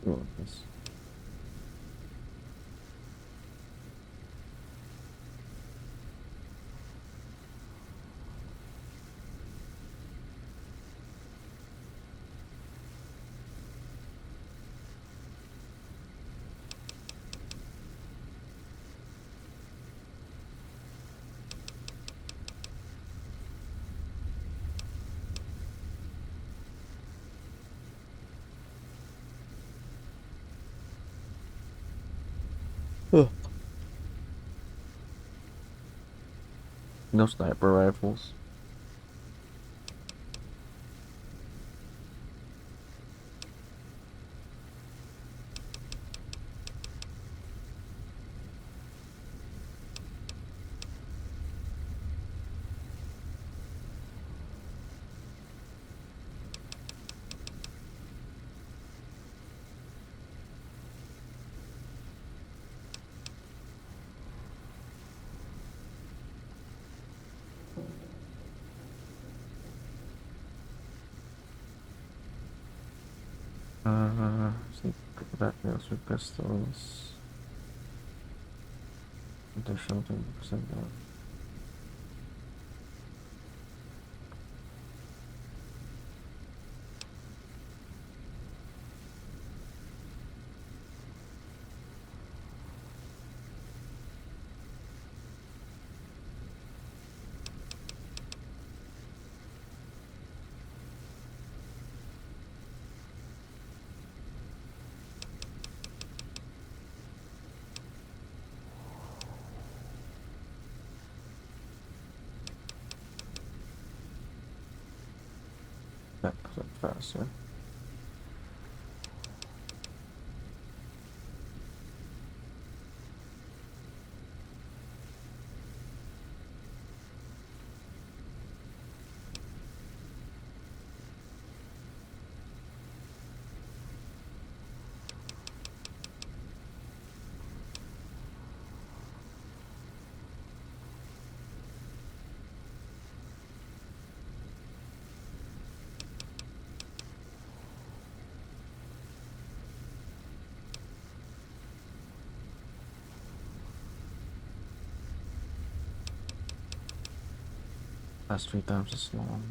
Oh, this. Ugh. No sniper rifles. See, that nails with pistols. Additional 20% down. That goes up faster. That's 3 times as long.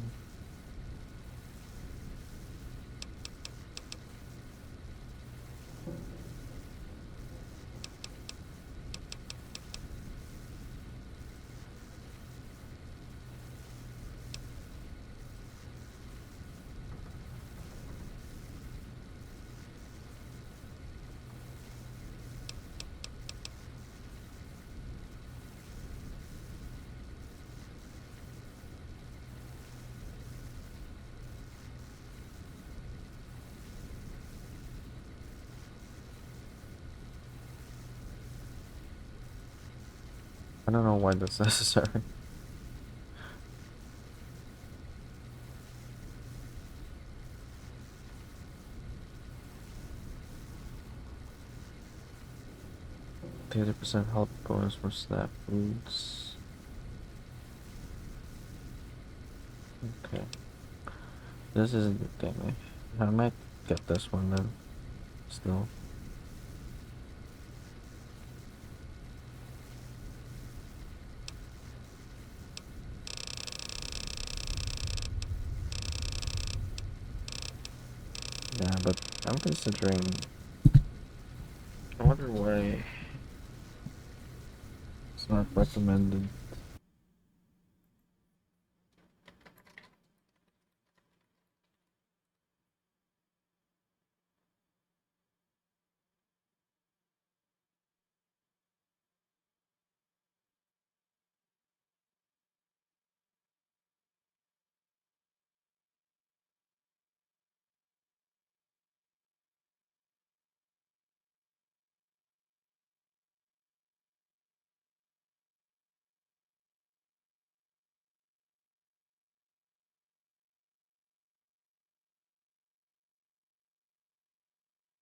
I don't know why that's necessary. %, health bonus for snap foods. Okay. This isn't the thing. I might get this one then. Still. Yeah, but I'm considering. I wonder why it's not recommended.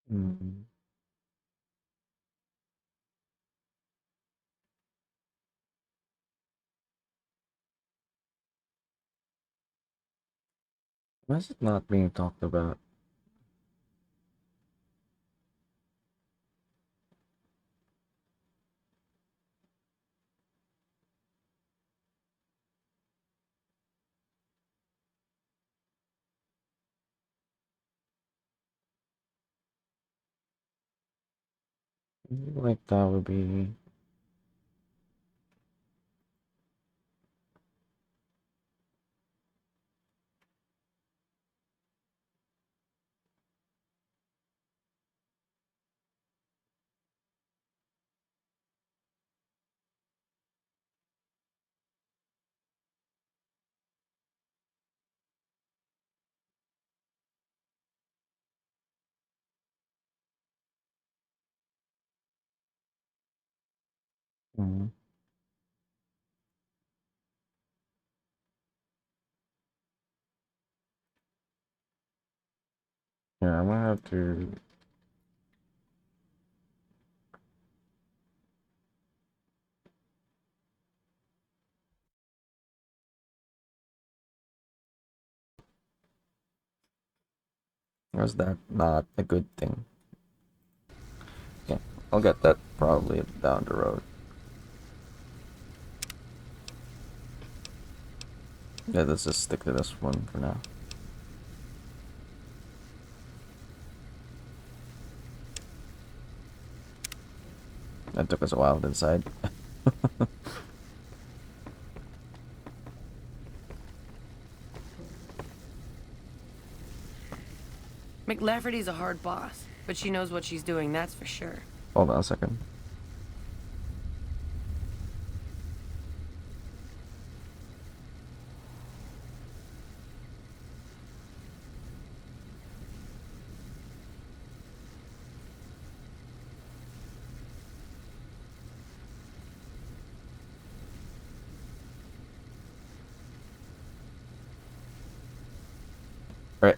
Hmm. Why is it not being talked about? Like that would be. Mhm. Yeah, I'm gonna have to. Or is that not a good thing? Yeah, I'll get that probably down the road. Yeah, let's just stick to this one for now. That took us a while to decide. McLafferty's a hard boss, but she knows what she's doing, that's for sure. Hold on a second. All right.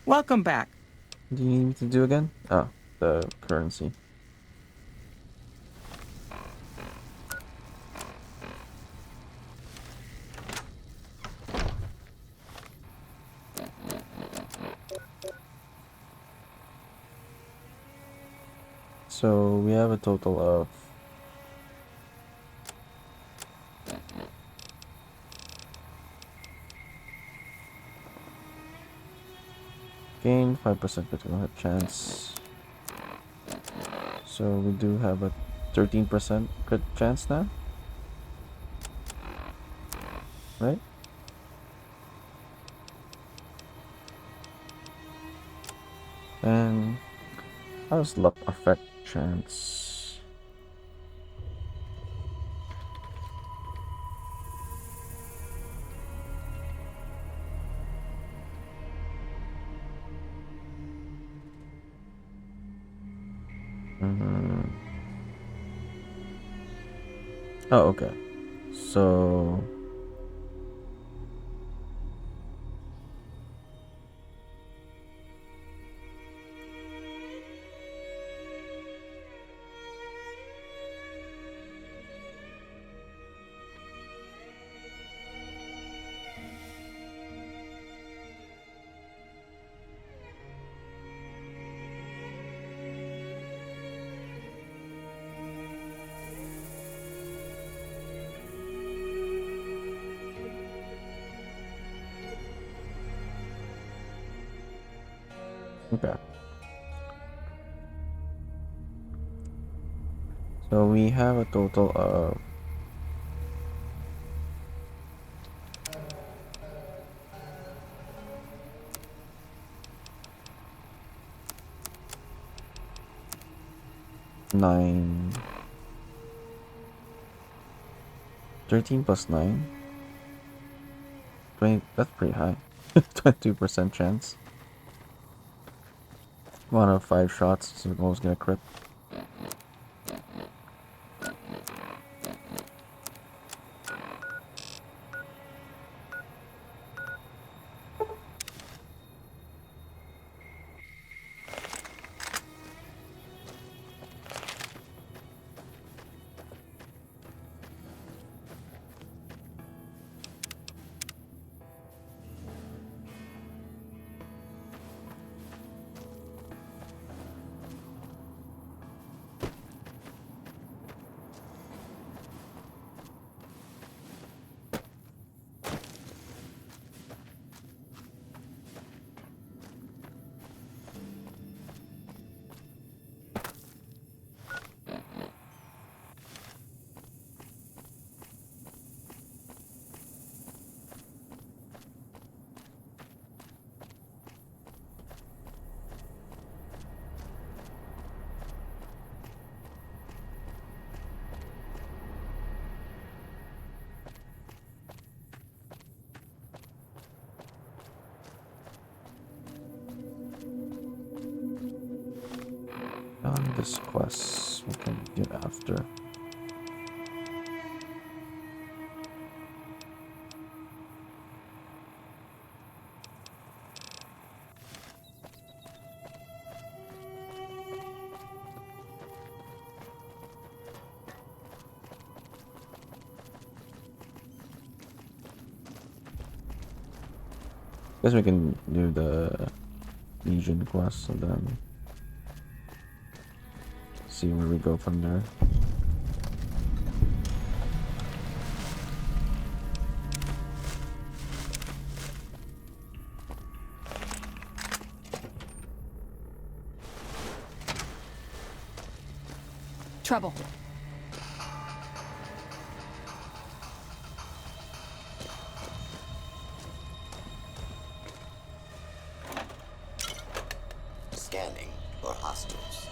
Welcome back. What do you need me to do again? Oh, the currency. So we have a total of gain 5% critical hit chance. So we do have a 13% crit chance now, right? And how does luck affect chance? Oh, okay. So okay. So we have a total of 9, 13 plus 9, 20. That's pretty high. 22% chance. 1 out of 5 shots, so we're almost gonna crit. this quest we can get after. Guess we can do the Legion quest and then see where we go from there. Trouble. Scanning for hostiles.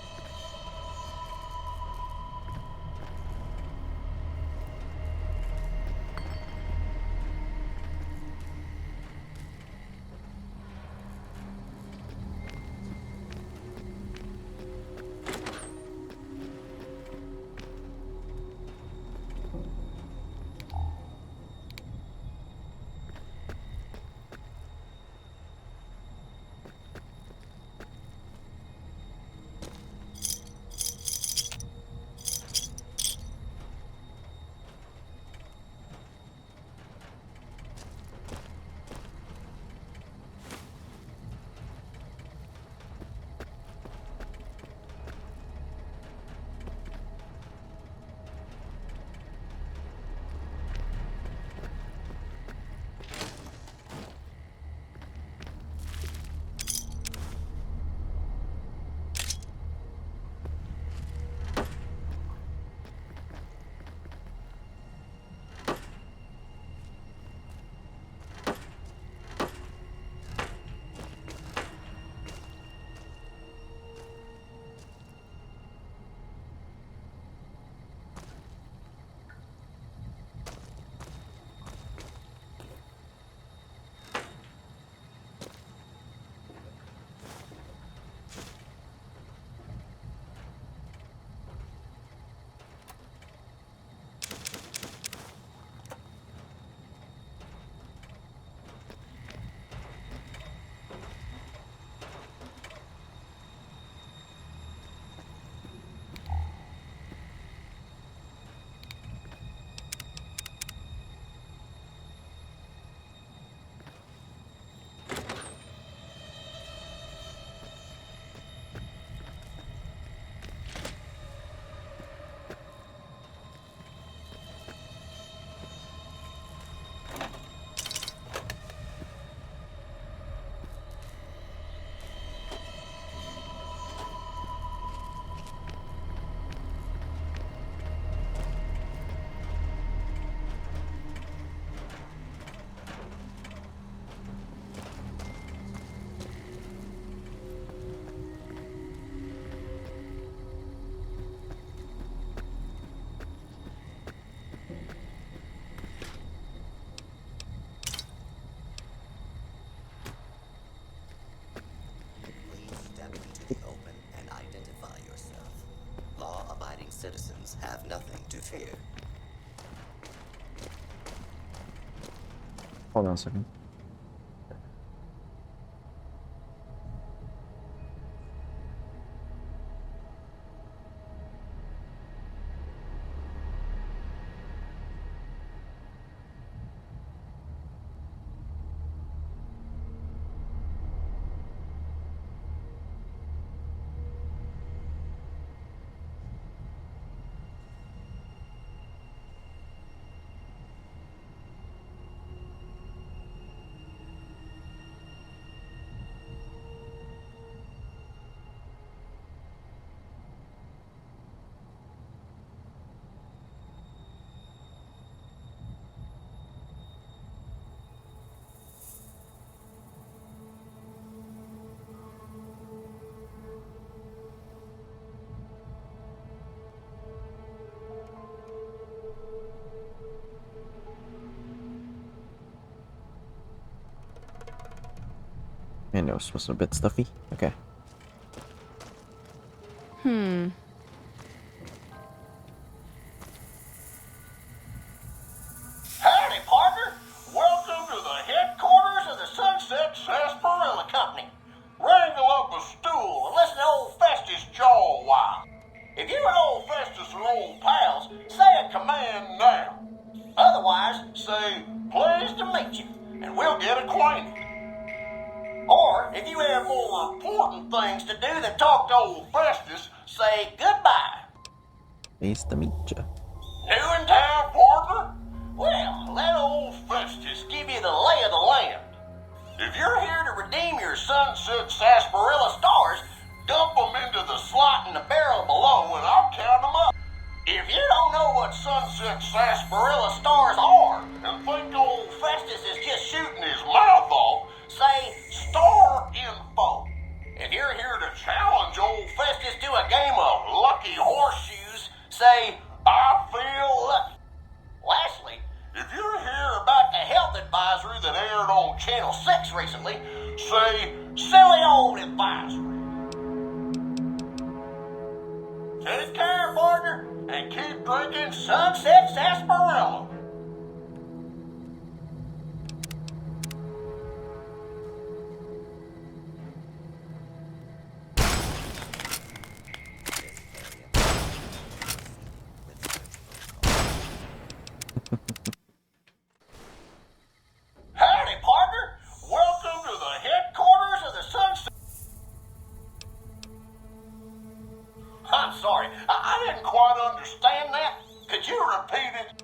Citizens have nothing to fear. Hold on a second. I know it's supposed to be a bit stuffy. Okay. Howdy, partner. Welcome to the headquarters of the Sunset Sarsaparilla Company. Wrangle up a stool and listen to old Festus jaw a while. If you and old Festus are old pals, say a command now. Otherwise, say, pleased to meet you, and we'll get acquainted. Or, if you have more important things to do than talk to old Festus, say goodbye. Nice to meet ya. New in town, partner? Well, let old Festus give you the lay of the land. If you're here to redeem your Sunset Sarsaparilla stars, dump them into the slot in the barrel below and I'll count them up. If you don't know what Sunset Sarsaparilla stars are and think old Festus is just shooting his mouth off, say star info. If you're here to challenge old Festus to a game of lucky horseshoes, say I feel lucky. Lastly, if you're here about the health advisory that aired on Channel 6 recently, say silly old advisory. Take care, partner, and keep drinking Sunset Sarsaparilla. Howdy, partner. Welcome to the headquarters of the Sunset. I'm sorry, I didn't quite understand that. Could you repeat it?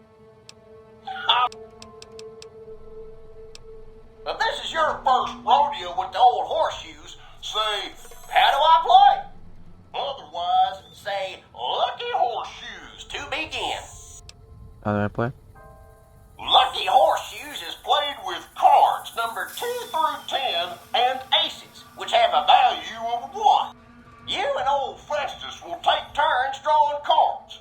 If this is your first rodeo with the old horseshoes, say, how do I play? Otherwise, say, lucky horseshoes to begin. How do I play? Lucky horseshoes is played with cards numbered 2 through 10 and aces, which have a value of 1. You and old Festus will take turns drawing cards.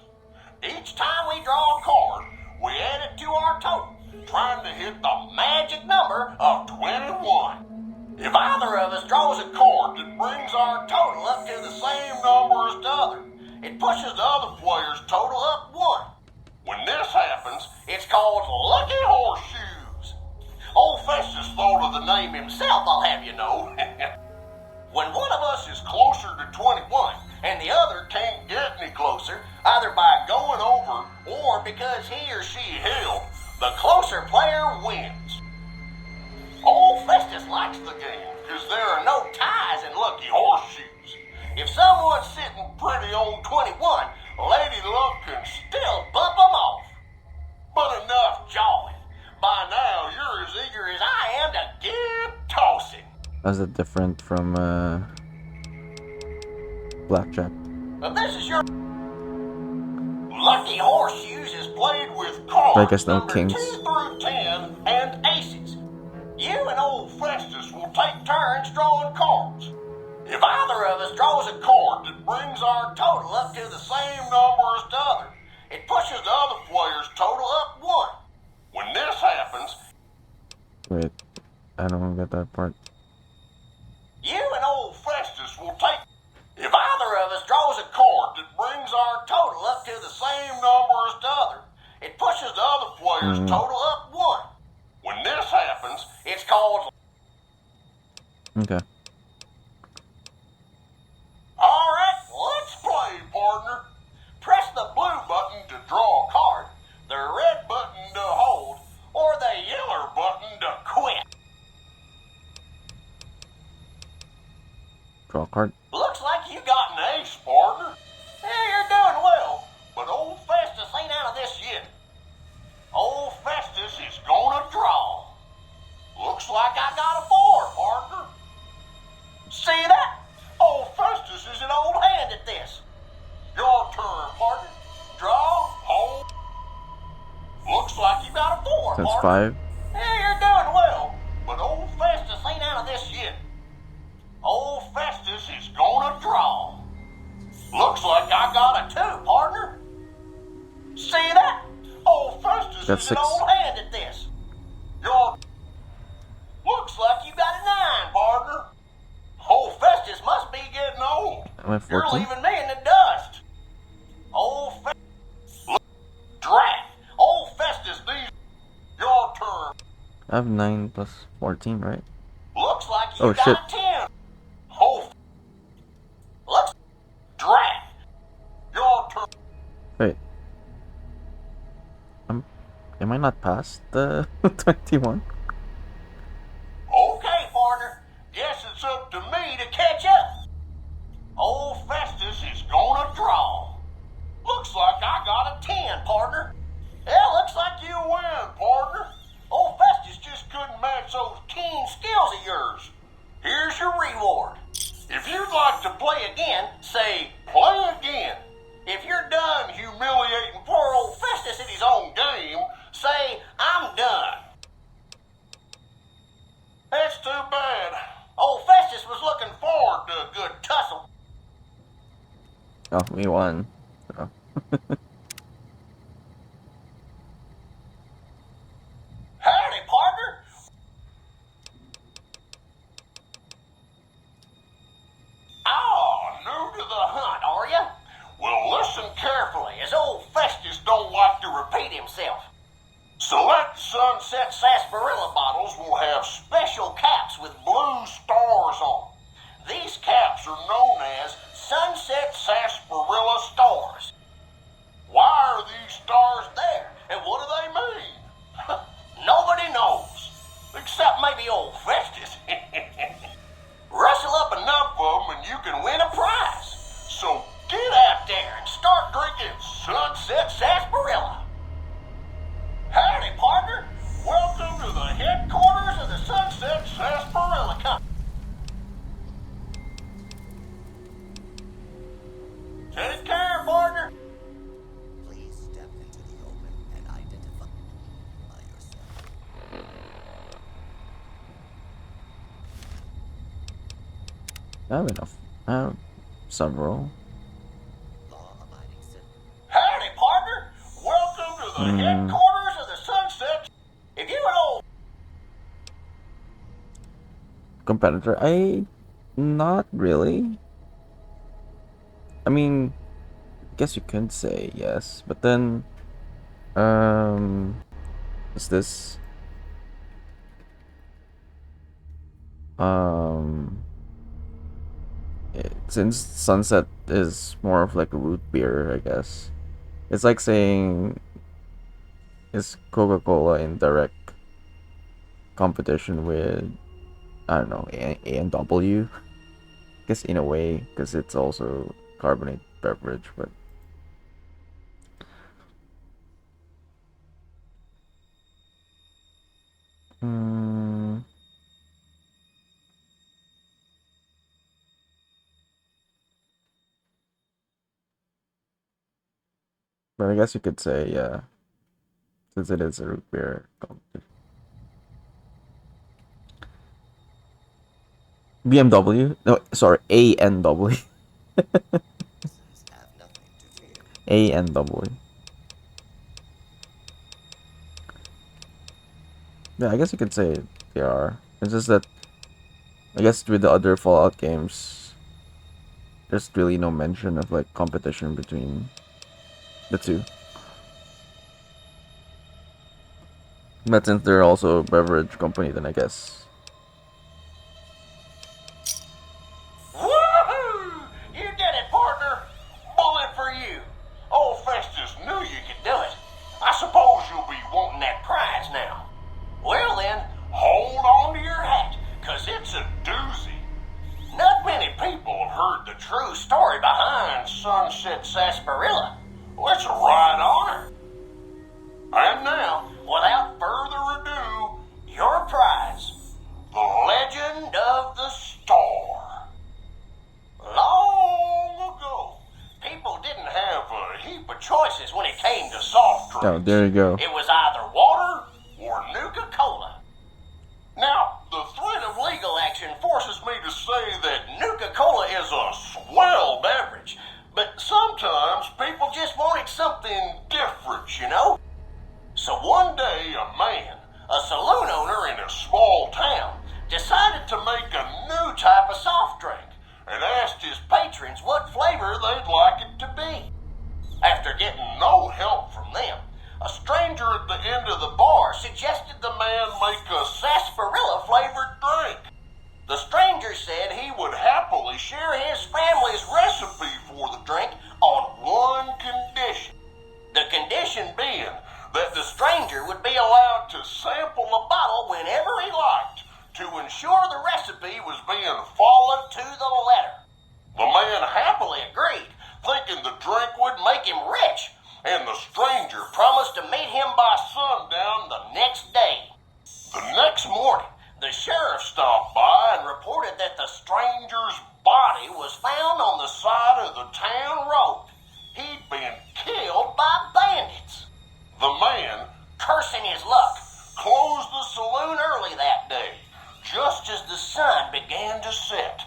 Each time we draw a card, we add it to our total, trying to hit the magic number of 21. If either of us draws a card that brings our total up to the same number as the other, it pushes the other player's total up 1. When this happens, it's called Lucky Horseshoes. Old Festus thought of the name himself, I'll have you know. When one of us is closer to 21 and the other can't get any closer, either by going over or because he or she held, the closer player wins. Old Festus likes the game because there are no ties in Lucky Horseshoes. If someone's sitting pretty on 21, Lady Luck can still bump them off. But enough jawing. By now, you're as eager as I am to get tossing. How's it different from blackjack? But this is your Lucky Horseshoes is played with cards I guess no numbered kings. 2 through 10 and aces. You and old Festus will take turns drawing cards. If either of us draws a card that brings our total up to the same number as the other, it pushes the other player's total up 1. When this happens, Wait, I don't get that part. you and old Festus will take. If either of us draws a card that brings our total up to the same number as the other, it pushes the other player's total up 1. When this happens, it's called. Okay. All right, let's play, partner. Press the blue button to draw a card, the red button to hold, or the yellow button to quit. Draw a card. Looks like you got an ace, partner. Yeah, you're doing well, but old Festus ain't out of this yet. Old Festus is gonna draw. Looks like I got a 4, partner. See that? Old Festus is an old hand at this. Your turn, partner. Draw, hold. Looks like you got a 4, That's partner. 5. Yeah, you're doing well, but old Festus ain't out of this yet. Old Festus is gonna draw. Looks like I got a 2, partner. See that? Old Festus That's is 6. an old hand at this. Your looks like you got a 9, partner. Old Festus must be getting old. I'm at You're 14. leaving me in the dust. I have 9 plus 14, right? Looks like you Oh, got shit. a 10. Oh, looks draft. Your turn. Wait. Am I not past the 21? Okay, partner. Guess it's up to me to catch up. Old Festus is gonna draw. Looks like I got a 10, partner. Yeah, looks like you win, partner. Old Festus just couldn't match those keen skills of yours. Here's your reward. If you'd like to play again, say, play again. If you're done humiliating poor old Festus in his own game, say, I'm done. That's too bad. Old Festus was looking forward to a good tussle. Oh, we won. So. Howdy, partner. Oh, new to the hunt, are you? Well, listen carefully, as old Festus don't like to repeat himself. Select Sunset Sarsaparilla bottles will have special caps with blue stars on. These caps are known as Sunset Sarsaparilla stars. Why are these stars there, and what do they mean? Nobody knows, except maybe old Festus. Rustle up enough of them and you can win a prize. So get out there and start drinking Sunset Sarsaparilla. Howdy, partner. Welcome to the headquarters of the Sunset Sarsaparilla Company. Take care, partner. Please step into the open and identify yourself. I have enough. I have several. Howdy, partner. Welcome to the headquarters of the Sunset. If you an old Competitor? Not really. I mean, I guess you could say yes, but then, is this, since Sunset is more of like a root beer, I guess. It's like saying, is Coca-Cola in direct competition with, I don't know, A&W? I guess in a way, because it's also carbonated beverage, but but I guess you could say, yeah, since it is a root beer competition. BMW? No, sorry, A&W. A&W. Yeah, I guess you could say they are. It's just that, I guess with the other Fallout games, there's really no mention of like competition between the two. But since they're also a beverage company, then I guess. Woohoo! You did it, partner. Bullet for you. Old Festus knew you could do it. I suppose you'll be wanting that prize now. Well then, hold on to your hat, 'cause it's a doozy. Not many people have heard the true story behind Sunset Sarsaparilla. Well, it's a right honor. And now, without further ado, your prize, the Legend of the Star. Long ago, people didn't have a heap of choices when it came to soft drinks. Oh, there you go. It was either water or Nuka-Cola. Now, the threat of legal action forces me to say that Nuka-Cola is a swell beverage, but sometimes people just wanted something different, you know? So one day, a man, a saloon owner in a small town, decided to make a new type of soft drink and asked his patrons what flavor they'd like it to be. After getting no help from them, a stranger at the end of the bar suggested the man make a him rich, and the stranger promised to meet him by sundown the next day. The next morning, the sheriff stopped by and reported that the stranger's body was found on the side of the town road. He'd been killed by bandits. The man, cursing his luck, closed the saloon early that day, just as the sun began to set.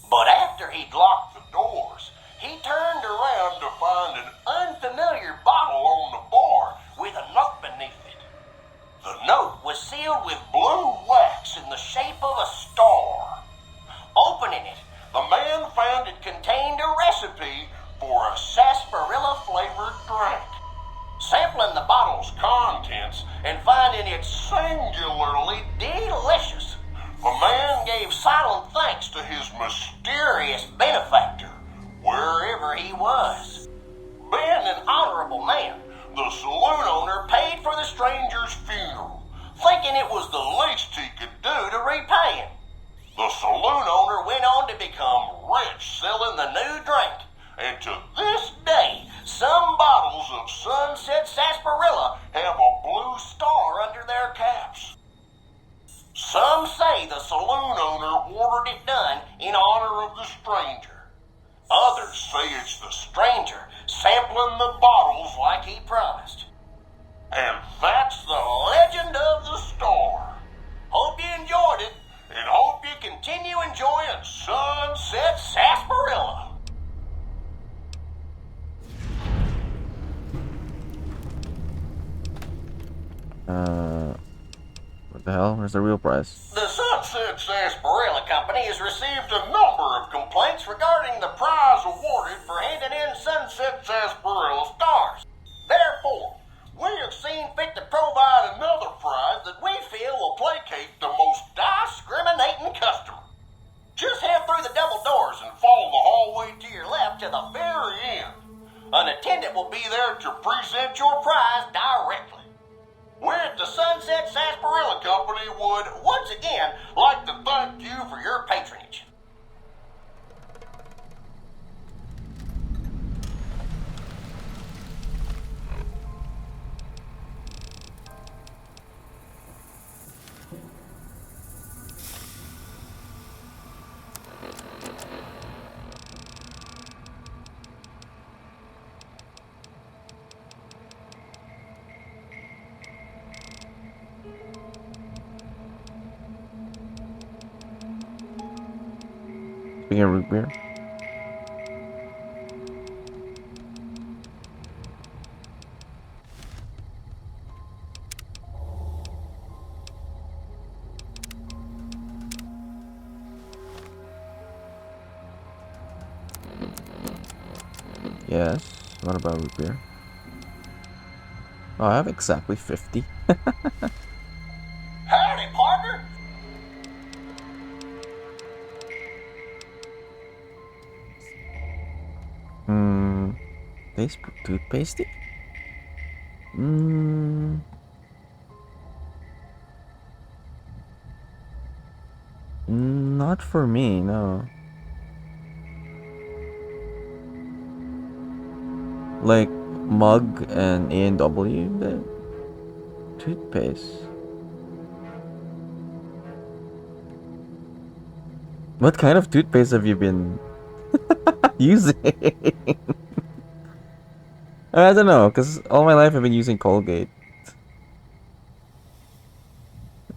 But after he'd locked the doors, he turned around to find an unfamiliar bottle on the bar with a note beneath it. The note was sealed with blue wax in the shape of a star. Opening it, the man found it contained a recipe for a sarsaparilla-flavored drink. Sampling the bottle's contents and finding it singularly delicious, the man gave silent thanks to his mysterious benefactor, wherever he was. Being an honorable man, the saloon owner paid for the stranger's funeral, thinking it was the least he could do to repay him. The saloon owner went on to become rich selling the new drink, and to this day, some bottles of Sunset Sarsaparilla have a blue star under their caps. Some say the saloon owner ordered it done in honor of the stranger. Others say it's the stranger sampling the bottles like he promised. And that's the legend of the star. Hope you enjoyed it, and hope you continue enjoying Sunset Sarsaparilla. What the hell? Where's the real price? The Sunset Sarsaparilla Company has received a number of complaints regarding the prize awarded for handing in Sunset Sarsaparilla stars. Therefore, we have seen fit to provide another prize that we feel will placate the most discriminating customer. Just head through the double doors and follow the hallway to your left to the very end. An attendant will be there to present your prize directly. We at the Sunset Sarsaparilla Company would once again like to thank you for your patronage. Speaking of root beer. Yes, what about root beer? Oh, I have exactly 50. Howdy, partner. Taste toothpastey? Not for me, no. Like Mug and A&W, the toothpaste. What kind of toothpaste have you been using? I don't know, because all my life I've been using Colgate.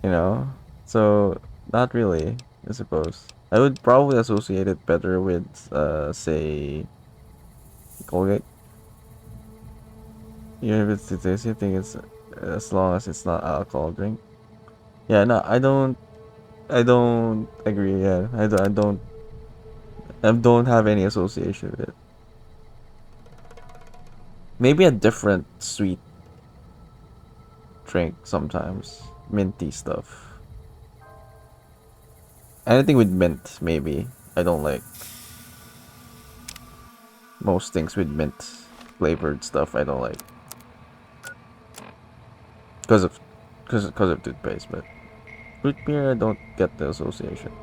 You know? So, not really, I suppose. I would probably associate it better with, say, Colgate. Even if it's tasty, I think it's as long as it's not alcohol drink. Yeah, no, I don't agree. Yeah, I don't have any association with it. Maybe a different sweet drink sometimes, minty stuff. Anything with mint, maybe. I don't like most things with mint flavored stuff. I don't like because of toothpaste, but root beer I don't get the association.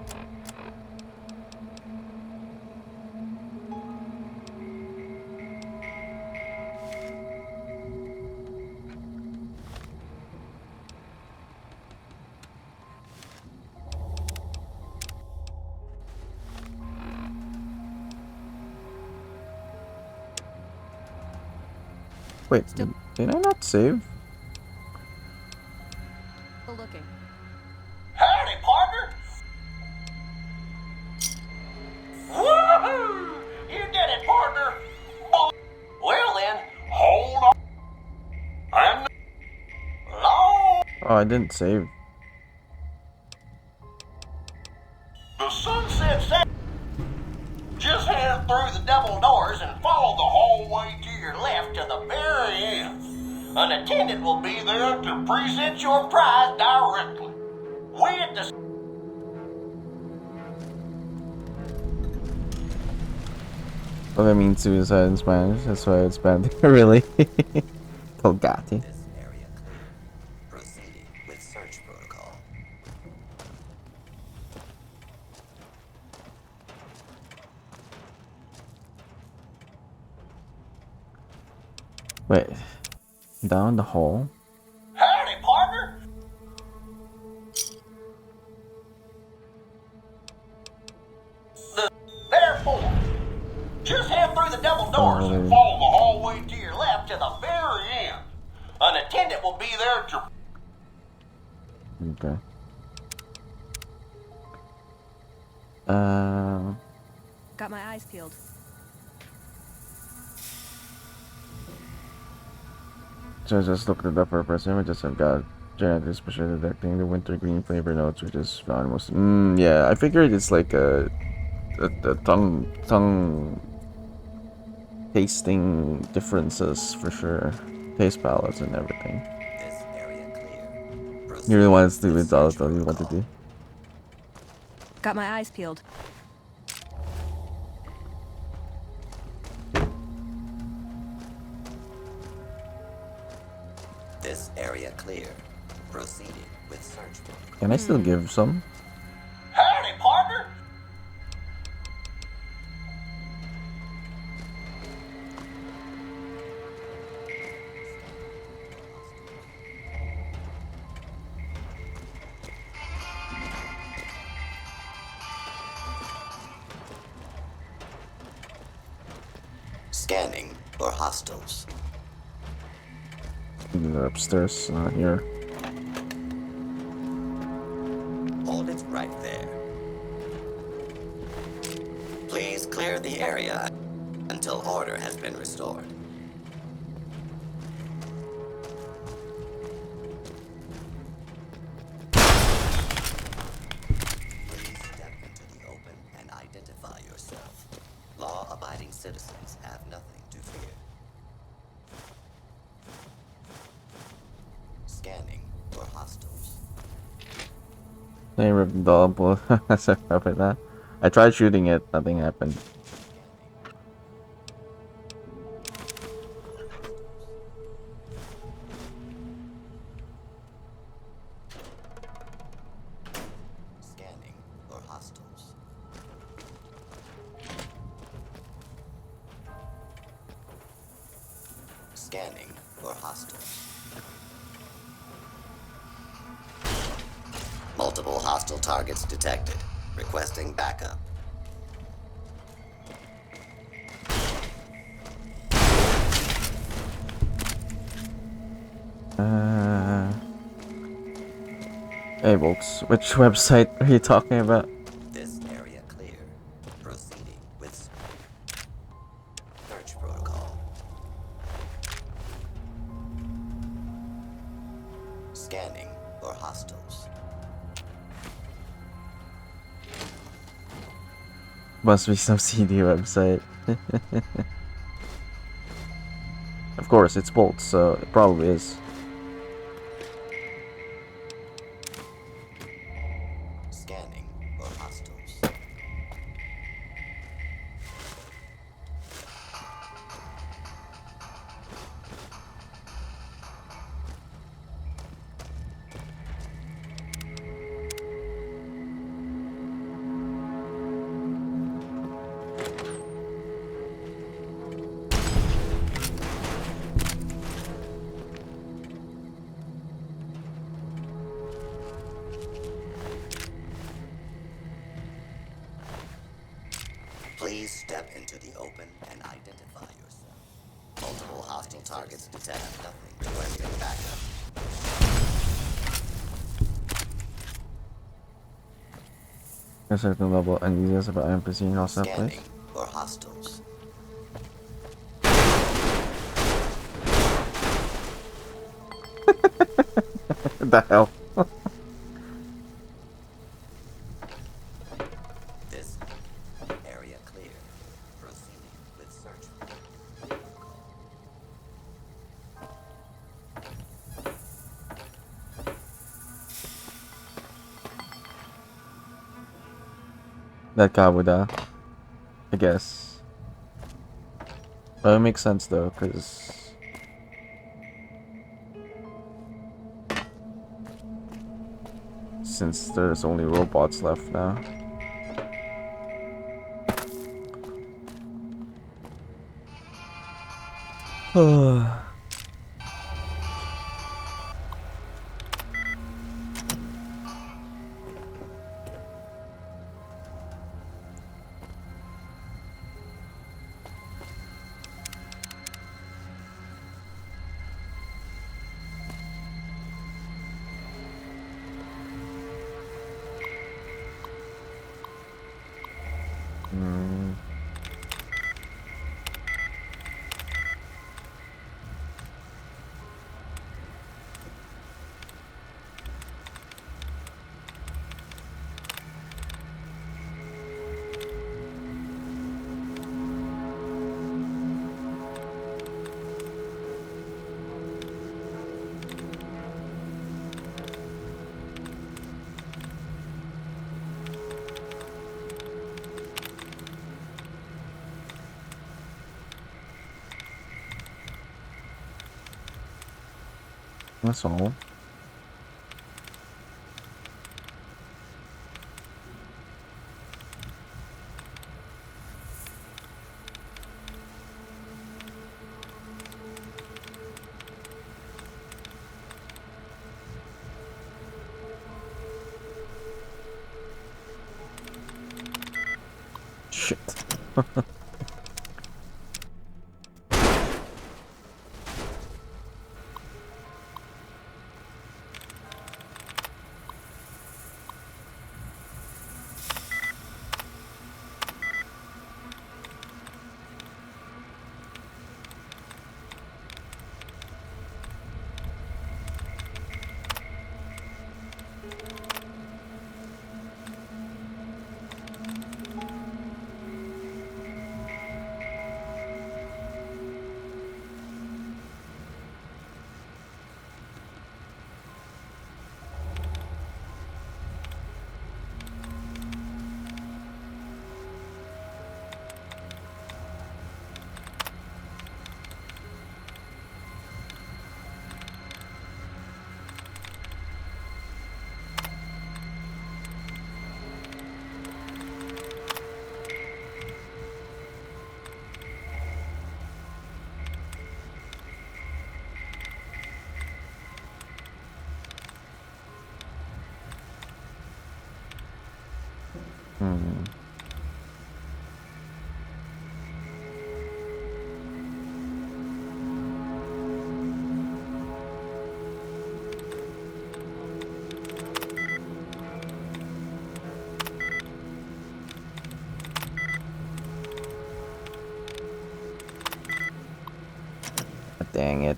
Wait, did I not save? Still looking. Howdy, partner. Woohoo! You did it, partner. Well then, hold on. I'm long. Oh, I didn't save. The sunset set. Just head through the double doors and follow the hallway to your left to the very end. An attendant will be there to present your prize directly. We at the... Well, that means suicide in Spanish. That's why it's bad. Really? Colgate. Proceeding with search protocol. Wait. Down the hall? Howdy, partner. Therefore, just head through the double doors and follow the hallway to your left to the very end. An attendant will be there to... Okay. Got my eyes peeled. So I just looked it up for press images. I've got genetically special detecting the winter green flavor notes, which is found most. Yeah, I figured it's like a tongue tasting differences for sure, taste palettes and everything. This area clear. You really want to do it? I'll tell you what to do. Got my eyes peeled. This area clear. Proceeding with search protocol. Can I still give some? Howdy, partner. Scanning for hostiles. They're upstairs, not here. Hold it right there. Please clear the area until order has been restored. Please step into the open and identify yourself. Law-abiding citizens have nothing to fear. Scanning for hostiles. They ripped the doll. Sorry about that. I tried shooting it, nothing happened. Scanning for hostiles. Scanning for hostiles. Multiple hostile targets detected. Requesting backup. Hey, folks, which website are you talking about? This area clear. Proceeding with search protocol. Scanning for hostiles. Must be some CD website. Of course, it's Bolt, so it probably is. Scanning for hostiles. hostile targets to have nothing. Requesting backup. A certain level uneasiness about NPC in hostile place. Scanning for hostiles. What the hell? This area clear. Proceeding with search. That Kabuda, I guess. But it makes sense though, because since there's only robots left now. That's all. Shit. Dang it.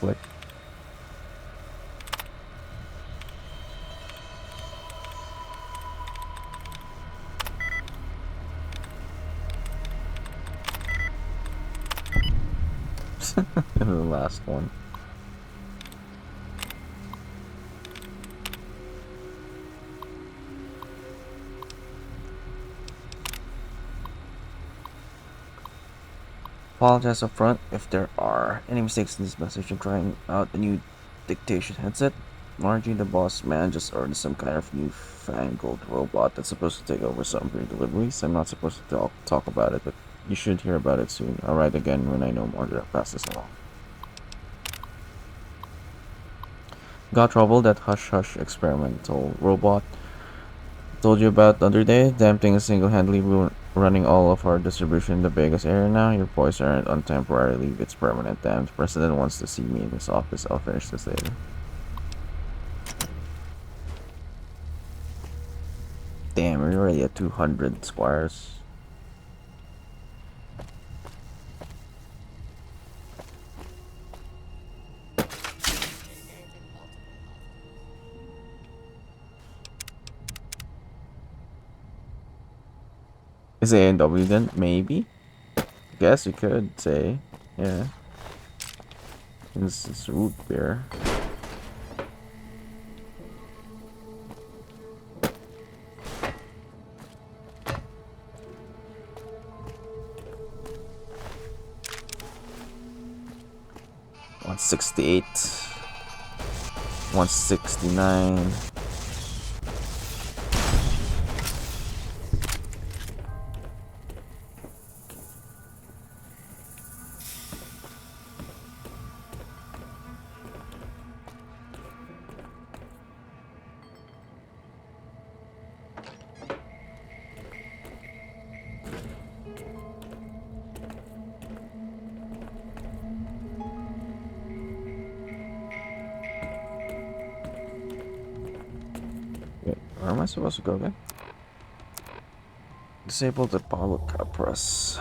Click. The last one. Apologize up front if there are any mistakes in this message. I'm trying out the new dictation headset. Margie, the boss man, just ordered some kind of newfangled robot that's supposed to take over some of your deliveries. I'm not supposed to talk about it, but you should hear about it soon. I'll write again when I know more to pass this along. Got trouble, that hush-hush experimental robot told you about the other day. Damn thing is single-handedly running all of our distribution in the Vegas area now. Your boys aren't on temporary leave, it's permanent. Damn, the president wants to see me in his office. I'll finish this later. Damn, we're already at 200 squires. Is it A&W then? Maybe? Guess you could say. Yeah. This is root beer. $168. $169. Where am I supposed to go again? Disable the power cap press.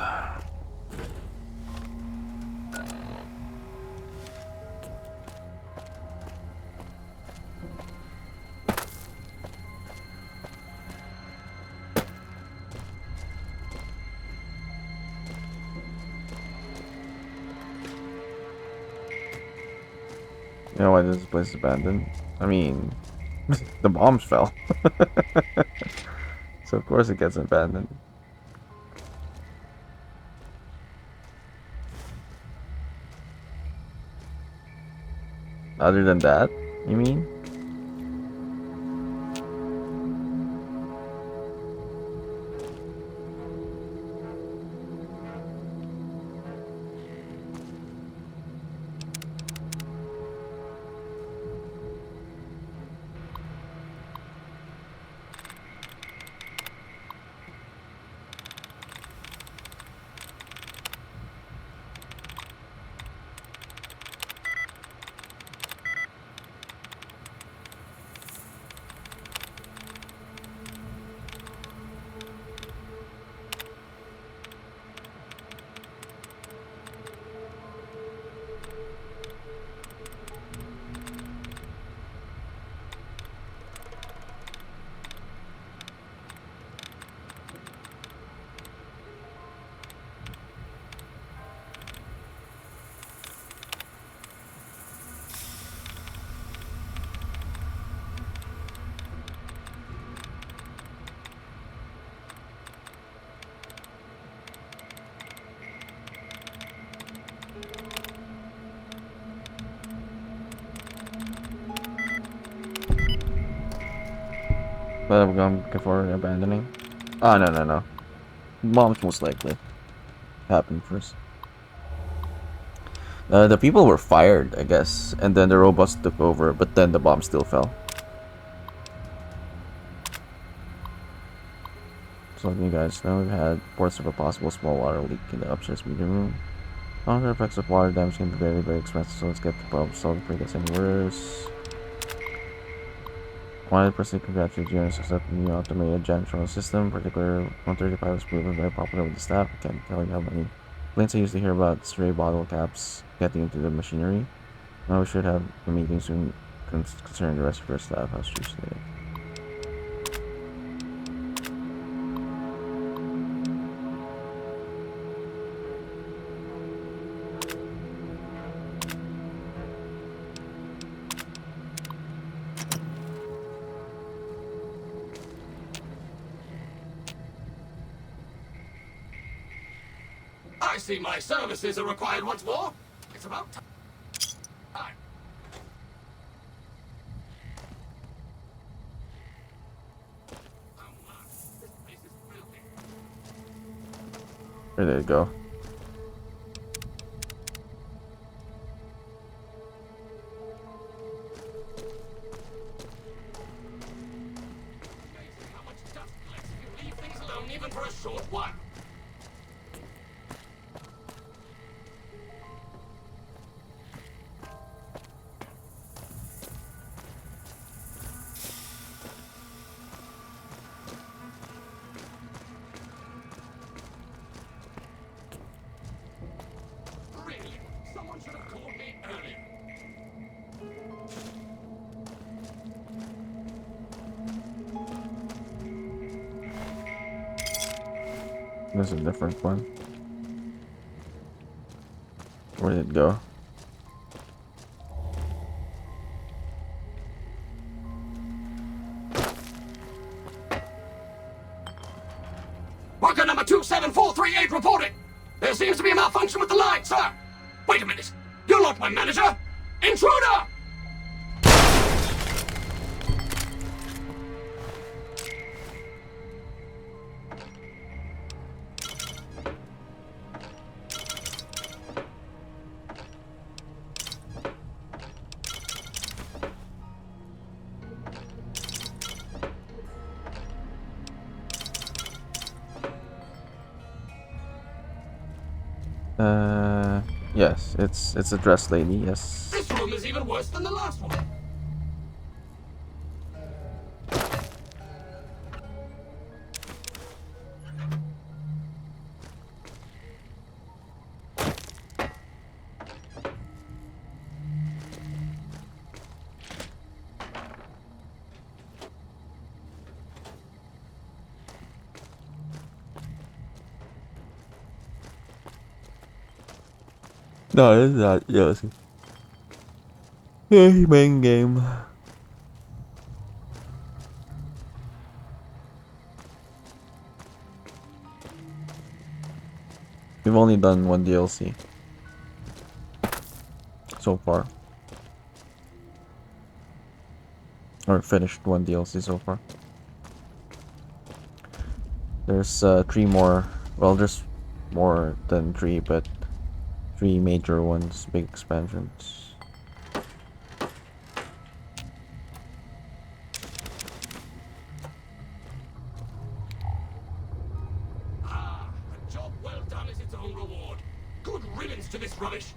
You know why this place is abandoned? I mean, the bombs fell. So of course it gets abandoned. Other than that, you mean? But I'm going for abandoning. Oh, no. Bombs most likely happened first. The people were fired, I guess, and then the robots took over, but then the bomb still fell. So letting you guys know, we've had reports of a possible small water leak in the upstairs meeting room. Long-term effects of water damage can be very, very expensive, so let's get the problem solved before it gets any worse. 100% congratulate you on accepting the automated janitorial system. Particular 135 was proven very popular with the staff. I can't tell you how many complaints I used to hear about stray bottle caps getting into the machinery. Now we should have a meeting soon concerning the rest of your staff. How's Tuesday? I see my services are required once more. It's about time. Where did it go? Leave things alone even for a short while. Really? Someone should have called me earlier. There's a different one. Where did it go? Worker number 27438 reporting. There seems to be a malfunction with the line, sir. Wait a minute. You're not my manager. Intruder! Yes, it's a dress lady, yes. This room is even worse than the last one. No, it's not, yes. Yeah, main game. We've only done one DLC so far. Or finished one DLC so far. There's 3 more. Well, there's more than 3, but 3 major ones, big expansions. A job well done is its own reward. Good riddance to this rubbish.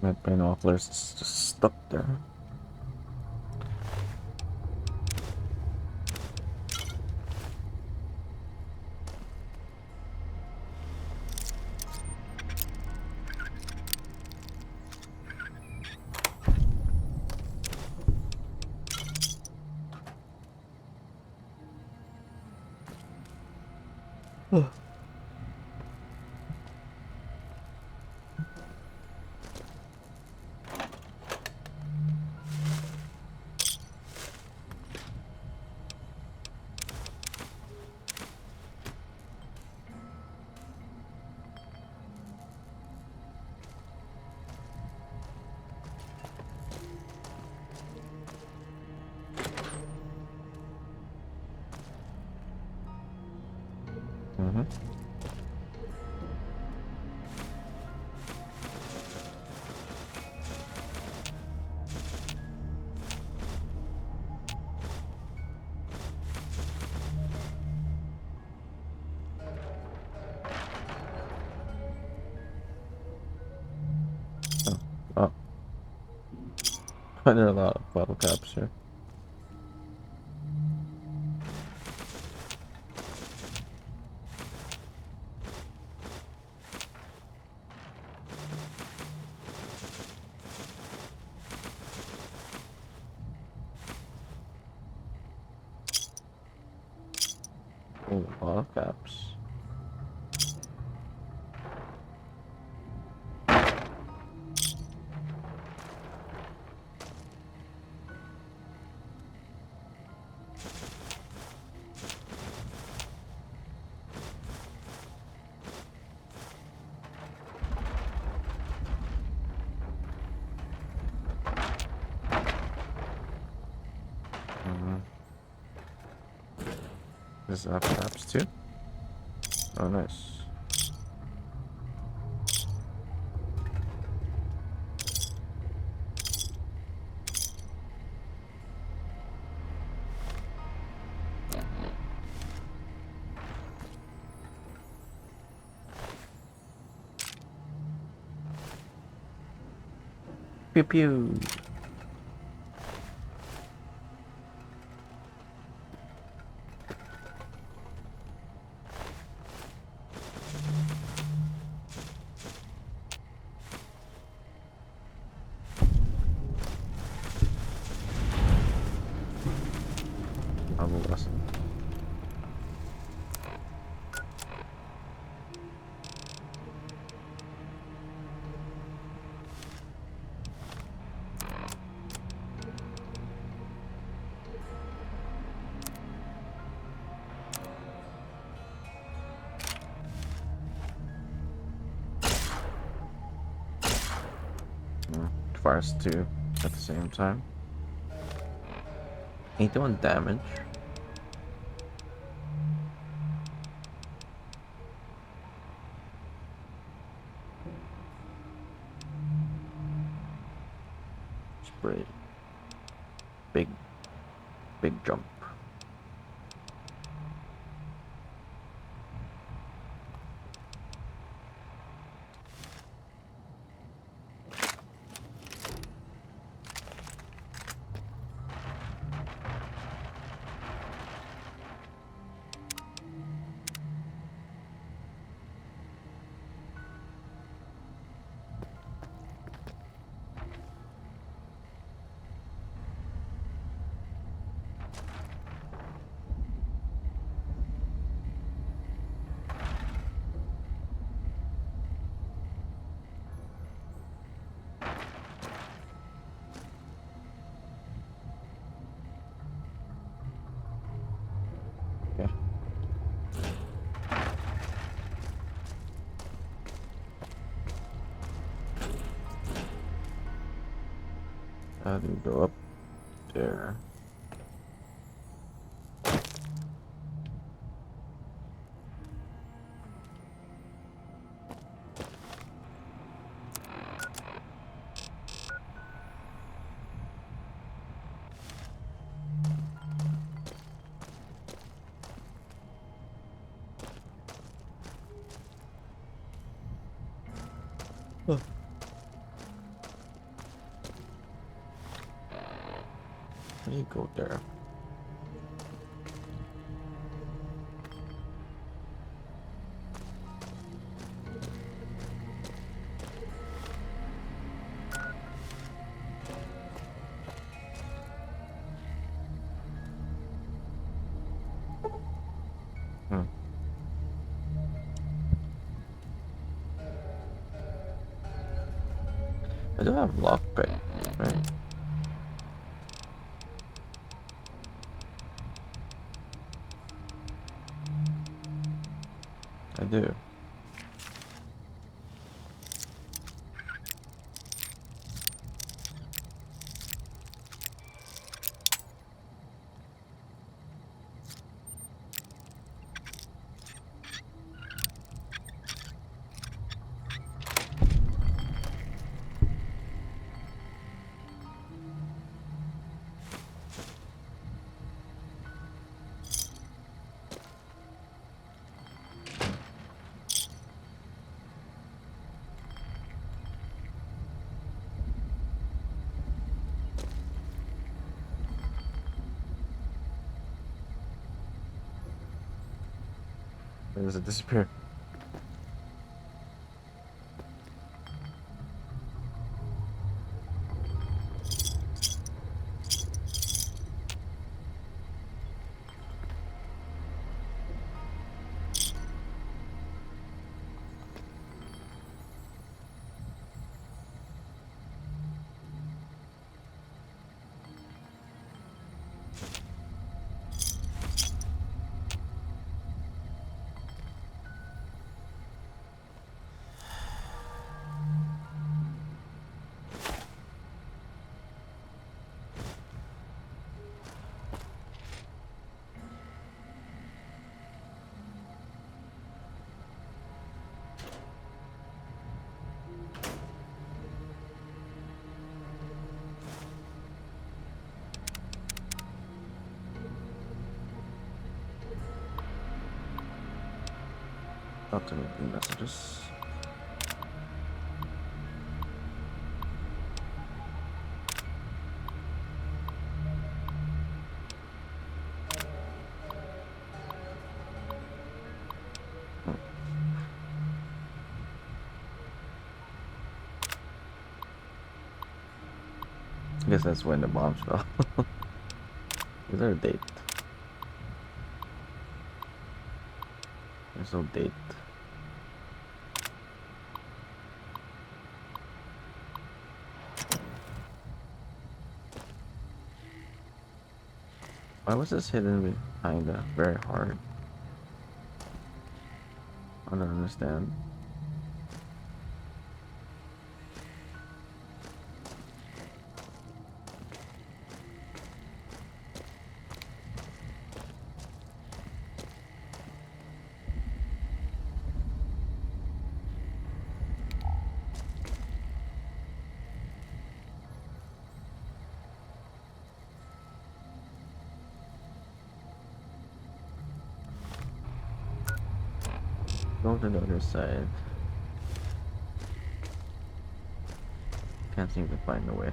My binoculars is just stuck there. Mm-hmm. Oh. There are a lot of bottle caps here. Oh, bottle caps. Does it have caps too? Oh, nice. Pew pew. Fires two at the same time. Ain't doing damage. Spray. Big jump. How do you go up there? actually go there. I do have lockpick, right? I do. Where does it disappear? Not to make messages. I guess that's when the bombs fell. Is there a date? There's no date. Why was this hidden behind that very hard? I don't understand. Go to the other side. Can't seem to find a way.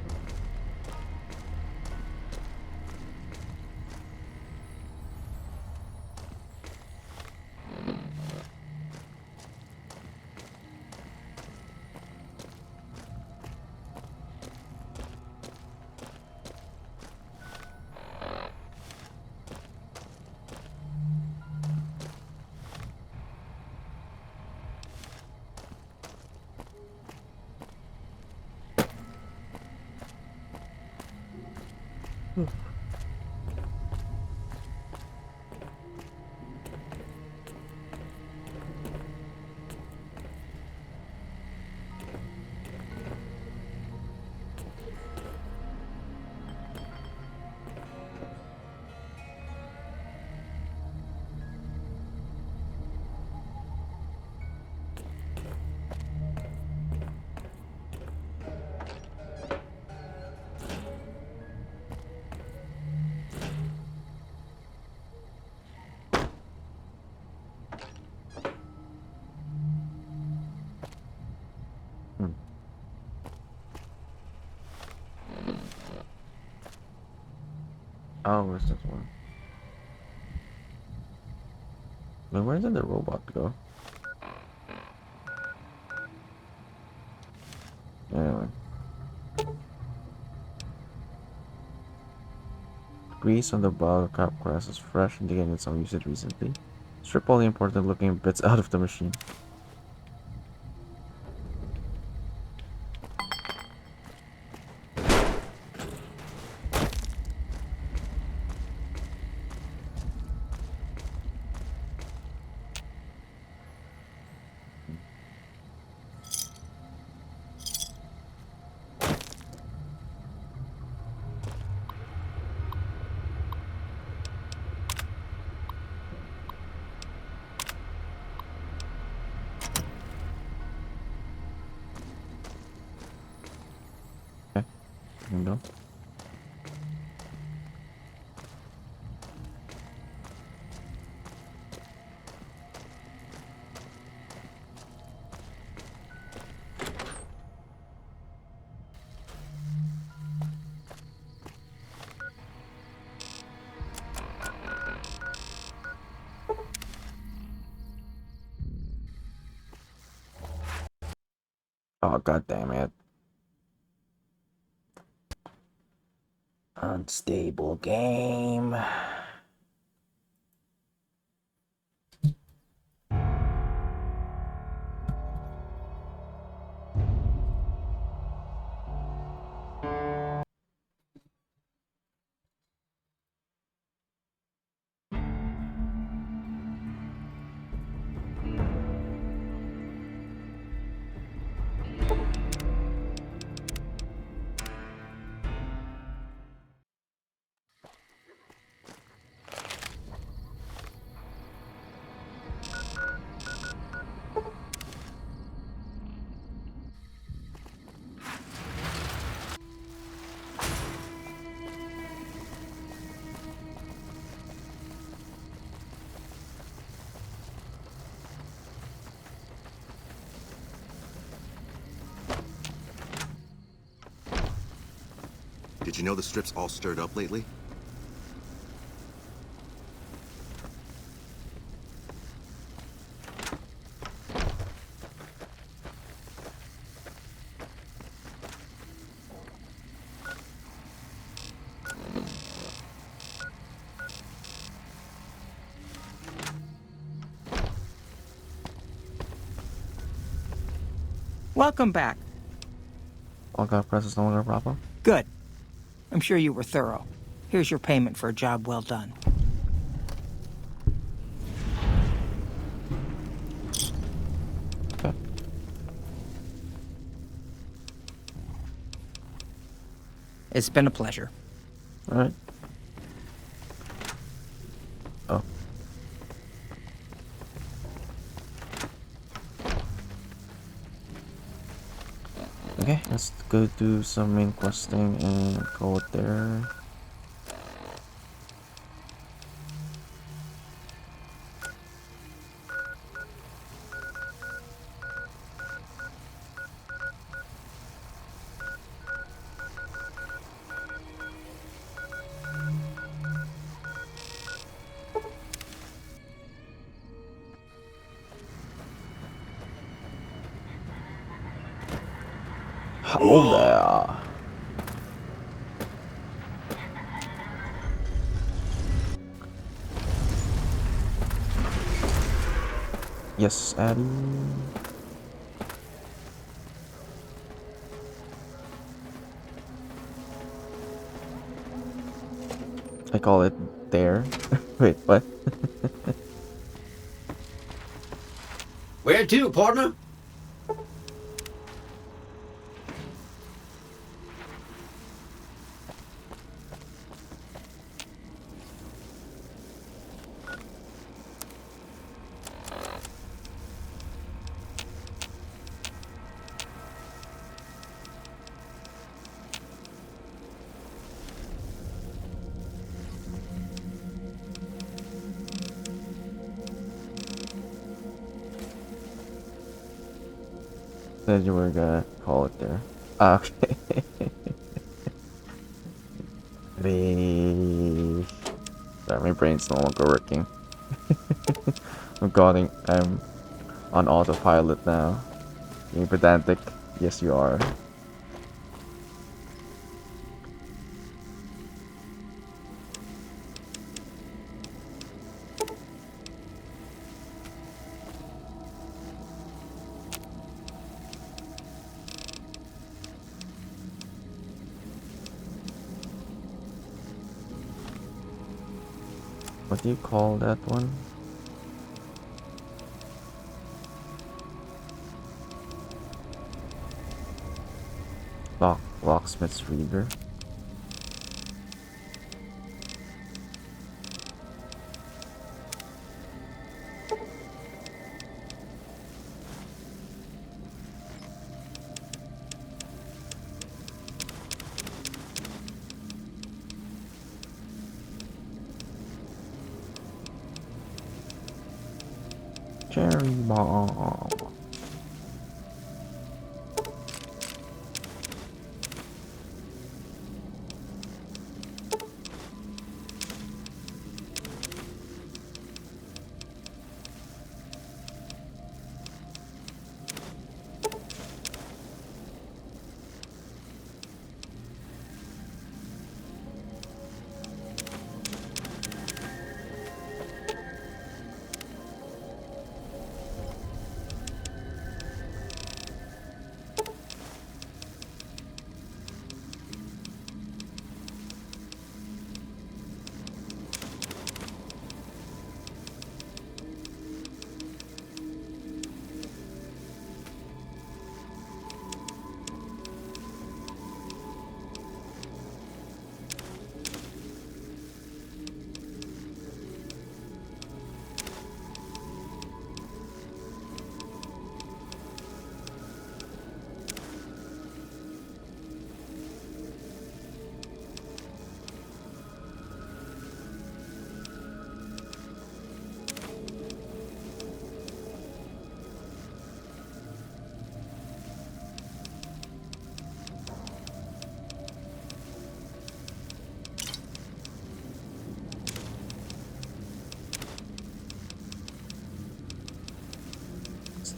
Oh, where's this one? Wait, where did the robot go? Anyway. Grease on the bottle cap grass is fresh, indicating some usage recently. Strip all the important looking bits out of the machine. Window. Oh, god damn it. Unstable game. Did you know the strip's all stirred up lately? Welcome back. All got press is no longer a problem. Good. I'm sure you were thorough. Here's your payment for a job well done. Okay. It's been a pleasure. All right. Oh. Okay, let's go do some main questing and call it there. Hold there. Yes, Addy. I call it there. Wait, what? Where to, partner? Said you were gonna call it there. Okay. Please. brain's no longer working. I'm on autopilot now. Being pedantic. Yes, you are. What do you call that one? Locksmith's reader. Cherry bomb.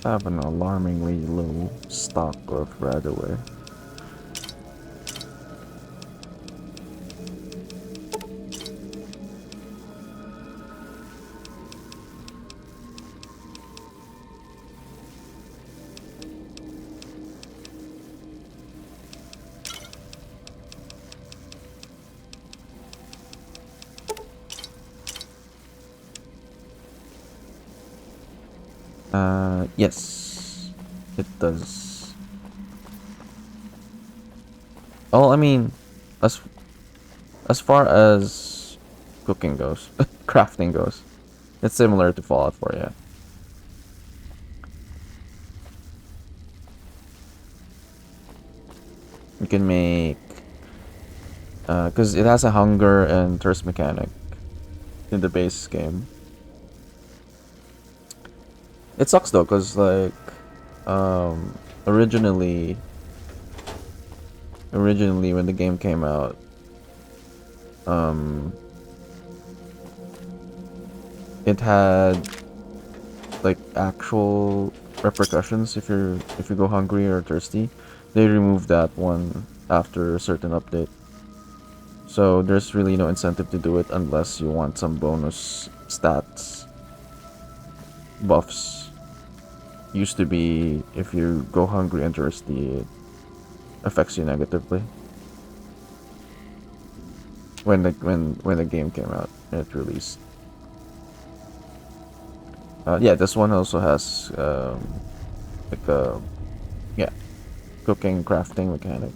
Have an alarmingly low stock of Radaway. Yes, it does. Oh, I mean, as far as cooking goes, crafting goes, it's similar to Fallout 4, yeah. You can make, because it has a hunger and thirst mechanic in the base game. It sucks though, cause like, originally when the game came out, it had like actual repercussions if you go hungry or thirsty. They removed that one after a certain update. So there's really no incentive to do it unless you want some bonus stats buffs. Used to be if you go hungry and thirsty, it affects you negatively. When the game came out and it released. Yeah, this one also has like a cooking crafting mechanic.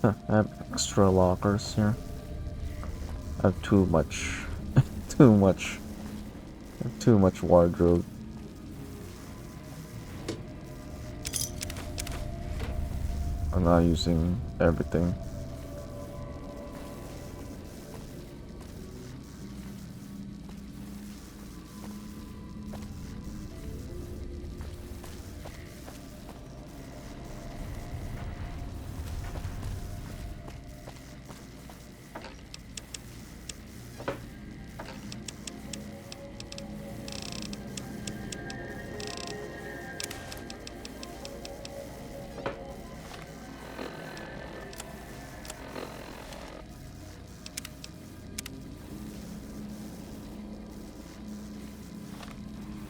I have extra lockers here. I have too much, too much wardrobe. I'm not using everything.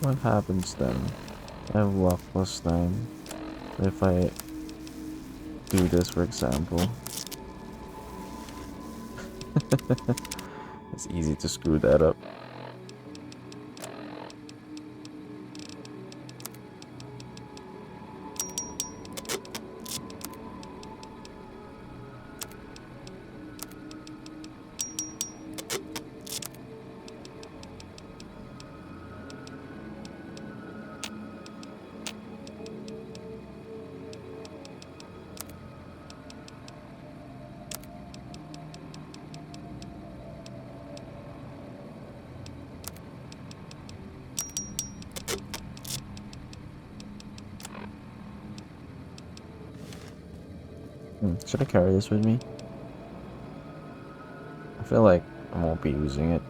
What happens then? I have luck +9. If I do this, for example, it's easy to screw that up. Should I carry this with me? I feel like I won't be using it.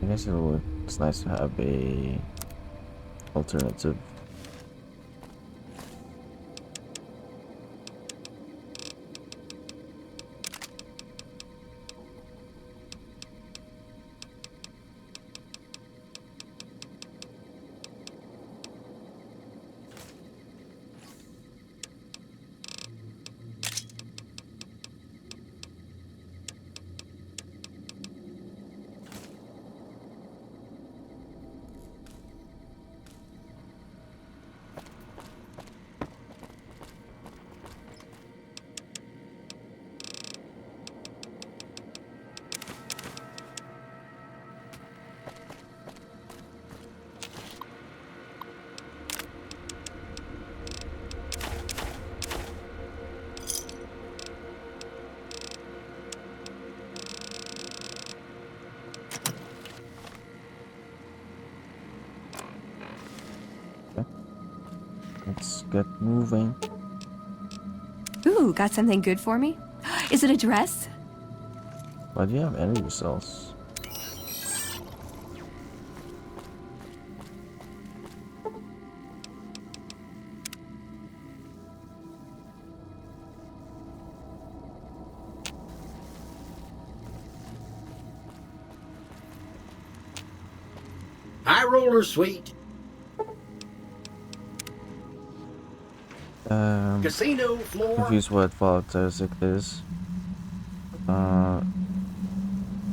I guess it's nice to have a alternative. Let's get moving. Ooh, got something good for me? Is it a dress? Why do you have energy cells? High roller sweet. Casino floor. Confused what Fallout 76 is.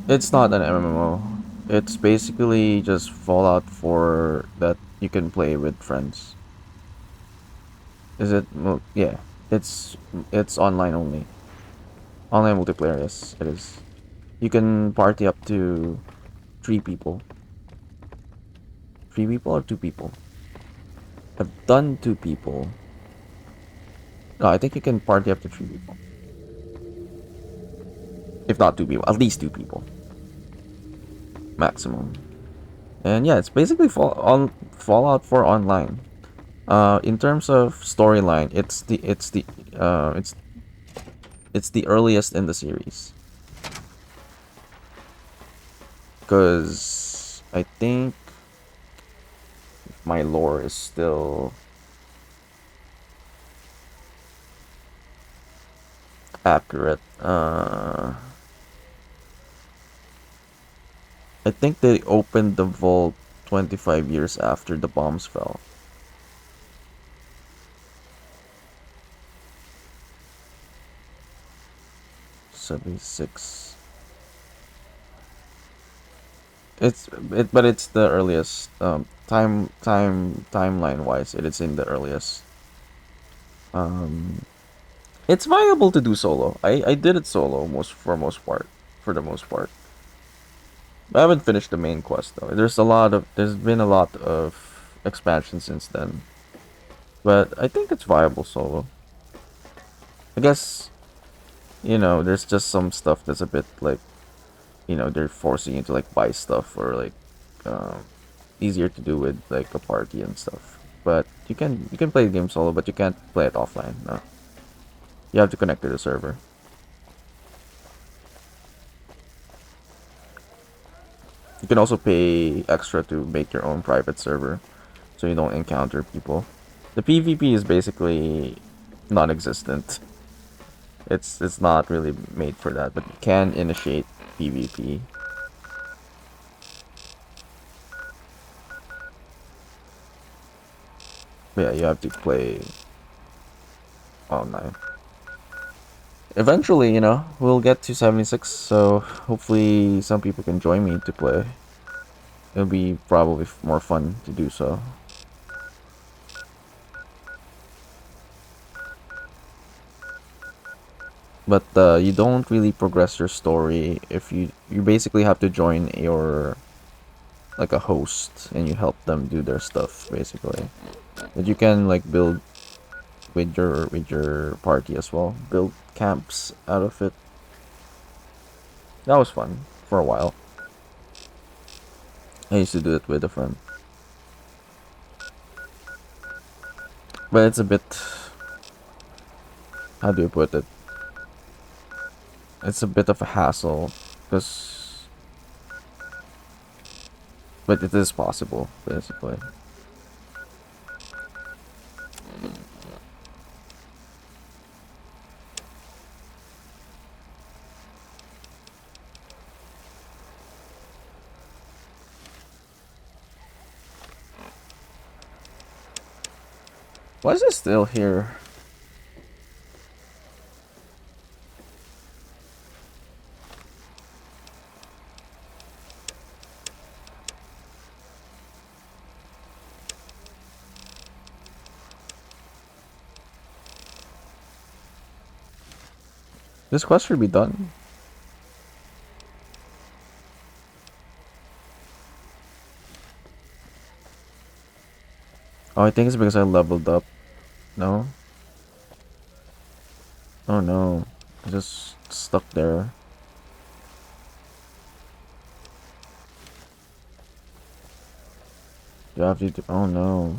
It's not an MMO. It's basically just Fallout 4 that you can play with friends. Is it? Yeah. It's online only. Online multiplayer, yes, it is. You can party up to 3 people. 3 people or 2 people? I've done 2 people. No, I think you can party up to 3 people. If not 2 people, at least 2 people. Maximum. And yeah, it's basically Fallout 4 online. In terms of storyline, it's the earliest in the series. Because I think my lore is still accurate. I think they opened the vault 25 years after the bombs fell. '76. But it's the earliest. Timeline wise, it is in the earliest. It's viable to do solo. I did it solo for the most part. I haven't finished the main quest though. There's been a lot of expansion since then. But I think it's viable solo. I guess, you know, there's just some stuff that's a bit like, you know, they're forcing you to like buy stuff or like easier to do with like a party and stuff. But you can play the game solo, but you can't play it offline. No. You have to connect to the server. You can also pay extra to make your own private server so you don't encounter people. The PvP is basically non-existent. It's not really made for that, but you can initiate PvP. But yeah, you have to play online. Eventually, you know, we'll get to 76, so hopefully some people can join me to play. It'll be probably more fun to do so. But you don't really progress your story if you basically have to join your like a host and you help them do their stuff basically. But you can like build with your party as well. Build camps out of it. That was fun for a while. I used to do it with a friend. But it's a bit, how do you put it? It's a bit of a hassle because, but it is possible basically. Why is it still here? This quest should be done. Oh, I think it's because I leveled up. No? Oh no. I'm just stuck there. You have to do, oh no.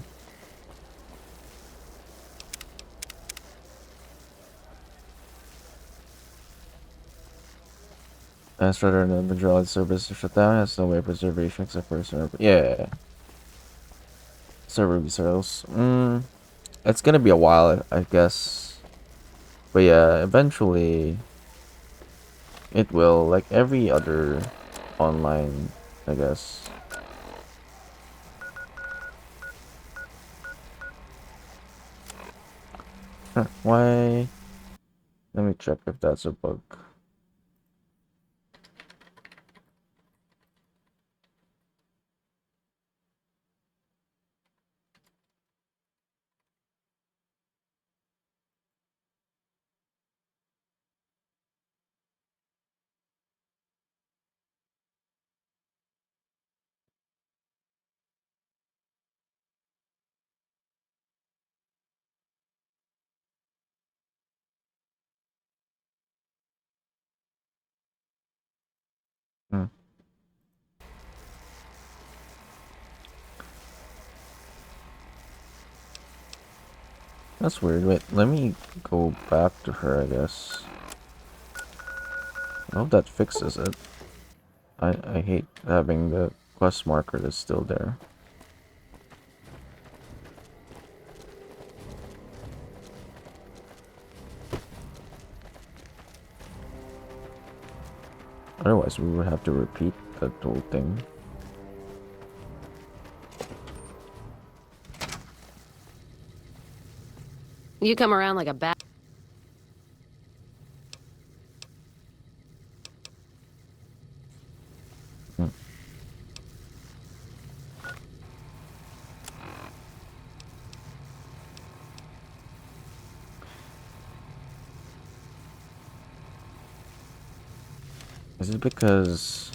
That's rather than the majority service to shut down. Has no way of preservation except for server. Yeah. Server resales. It's gonna be a while, I guess. But yeah, eventually it will, like every other online, I guess. Huh, why? Let me check if that's a bug. Hmm. That's weird. Wait, let me go back to her, I guess. I hope that fixes it. I hate having the quest marker that's still there. Otherwise, we would have to repeat that whole thing. You come around like a bat. Is it because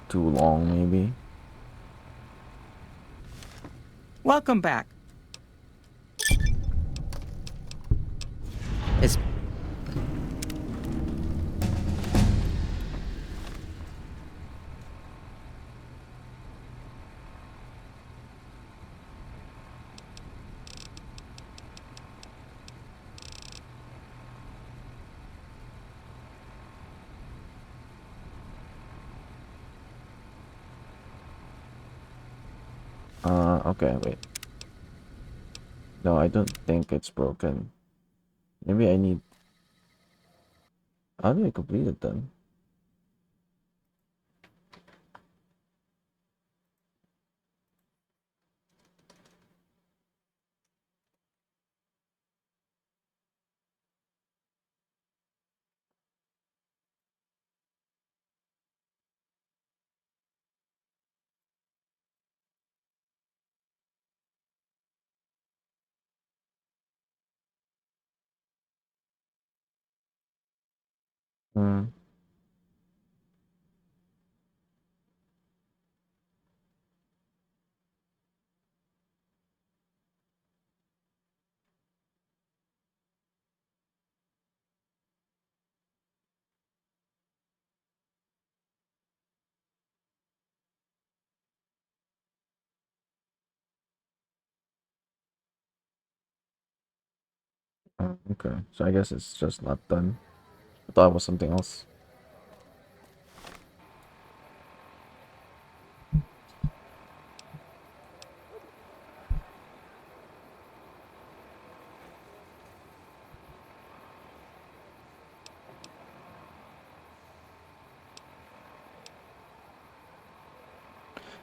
too long, maybe. Welcome back. It's Okay, wait. No, I don't think it's broken. Maybe I need... How do I complete it then? Hmm. Okay, so I guess it's just not done. I thought it was something else.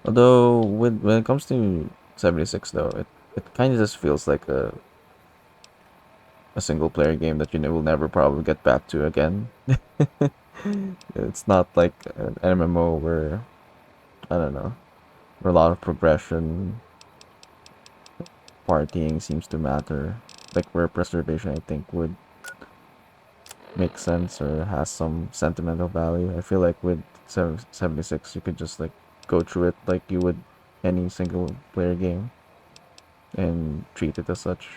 Although when it comes to 76 though, it kind of just feels like a single player game that will never probably get back to again. It's not like an MMO where, I don't know, where a lot of progression, partying seems to matter. Like where preservation I think would make sense or has some sentimental value. I feel like with 76 you could just like go through it like you would any single player game and treat it as such.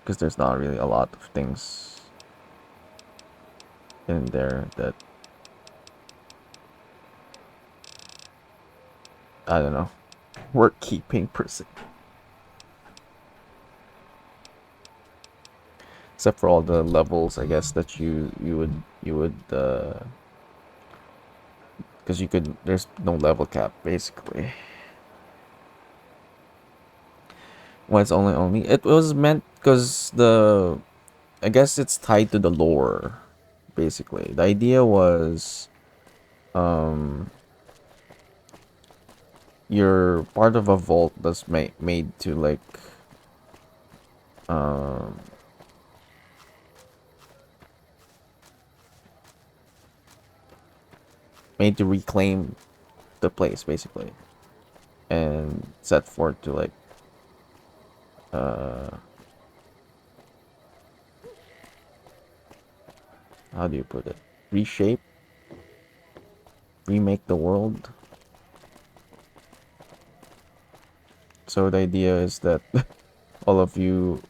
Because there's not really a lot of things in there that, I don't know, worth keeping per se. Except for all the levels, I guess, that you would because you could, there's no level cap basically. Well, it's only it was meant because I guess it's tied to the lore basically. The idea was you're part of a vault that's made to like um made to reclaim the place basically and set forth to like uh how do you put it, reshape, remake the world. So the idea is that all of you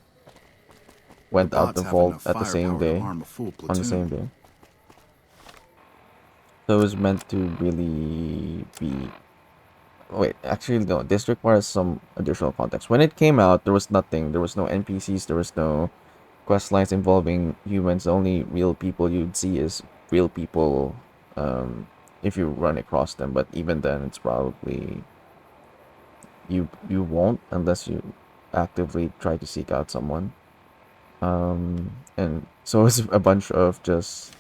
went out Bots the have vault enough at the same firepower to day, arm a full on the same platoon. day. So it was meant to really be... Wait, actually no, this requires some additional context. When it came out, there was nothing. There was no NPCs, there was no quest lines involving humans. The only real people you'd see is real people, if you run across them. But even then, it's probably... You won't unless you actively try to seek out someone. And so it's a bunch of just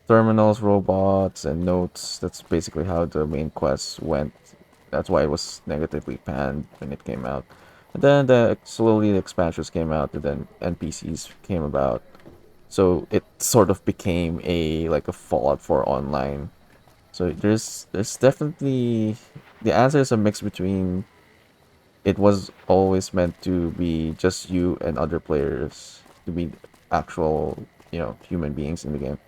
terminals, robots, and notes. That's basically how the main quest went. That's why it was negatively panned when it came out. And then slowly the expansions came out, and then NPCs came about. So it sort of became a Fallout 4 online. So there's definitely... the answer is a mix between it was always meant to be just you and other players, to be actual, human beings in the game.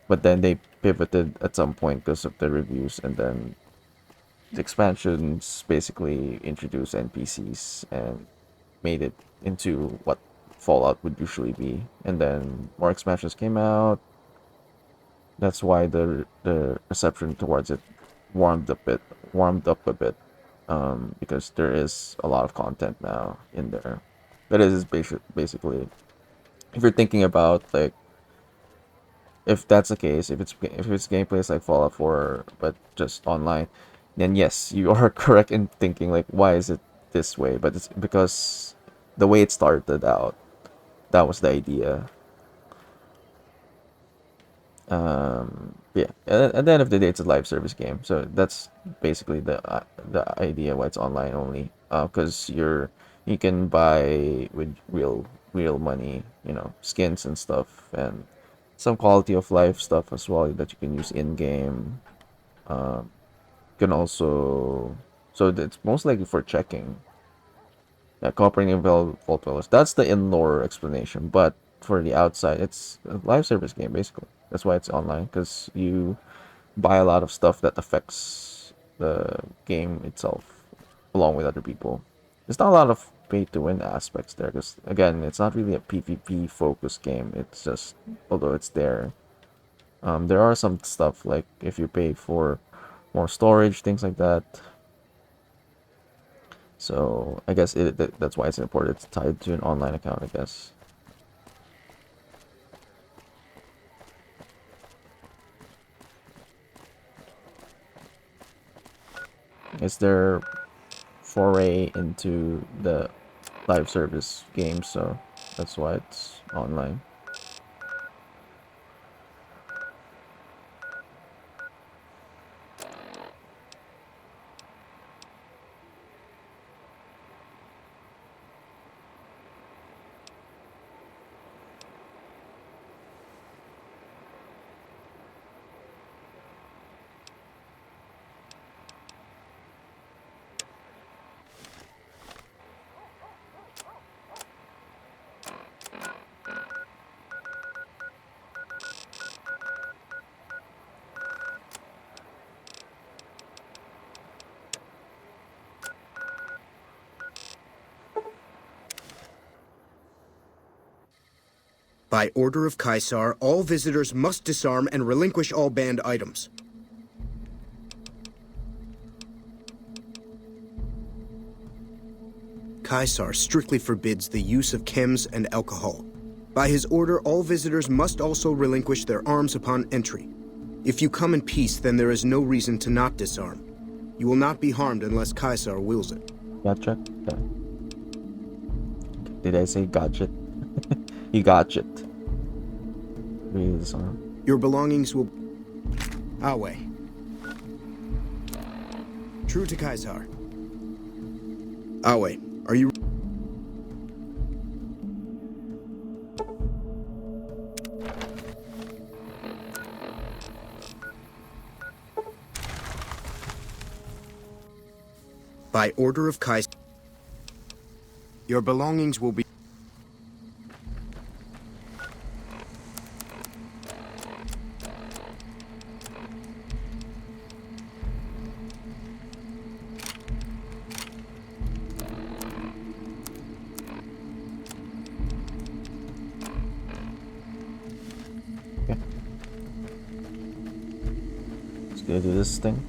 but then they pivoted at some point because of the reviews, and then the expansions basically introduced NPCs and made it into what Fallout would usually be. And then more expansions came out. That's why the reception towards it warmed up a bit, because there is a lot of content now in there. That is basically, if you're thinking about like, if that's the case, if it's gameplays like Fallout 4 but just online, then yes, you are correct in thinking like, why is it this way? But it's because the way it started out, that was the idea. Yeah, at the end of the day, it's a live service game, so that's basically the idea why it's online only. Because you can buy with real money, skins and stuff, and some quality of life stuff as well that you can use in game. Um, you can also, so it's most likely for checking. Yeah, cooperating vault dwellers. That's the in-lore explanation, but for the outside, it's a live service game basically. That's why it's online, because you buy a lot of stuff that affects the game itself, along with other people. There's not a lot of pay-to-win aspects there, because again, it's not really a PvP focused game. It's just, although it's there, there are some stuff like if you pay for more storage, things like that. So I guess that's why it's important. It's tied to an online account, I guess. It's their foray into the live service game, so that's why it's online. By order of Caesar, all visitors must disarm and relinquish all banned items. Caesar strictly forbids the use of chems and alcohol. By his order, all visitors must also relinquish their arms upon entry. If you come in peace, then there is no reason to not disarm. You will not be harmed unless Caesar wills it. Gotcha. Yeah. Did I say gotcha? You gotcha. Really disarm. Your belongings will... Awe. True to Caesar. Awe, are you... By order of Caesar, your belongings will be... Okay. Let's go do this thing.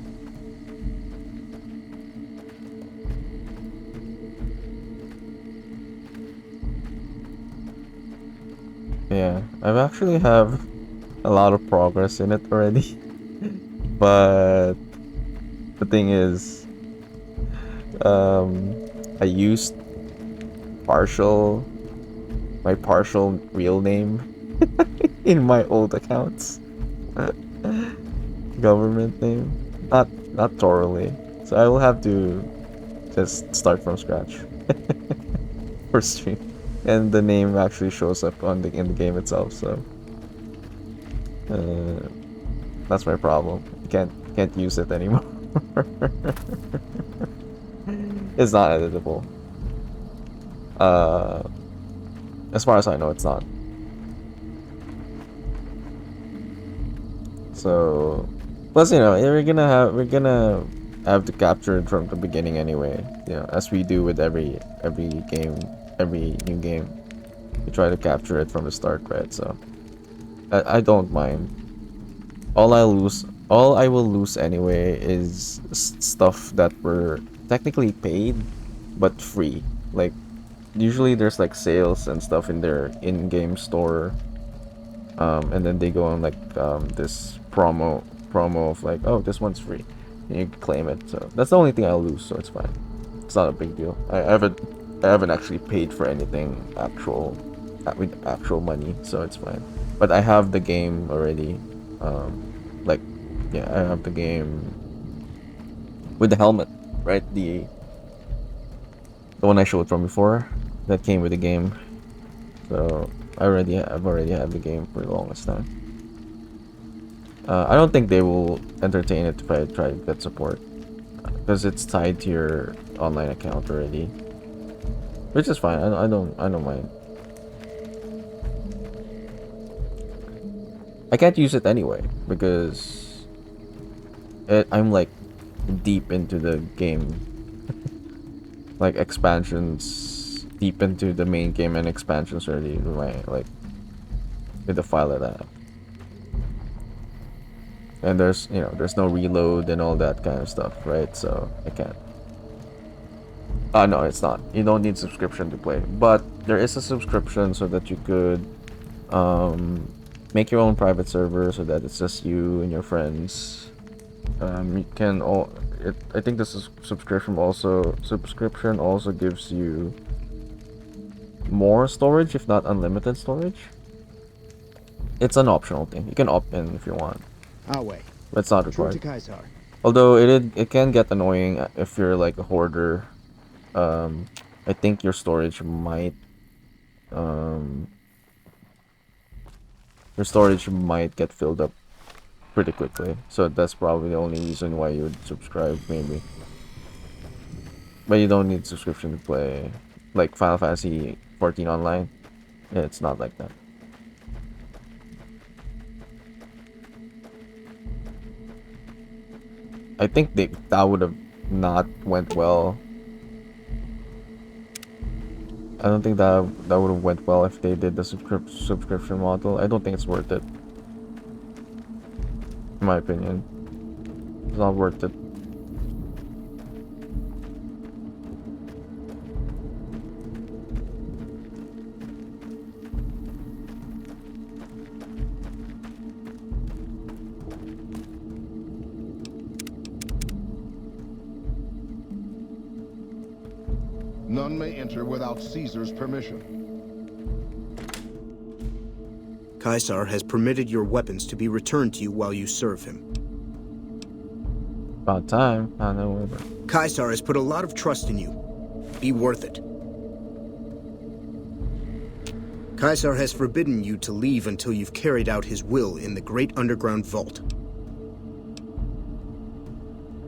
Yeah, I've actually have a lot of progress in it already. But the thing is, I used my partial real name in my old accounts. Government name. Not thoroughly. So I will have to just start from scratch for stream. And the name actually shows up in the game itself, so that's my problem. Can't use it anymore. It's not editable. As far as I know, it's not. So, plus we're gonna have to capture it from the beginning anyway. As we do with every game, every new game, we try to capture it from the start, right? So, I don't mind. All I will lose anyway is stuff that were technically paid, but free. Like usually there's like sales and stuff in their in-game store, and then they go on like this promo of like, oh, this one's free, and you can claim it. So that's the only thing I'll lose, so it's fine. It's not a big deal. I haven't actually paid for anything with actual money, so it's fine. But I have the game already. Like, yeah, I have the game with the helmet, right? The one I showed from before that came with the game. So I've already had the game for the longest time. I don't think they will entertain it if I try to get support, because it's tied to your online account already, which is fine. I don't mind. I can't use it anyway because I'm like deep into the game, like expansions, deep into the main game and expansions already with my with the file that I have. And there's no reload and all that kind of stuff, right? So I can't. No, it's not. You don't need subscription to play, but there is a subscription so that you could make your own private server so that it's just you and your friends. You can I think this is subscription also gives you more storage, if not unlimited storage. It's an optional thing. You can opt in if you want. Wait. But it's not True required. to Kaisar. Although it can get annoying if you're like a hoarder. I think your storage might get filled up pretty quickly. So that's probably the only reason why you would subscribe, maybe. But you don't need subscription to play like Final Fantasy 14 online. Yeah, it's not like that. I think that would have not went well. I don't think that would have went well if they did the subscription model. I don't think it's worth it. In my opinion, it's not worth it. None may enter without Caesar's permission. Kaisar has permitted your weapons to be returned to you while you serve him. About time. I know whatever. Kaisar has put a lot of trust in you. Be worth it. Kaisar has forbidden you to leave until you've carried out his will in the great underground vault.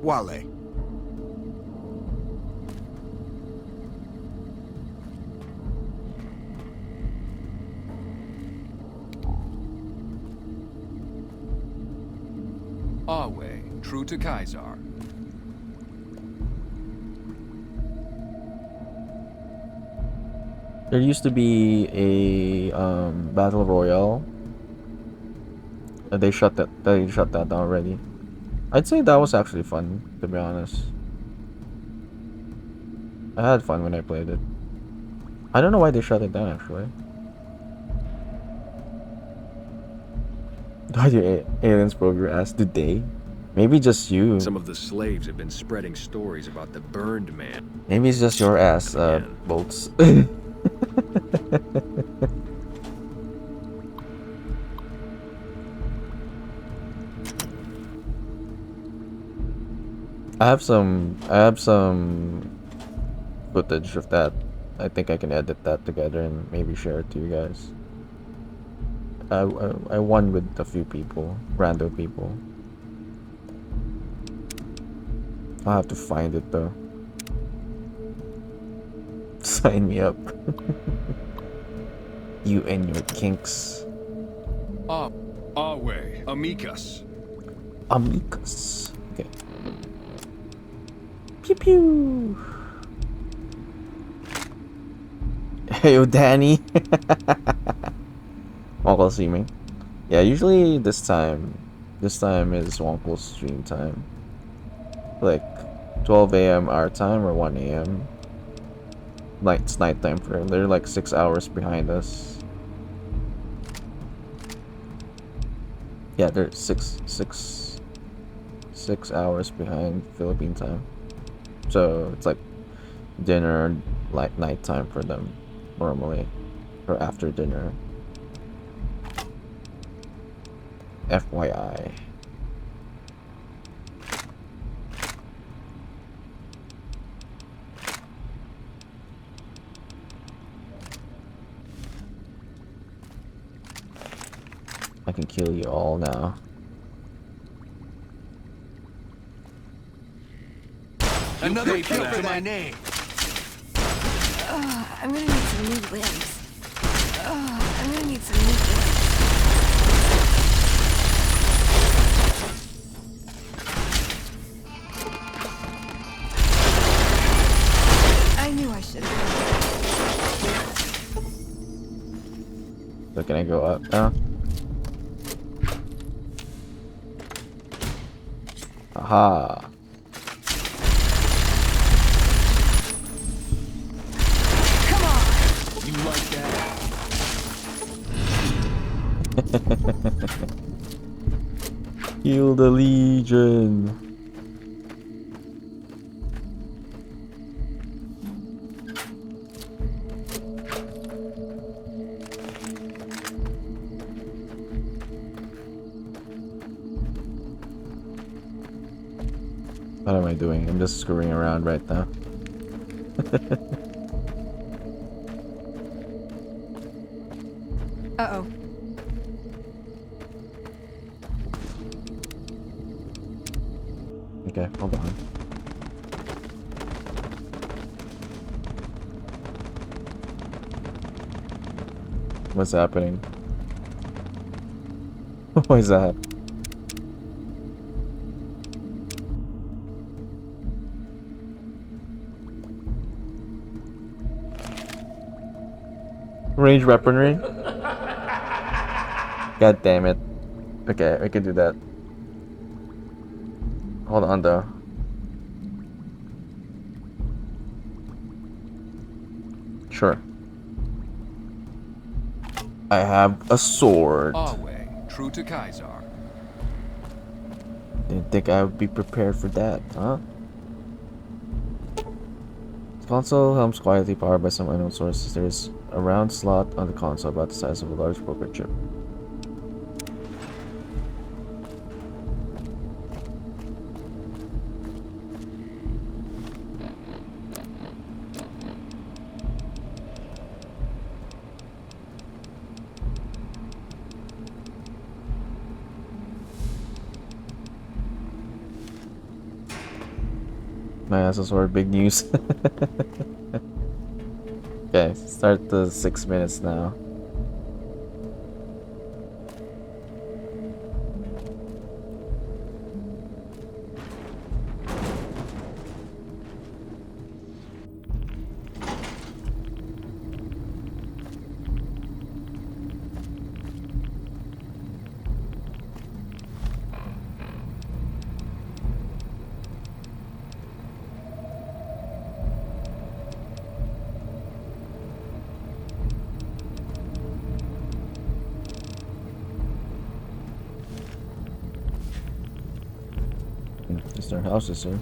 Wale. Awe, true to Kaisar. There used to be a battle royale. They shut that down already. I'd say that was actually fun, to be honest. I had fun when I played it. I don't know why they shut it down, actually. Why do aliens probe your ass? Do they? Maybe just you. Some of the slaves have been spreading stories about the burned man. Maybe it's just your ass, bolts. I have some footage of that. I think I can edit that together and maybe share it to you guys. I won with a few people, random people. I'll have to find it though. Sign me up. You and your kinks. Awe, amicus. Amicus. Okay. Pew pew. Hey, yo, Danny. Uncle streaming. Yeah, usually this time is Wonkle's stream time. Like 12 a.m. our time or 1 a.m. It's nighttime for him. They're like 6 hours behind us. Yeah, they're six hours behind Philippine time. So it's like dinner, like nighttime for them normally, or after dinner. FYI. I can kill you all now. Another kill to my name. I'm gonna need some new limbs. I'm gonna need some new limbs. I knew I should have. So can I go up now? Aha. Come on. You like that? Heal the Legion. What am I doing? I'm just screwing around right now. Uh-oh. Okay, hold on. What's happening? What is that? Range weaponry? God damn it. Okay, I can do that. Hold on though. Sure. I have a sword. Our way, true to Kaiser. Didn't think I would be prepared for that, huh? The console helms quietly powered by some unknown sources. There's a round slot on the console about the size of a large poker chip. My ass is sword, big news. Okay, start the 6 minutes now. It's their houses, sir.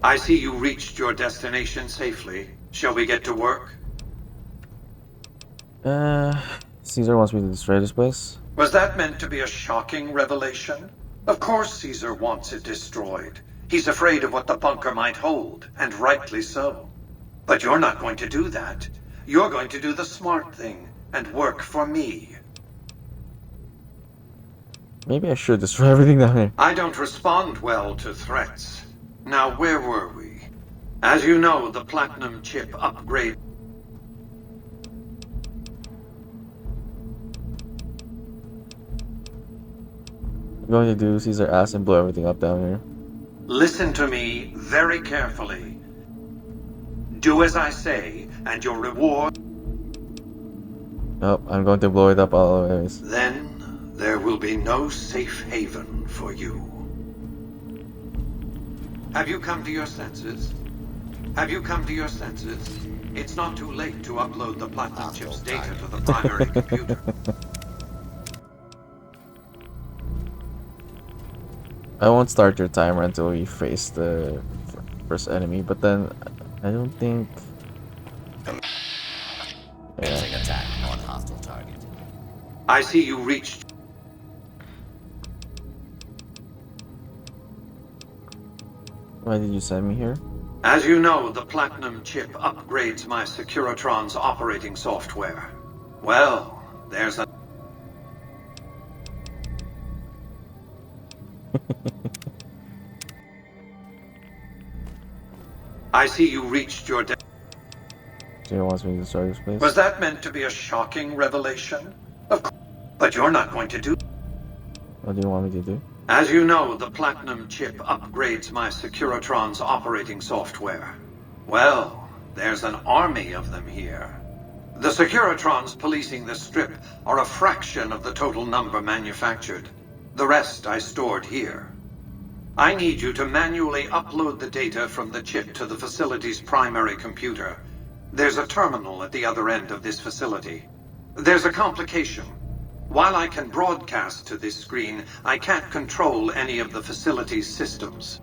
I see you reached your destination safely. Shall we get to work? Caesar wants me to destroy this place. Was that meant to be a shocking revelation? Of course Caesar wants it destroyed. He's afraid of what the bunker might hold, and rightly so. But you're not going to do that. You're going to do the smart thing, and work for me. Maybe I should destroy everything down here. I don't respond well to threats. Now, where were we? As you know, the platinum chip upgrade... I'm going to do Caesar ass and blow everything up down here. Listen to me very carefully. Do as I say, and your reward... Nope, I'm going to blow it up all the ways. Then there will be no safe haven for you. Have you come to your senses? Have you come to your senses? It's not too late to upload the platinum chip's data to the primary computer. I won't start your timer until we face the first enemy, but then I don't think... Commencing attack on hostile target. I see you reached... Why did you send me here? As you know, the platinum chip upgrades my Securitron's operating software. Well, there's a... I see you reached your... Do you want me to start this place? Was that meant to be a shocking revelation? Of course, but you're not going to do... What do you want me to do? As you know, the platinum chip upgrades my Securitron's operating software. Well, there's an army of them here. The Securitrons policing this strip are a fraction of the total number manufactured. The rest I stored here. I need you to manually upload the data from the chip to the facility's primary computer. There's a terminal at the other end of this facility. There's a complication. While I can broadcast to this screen, I can't control any of the facility's systems.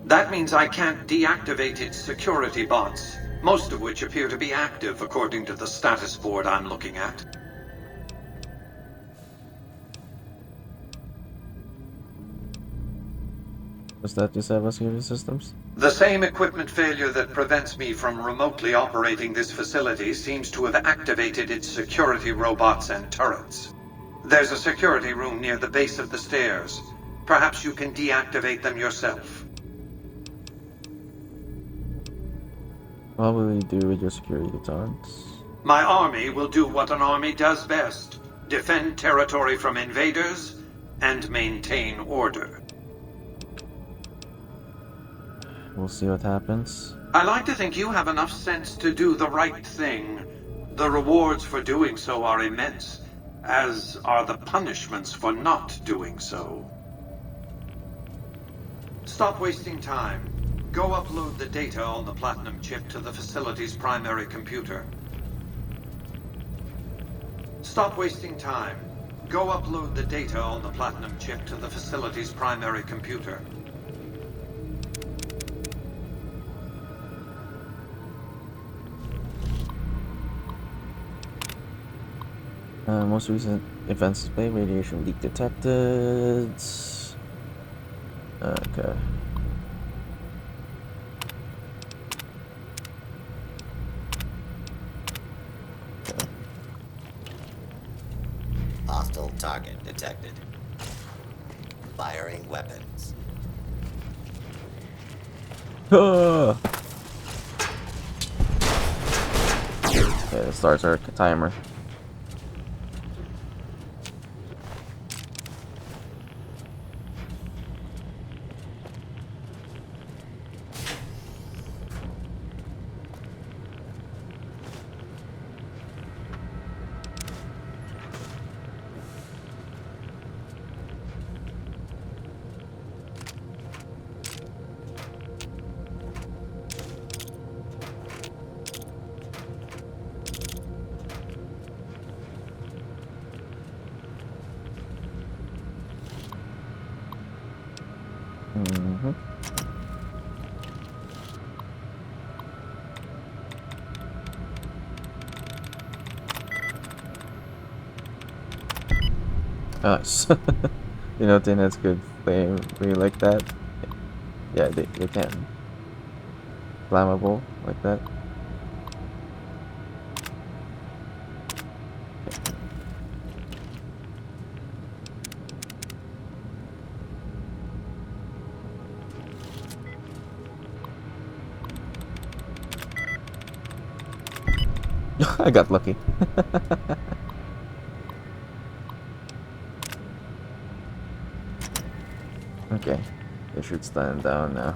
That means I can't deactivate its security bots, most of which appear to be active according to the status board I'm looking at. Was that to save us security systems? The same equipment failure that prevents me from remotely operating this facility seems to have activated its security robots and turrets. There's a security room near the base of the stairs. Perhaps you can deactivate them yourself. What will you do with your security guards? My army will do what an army does best. Defend territory from invaders and maintain order. We'll see what happens. I like to think you have enough sense to do the right thing. The rewards for doing so are immense, as are the punishments for not doing so. Stop wasting time. Go upload the data on the platinum chip to the facility's primary computer. Stop wasting time. Go upload the data on the platinum chip to the facility's primary computer. Most recent events display, radiation leak detected. Okay. Hostile target detected. Firing weapons. Okay, it starts our timer. Nice. You know, that's good. They really like that. Yeah, they can. Flammable like that. I got lucky. Okay, they should stand down now.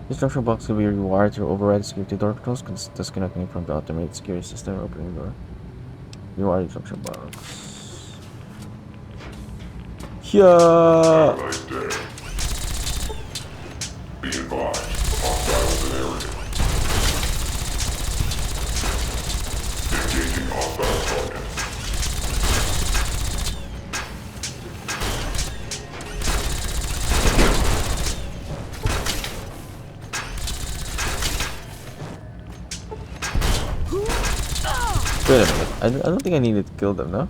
This junction box will be rewired to override security door controls, disconnecting from the automated security system, opening the door. Rewire the junction box. Yeah. Be advised, hostiles in area. Engaging hostile target. Wait a minute, I don't think I needed to kill them, no?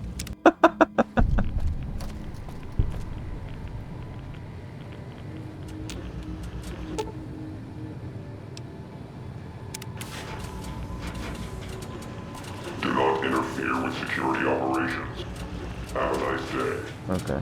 Do not interfere with security operations. Have a nice day. Okay.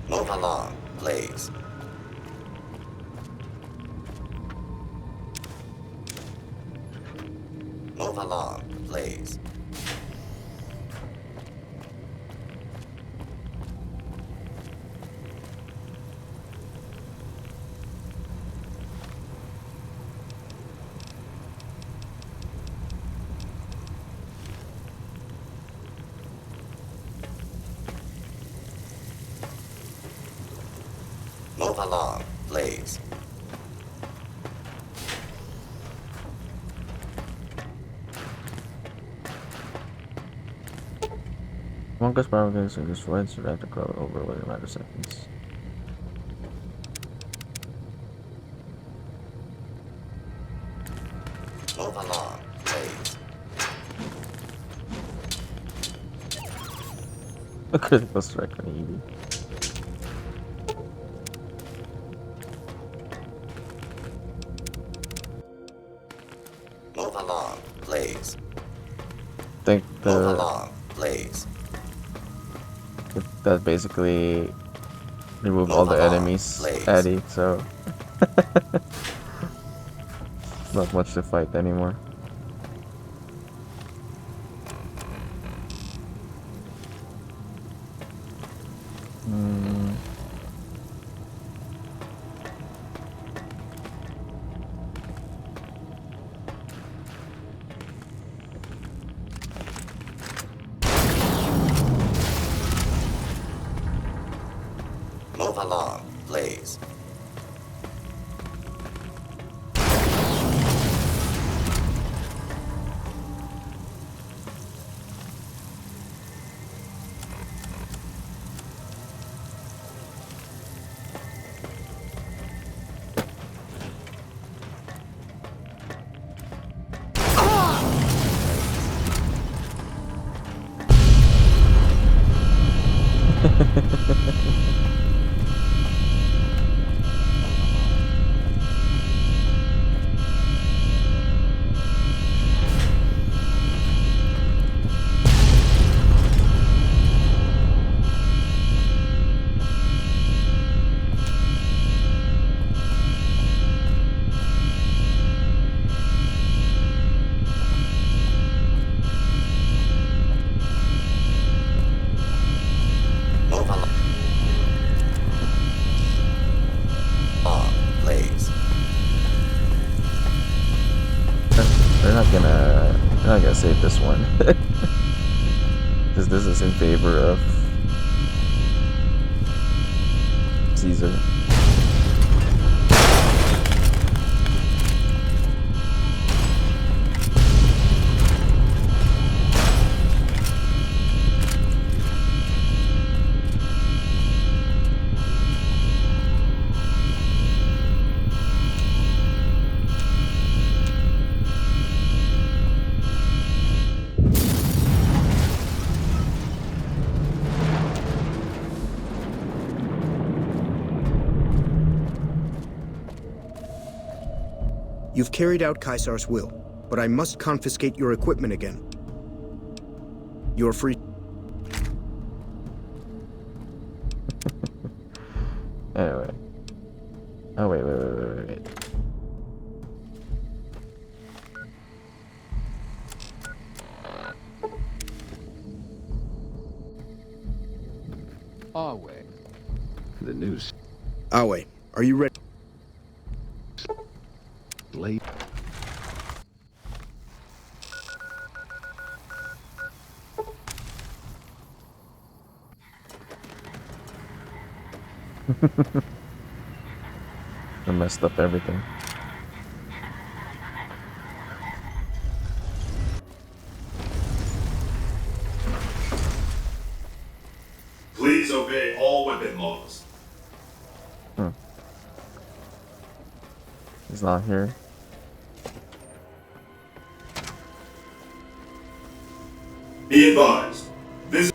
Move along, please. Move along, please. Move along, please. Monka's power gains are destroyed, so they have to go over within a matter of seconds. Move along, please. A critical strike on Evie. Move along, please. Think Move along, please. that basically removed Move all the along, enemies, please. Eddie, so not much to fight anymore. Move along, please. Move along. I'm not gonna save this one. Because this is in favor of Caesar. You've carried out Caesar's will, but I must confiscate your equipment again. You're free. Anyway. Oh, wait. Awe. The news. Awe, are you ready? Late. I messed up everything. Please obey all weapon laws. He's not here. Be advised. This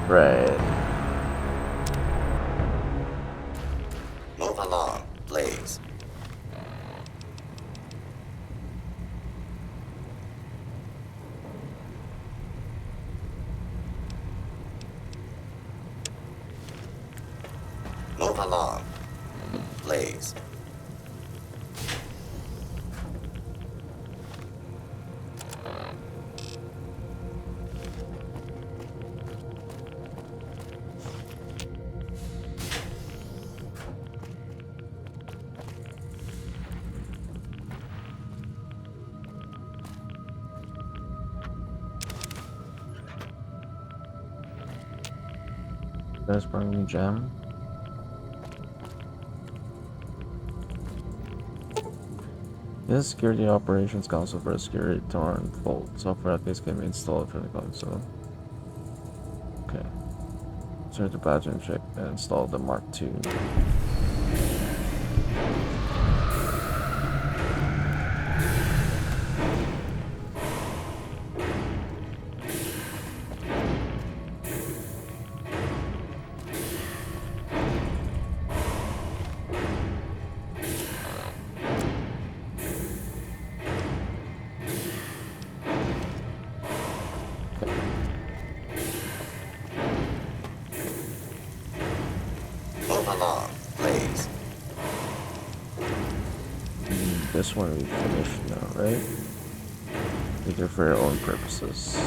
Right. Move along, please. Move along, please. There's probably gem. This security operations console for a security torrent fault. Software updates can be installed for the console. Okay. Search the pattern check and install the Mark II. Move along, please. This one we finished now, right? Either for your own purposes.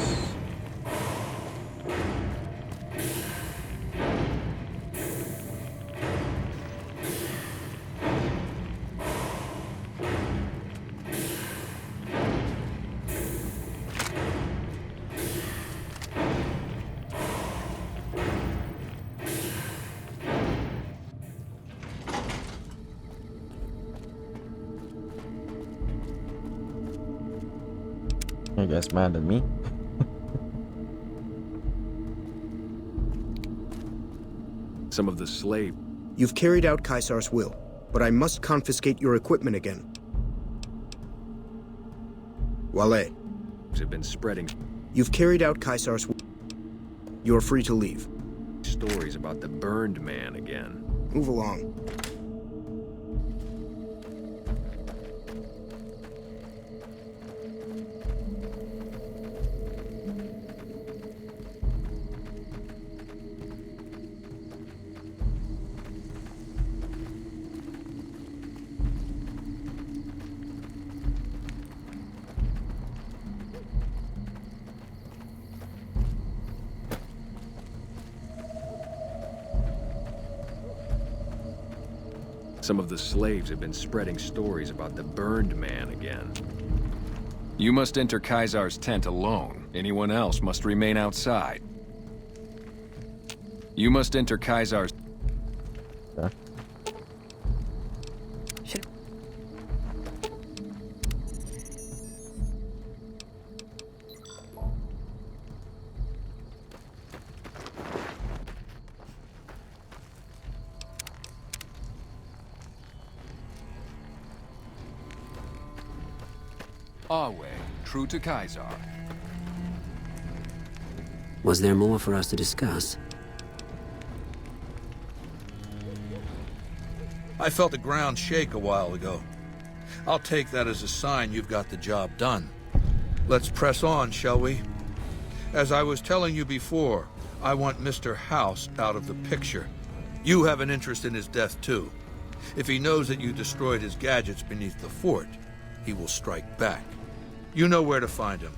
You guys mad at me? Some of the slave. You've carried out Caesar's will, but I must confiscate your equipment again. Wale. Have been spreading You've carried out Caesar's will. You're free to leave. stories about the burned man again. Move along. Some of the slaves have been spreading stories about the burned man again. You must enter Kaisar's tent alone. Anyone else must remain outside. You must enter Kaisar's... Yeah. Our way, true to Kaisar. Was there more for us to discuss? I felt the ground shake a while ago. I'll take that as a sign you've got the job done. Let's press on, shall we? As I was telling you before, I want Mr. House out of the picture. You have an interest in his death, too. If he knows that you destroyed his gadgets beneath the fort, he will strike back. You know where to find him.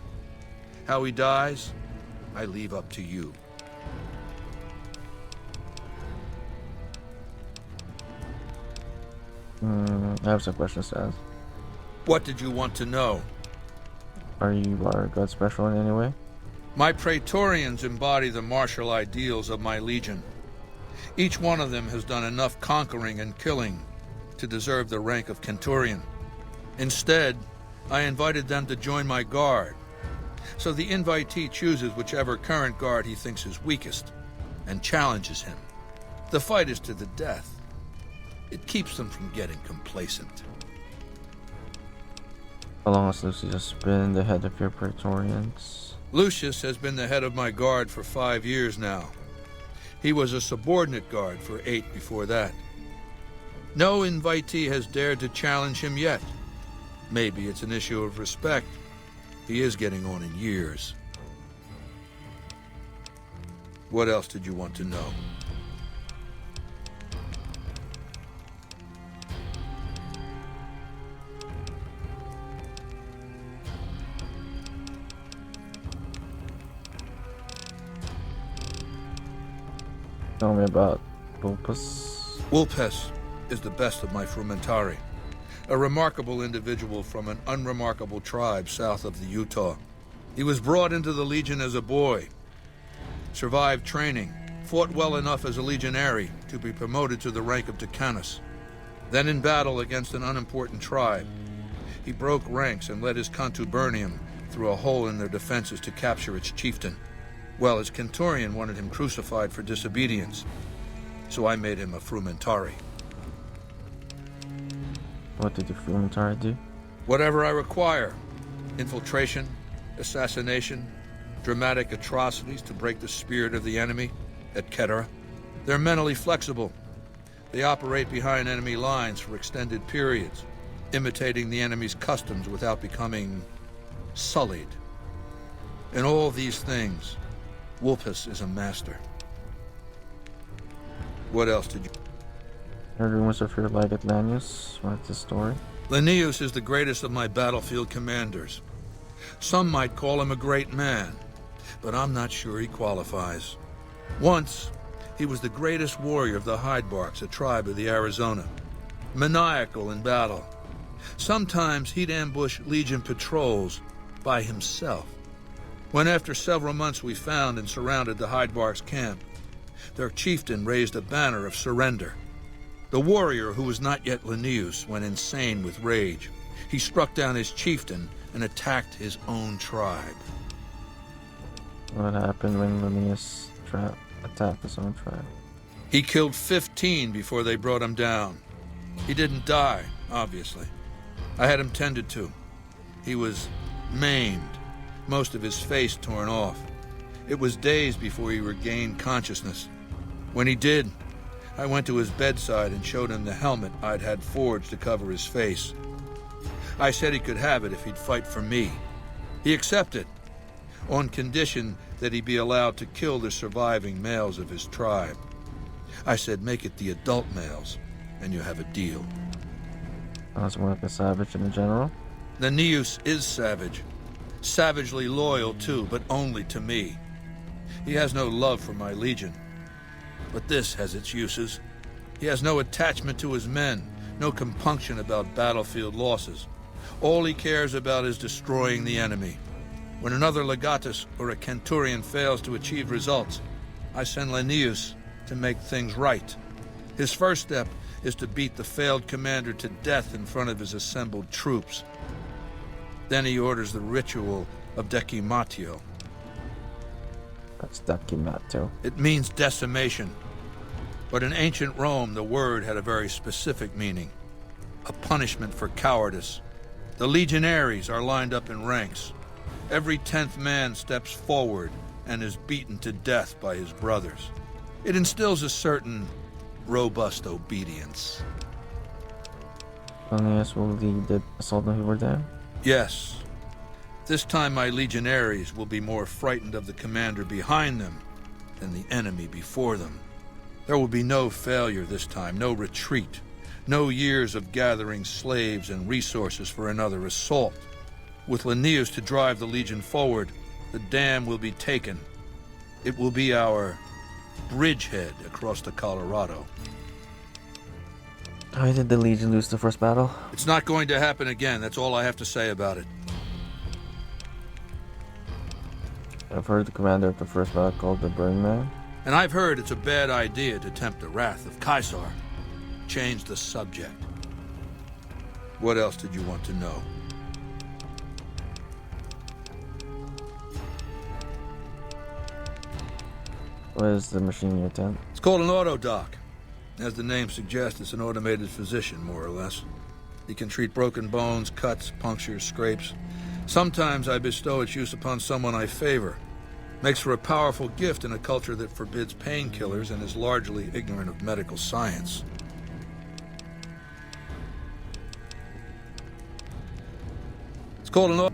How he dies, I leave up to you. I have some questions to ask. What did you want to know? Are you our god special in any way? My Praetorians embody the martial ideals of my legion. Each one of them has done enough conquering and killing to deserve the rank of Centurion. Instead, I invited them to join my guard. So the invitee chooses whichever current guard he thinks is weakest and challenges him. The fight is to the death. It keeps them from getting complacent. How long has Lucius been the head of your Praetorians? Lucius has been the head of my guard for 5 years now. He was a subordinate guard for 8 before that. No invitee has dared to challenge him yet. Maybe it's an issue of respect. He is getting on in years. What else did you want to know? Tell me about Vulpes. Vulpes is the best of my frumentari. A remarkable individual from an unremarkable tribe south of the Utah. He was brought into the Legion as a boy, survived training, fought well enough as a legionary to be promoted to the rank of decanus. Then in battle against an unimportant tribe, he broke ranks and led his contubernium through a hole in their defenses to capture its chieftain. Well, his Centurion wanted him crucified for disobedience, so I made him a frumentari. What did the Frumentari do? Whatever I require. Infiltration, assassination, dramatic atrocities to break the spirit of the enemy, etc. They're mentally flexible. They operate behind enemy lines for extended periods, imitating the enemy's customs without becoming sullied. In all these things, Vulpes is a master. What else did you... Heard rumors of your like Atlanus. What's the story? Linnaeus is the greatest of my battlefield commanders. Some might call him a great man, but I'm not sure he qualifies. Once, he was the greatest warrior of the Hydebarks, a tribe of the Arizona. Maniacal in battle. Sometimes he'd ambush Legion patrols by himself. When after several months we found and surrounded the Hydebarks camp, their chieftain raised a banner of surrender. The warrior, who was not yet Linnaeus, went insane with rage. He struck down his chieftain and attacked his own tribe. What happened when Linnaeus attacked his own tribe? He killed 15 before they brought him down. He didn't die, obviously. I had him tended to. He was maimed, most of his face torn off. It was days before he regained consciousness. When he did, I went to his bedside and showed him the helmet I'd had forged to cover his face. I said he could have it if he'd fight for me. He accepted, on condition that he be allowed to kill the surviving males of his tribe. I said, make it the adult males, and you have a deal. Sounds more like a savage in general. Linnaeus is savage. Savagely loyal, too, but only to me. He has no love for my legion. But this has its uses. He has no attachment to his men, no compunction about battlefield losses. All he cares about is destroying the enemy. When another legatus or a centurion fails to achieve results, I send Linnaeus to make things right. His first step is to beat the failed commander to death in front of his assembled troops. Then he orders the ritual of decimatio. That's decimatio. It means decimation. But in ancient Rome, the word had a very specific meaning. A punishment for cowardice. The legionaries are lined up in ranks. Every 10th man steps forward and is beaten to death by his brothers. It instills a certain robust obedience. Linnaeus will lead the assault on Hoover Dam? Yes. This time my legionaries will be more frightened of the commander behind them than the enemy before them. There will be no failure this time, no retreat, no years of gathering slaves and resources for another assault. With Linnaeus to drive the legion forward, the dam will be taken. It will be our bridgehead across the Colorado. How did the Legion lose the first battle? It's not going to happen again. That's all I have to say about it. I've heard the commander of the first battle called the Burn Man. And I've heard it's a bad idea to tempt the wrath of Caesar. Change the subject. What else did you want to know? What is the machine in your tent? It's called an autodoc. As the name suggests, it's an automated physician, more or less. He can treat broken bones, cuts, punctures, scrapes. Sometimes I bestow its use upon someone I favor. Makes for a powerful gift in a culture that forbids painkillers and is largely ignorant of medical science. It's called an autodoc.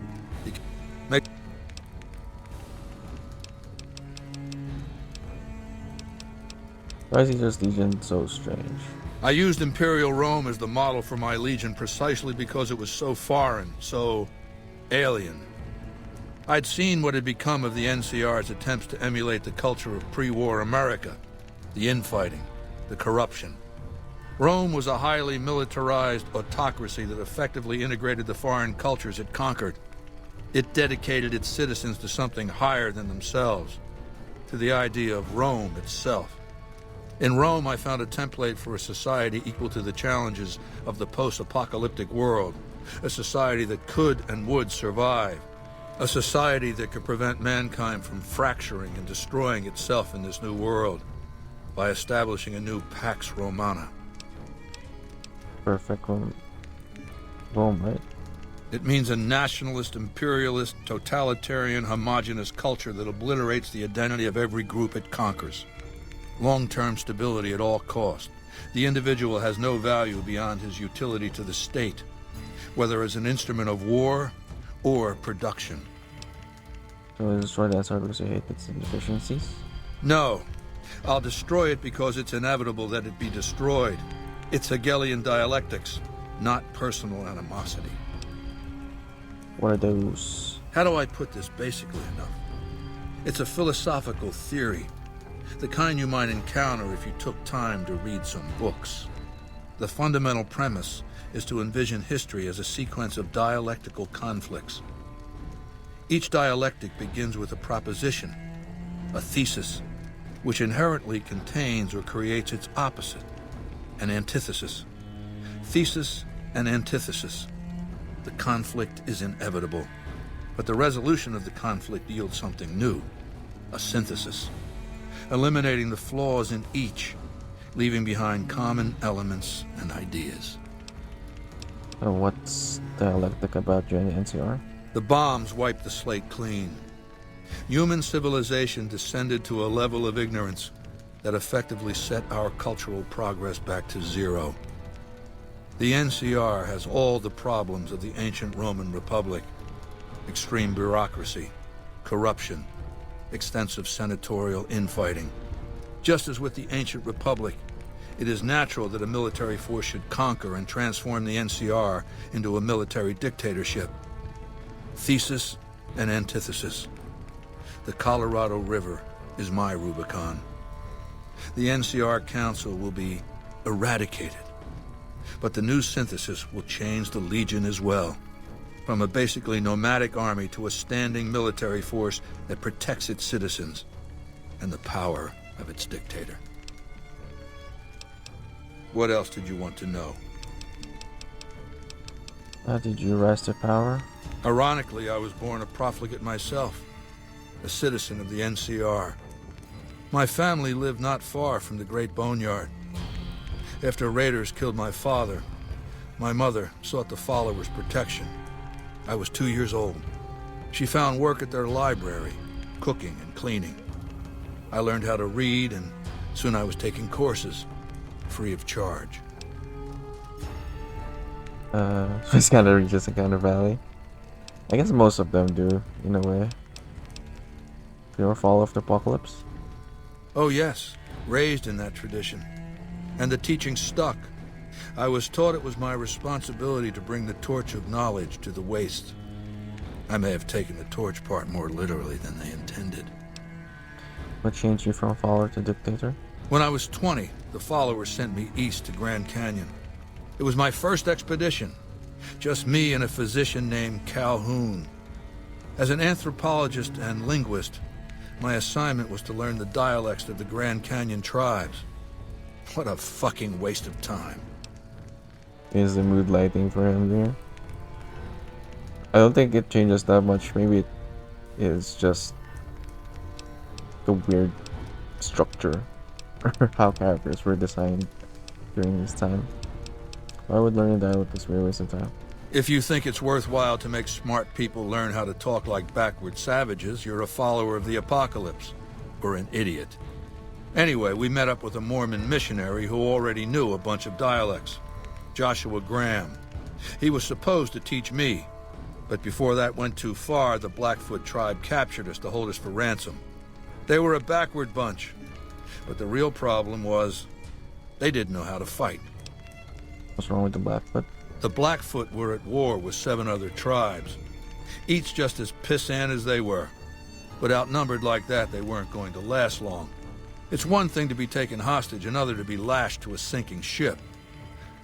Why is Caesar's Legion so strange? I used Imperial Rome as the model for my legion precisely because it was so foreign, so alien. I'd seen what had become of the NCR's attempts to emulate the culture of pre-war America, the infighting, the corruption. Rome was a highly militarized autocracy that effectively integrated the foreign cultures it conquered. It dedicated its citizens to something higher than themselves, to the idea of Rome itself. In Rome, I found a template for a society equal to the challenges of the post-apocalyptic world, a society that could and would survive, a society that could prevent mankind from fracturing and destroying itself in this new world by establishing a new Pax Romana. Perfect Rome, right? It means a nationalist, imperialist, totalitarian, homogenous culture that obliterates the identity of every group it conquers. Long-term stability at all cost. The individual has no value beyond his utility to the state, whether as an instrument of war or production. So you destroy the SR because you hate its inefficiencies? No. I'll destroy it because it's inevitable that it be destroyed. It's Hegelian dialectics, not personal animosity. What are those? How do I put this basically enough? It's a philosophical theory, the kind you might encounter if you took time to read some books. The fundamental premise is to envision history as a sequence of dialectical conflicts. Each dialectic begins with a proposition, a thesis, which inherently contains or creates its opposite, an antithesis. Thesis and antithesis. The conflict is inevitable, but the resolution of the conflict yields something new, a synthesis, eliminating the flaws in each, leaving behind common elements and ideas. So what's dialectic about you and the NCR? The bombs wiped the slate clean. Human civilization descended to a level of ignorance that effectively set our cultural progress back to zero. The NCR has all the problems of the ancient Roman Republic: extreme bureaucracy, corruption, extensive senatorial infighting. Just as with the ancient Republic, it is natural that a military force should conquer and transform the NCR into a military dictatorship. Thesis and antithesis. The Colorado River is my Rubicon. The NCR Council will be eradicated. But the new synthesis will change the Legion as well. From a basically nomadic army to a standing military force that protects its citizens and the power of its dictator. What else did you want to know? How did you rise to power? Ironically, I was born a profligate myself, a citizen of the NCR. My family lived not far from the Great Boneyard. After raiders killed my father, my mother sought the followers' protection. I was 2 years old. She found work at their library, cooking and cleaning. I learned how to read, and soon I was taking courses, free of charge. This kind of reaches a kind of valley. I guess most of them do, in a way. You ever follow the apocalypse? Oh yes, raised in that tradition. And the teaching stuck. I was taught it was my responsibility to bring the torch of knowledge to the waste. I may have taken the torch part more literally than they intended. What changed you from follower to dictator? When I was 20, the followers sent me east to Grand Canyon. It was my first expedition. Just me and a physician named Calhoun. As an anthropologist and linguist, my assignment was to learn the dialects of the Grand Canyon tribes. What a fucking waste of time. Is the mood lighting for him there? I don't think it changes that much. Maybe it is just the weird structure or how characters were designed during this time. I would learn a dialect this way waste of time. If you think it's worthwhile to make smart people learn how to talk like backward savages, you're a follower of the apocalypse, or an idiot. Anyway, we met up with a Mormon missionary who already knew a bunch of dialects, Joshua Graham. He was supposed to teach me, but before that went too far, the Blackfoot tribe captured us to hold us for ransom. They were a backward bunch, but the real problem was they didn't know how to fight. What's wrong with the Blackfoot? The Blackfoot were at war with 7 other tribes, each just as pissant as they were. But outnumbered like that, they weren't going to last long. It's one thing to be taken hostage, another to be lashed to a sinking ship.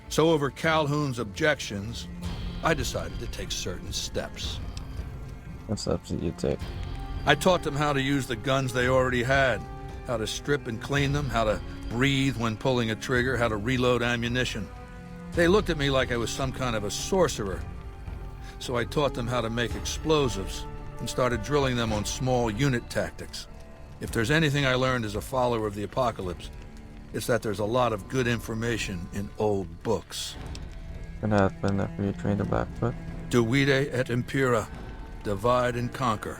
So over Calhoun's objections, I decided to take certain steps. What steps did you take? I taught them how to use the guns they already had, how to strip and clean them, how to breathe when pulling a trigger, how to reload ammunition. They looked at me like I was some kind of a sorcerer. So I taught them how to make explosives and started drilling them on small unit tactics. If there's anything I learned as a follower of the apocalypse, it's that there's a lot of good information in old books. What happened after you trained the Blackfoot? Divide et impera, divide and conquer.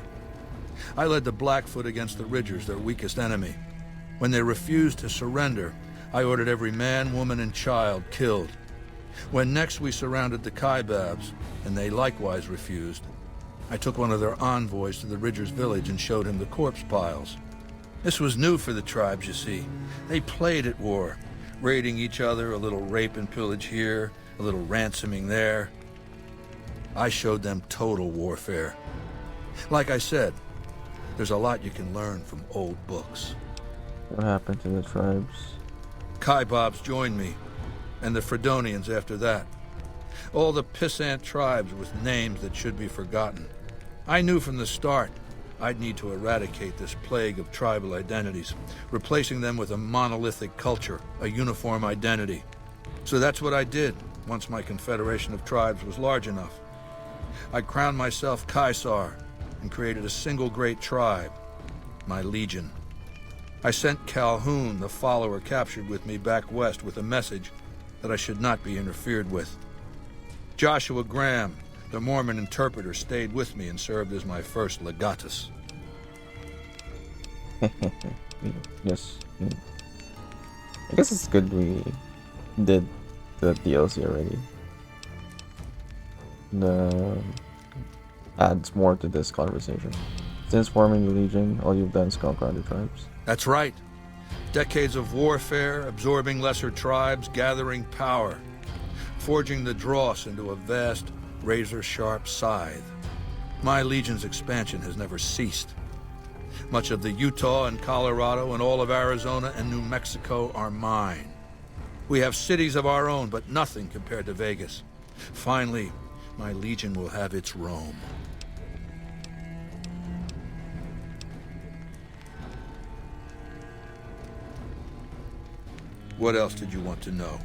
I led the Blackfoot against the Ridgers, their weakest enemy. When they refused to surrender, I ordered every man, woman, and child killed. When next we surrounded the Kaibabs, and they likewise refused, I took one of their envoys to the Ridgers' village and showed him the corpse piles. This was new for the tribes, you see. They played at war, raiding each other, a little rape and pillage here, a little ransoming there. I showed them total warfare. Like I said, there's a lot you can learn from old books. What happened to the tribes? Kaibabs joined me, and the Fredonians after that. All the pissant tribes with names that should be forgotten. I knew from the start I'd need to eradicate this plague of tribal identities, replacing them with a monolithic culture, a uniform identity. So that's what I did once my confederation of tribes was large enough. I crowned myself Caesar and created a single great tribe, my Legion. I sent Calhoun, the follower captured with me, back west with a message that I should not be interfered with. Joshua Graham, the Mormon interpreter, stayed with me and served as my first legatus. Yes. I guess it's good we did the DLC already. Adds more to this conversation. Since forming the Legion, all you've done is conquer other tribes. That's right. Decades of warfare, absorbing lesser tribes, gathering power, forging the dross into a vast, razor-sharp scythe. My Legion's expansion has never ceased. Much of the Utah and Colorado and all of Arizona and New Mexico are mine. We have cities of our own, but nothing compared to Vegas. Finally, my Legion will have its Rome. What else did you want to know?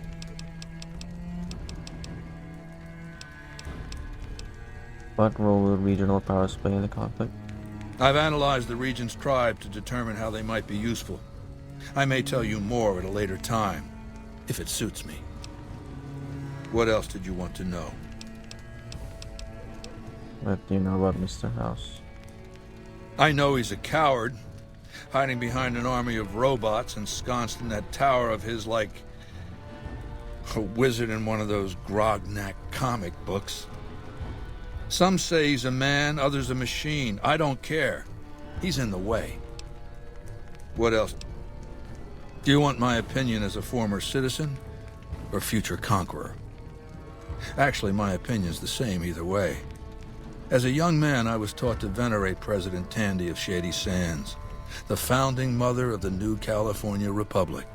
What role will regional powers play in the conflict? I've analyzed the region's tribe to determine how they might be useful. I may tell you more at a later time, if it suits me. What else did you want to know? What do you know about Mr. House? I know he's a coward, hiding behind an army of robots ensconced in that tower of his like a wizard in one of those Grognak comic books. Some say he's a man, others a machine. I don't care. He's in the way. What else? Do you want my opinion as a former citizen or future conqueror? Actually, my opinion's the same either way. As a young man, I was taught to venerate President Tandy of Shady Sands, the founding mother of the new California Republic.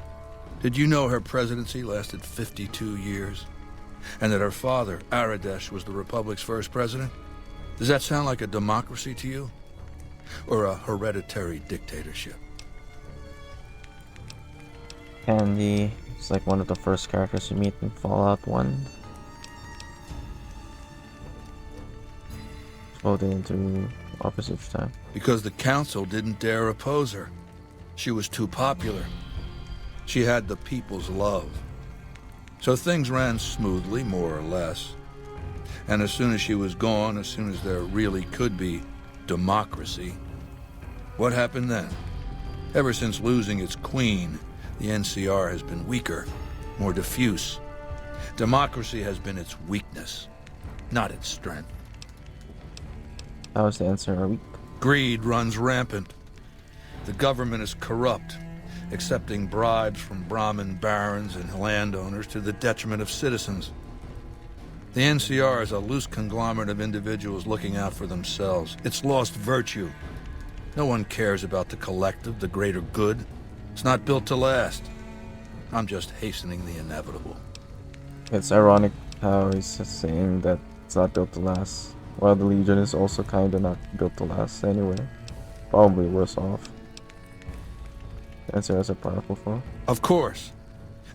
Did you know her presidency lasted 52 years? And that her father, Aradesh, was the Republic's first president? Does that sound like a democracy to you? Or a hereditary dictatorship? Candy is like one of the first characters you meet in Fallout 1. Voted into office each time. Because the council didn't dare oppose her. She was too popular. She had the people's love. So things ran smoothly, more or less. And as soon as she was gone, as soon as there really could be democracy, what happened then? Ever since losing its queen, the NCR has been weaker, more diffuse. Democracy has been its weakness, not its strength. How is the NCR weak? Greed runs rampant. The government is corrupt, accepting bribes from Brahmin barons and landowners to the detriment of citizens. The NCR is a loose conglomerate of individuals looking out for themselves. It's lost virtue. No one cares about the collective, the greater good. It's not built to last. I'm just hastening the inevitable. It's ironic how he's just saying that it's not built to last, while the Legion is also kinda not built to last anyway. Probably worse off. NCR is a powerful foe. Of course.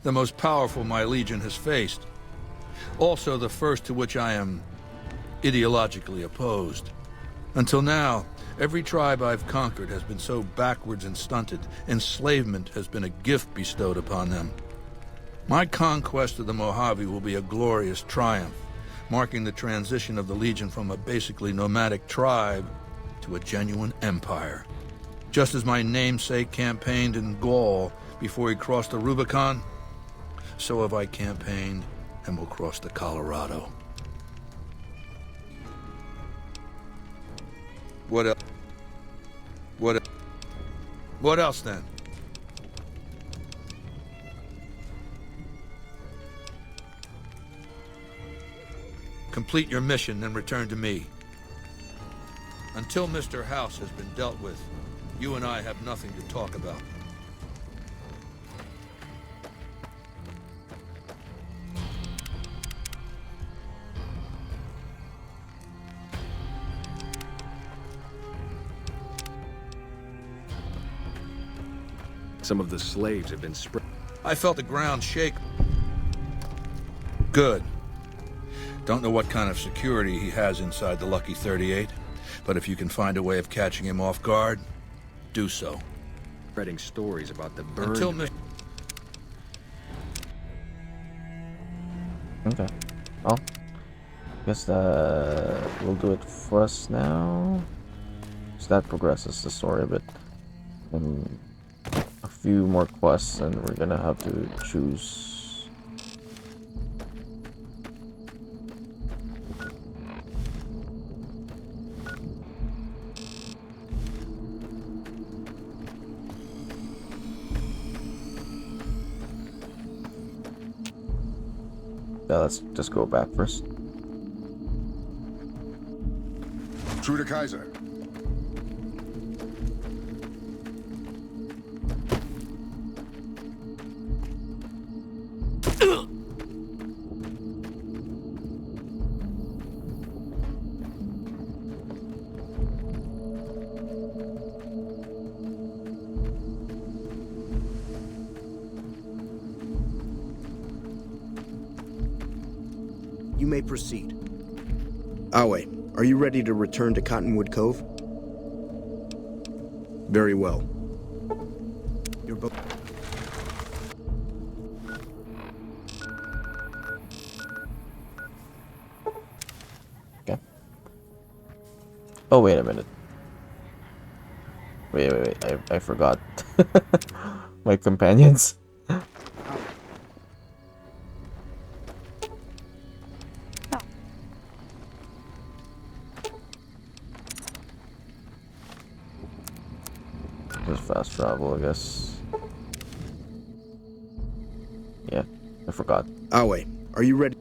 The most powerful my Legion has faced. Also the first to which I am ideologically opposed. Until now, every tribe I've conquered has been so backwards and stunted. Enslavement has been a gift bestowed upon them. My conquest of the Mojave will be a glorious triumph, marking the transition of the Legion from a basically nomadic tribe to a genuine empire. Just as my namesake campaigned in Gaul before he crossed the Rubicon, so have I campaigned and will cross the Colorado. What else? What else then? Complete your mission, then return to me. Until Mr. House has been dealt with, you and I have nothing to talk about. Some of the slaves have been spread. I felt the ground shake. Good. Don't know what kind of security he has inside the Lucky 38, but if you can find a way of catching him off guard, do so. Spreading stories about the burn. Until Okay. Well, guess will do it for us now. So that progresses the story a bit. And a few more quests, and we're gonna have to choose. Yeah, let's just go back first. True to Kaiser. You may proceed. Awe, are you ready to return to Cottonwood Cove? Very well. You're both... Okay. Oh, wait a minute. Wait. I forgot. My companions. Just fast travel, I guess. Yeah, I forgot. Awe, are you ready?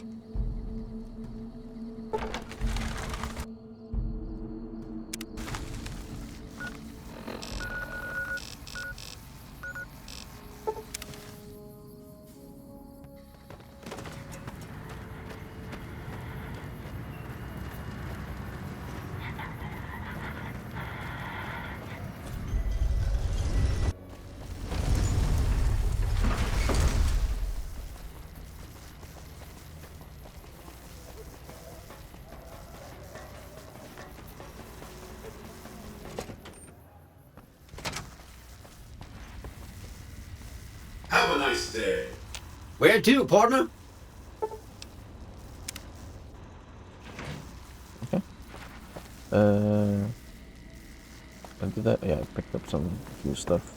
Have a nice day. Where to, partner? Okay. I did that. Yeah, I picked up some few stuff.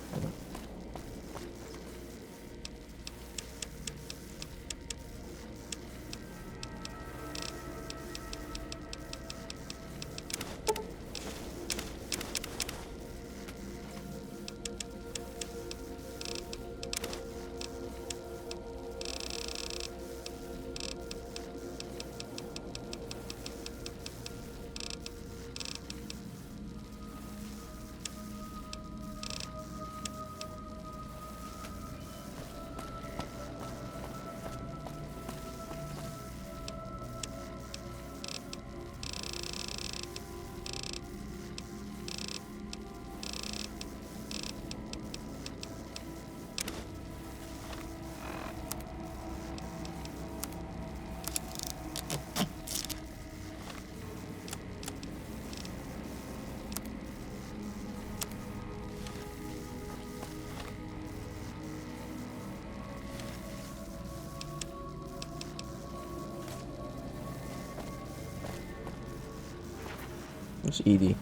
It's Edie.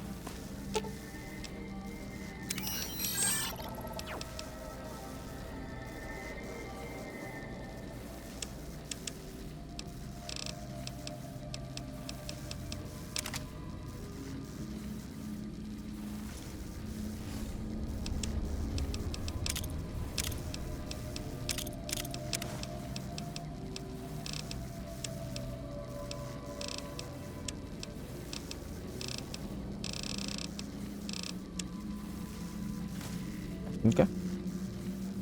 Okay.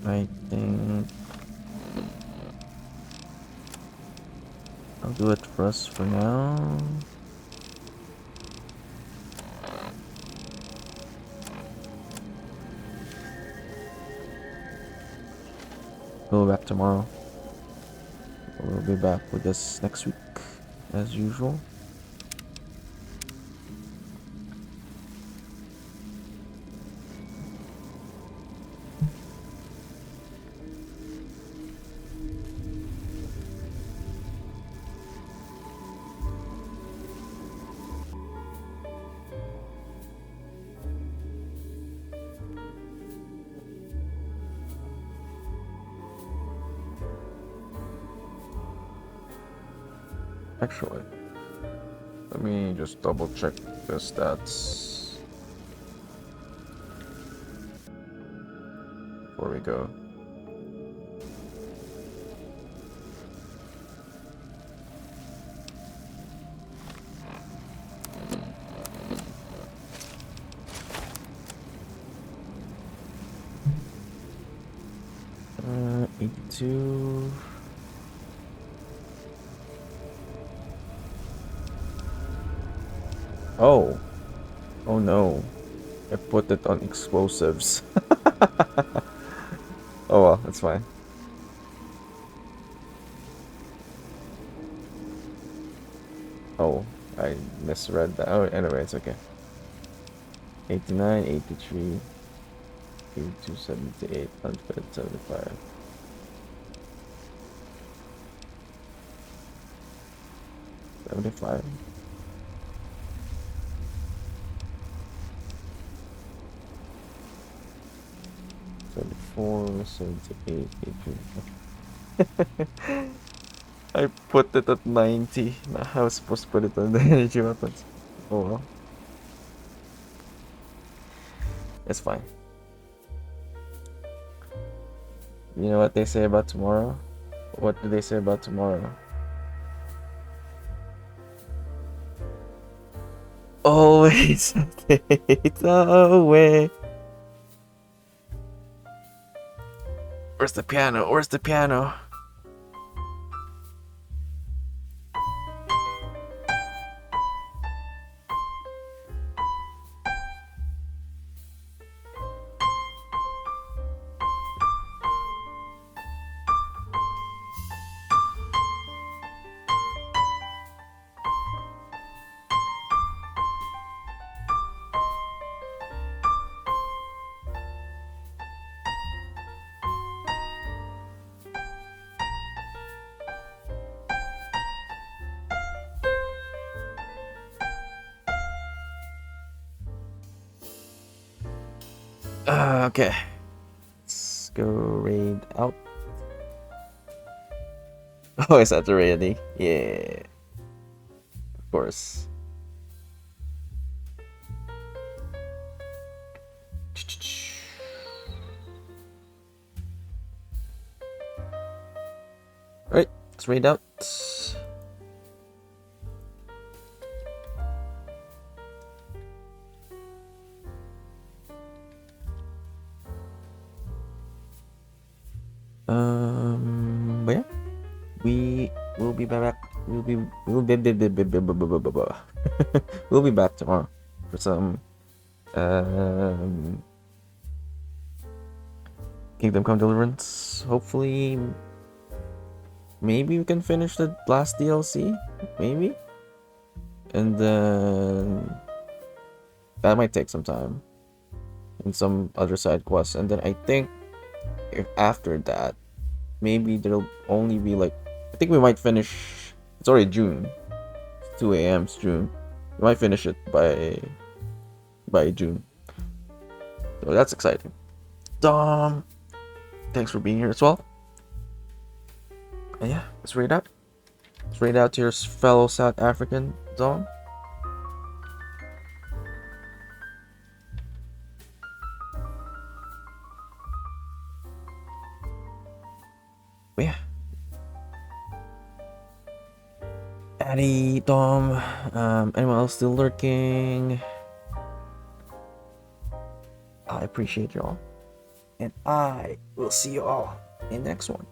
I think I'll do it for us for now. We'll be back tomorrow. We'll be back with this next week, as usual. Actually, let me just double check the stats before we go. Uh, 82. Oh. Oh no. I put it on explosives. Oh well, that's fine. Oh, I misread that. Oh, anyway, it's okay. 89, 83, 82, 78, 175. 75. 74, 78, 82. I put it at 90. I was supposed to put it on the energy weapons. Oh well. It's fine. You know what they say about tomorrow? What do they say about tomorrow? Always take away. Where's the piano? Where's the piano? Okay. Let's go raid out. Oh, is that the raiding? Yeah. Of course. Alright, let's raid out. But yeah, we will be back. We'll be we'll be back tomorrow for some Kingdom Come Deliverance. Hopefully, maybe we can finish the last DLC. Maybe, and then that might take some time and some other side quests. And then I think if after that, maybe there'll only be like, I think we might finish. It's already June. It's 2 a.m. It's June. We might finish it by June. So that's exciting. Dom, thanks for being here as well. And yeah, let's raid out. Let's raid out to your fellow South African, Dom. But yeah. Addy, Dom, anyone else still lurking? I appreciate y'all. And I will see you all in the next one.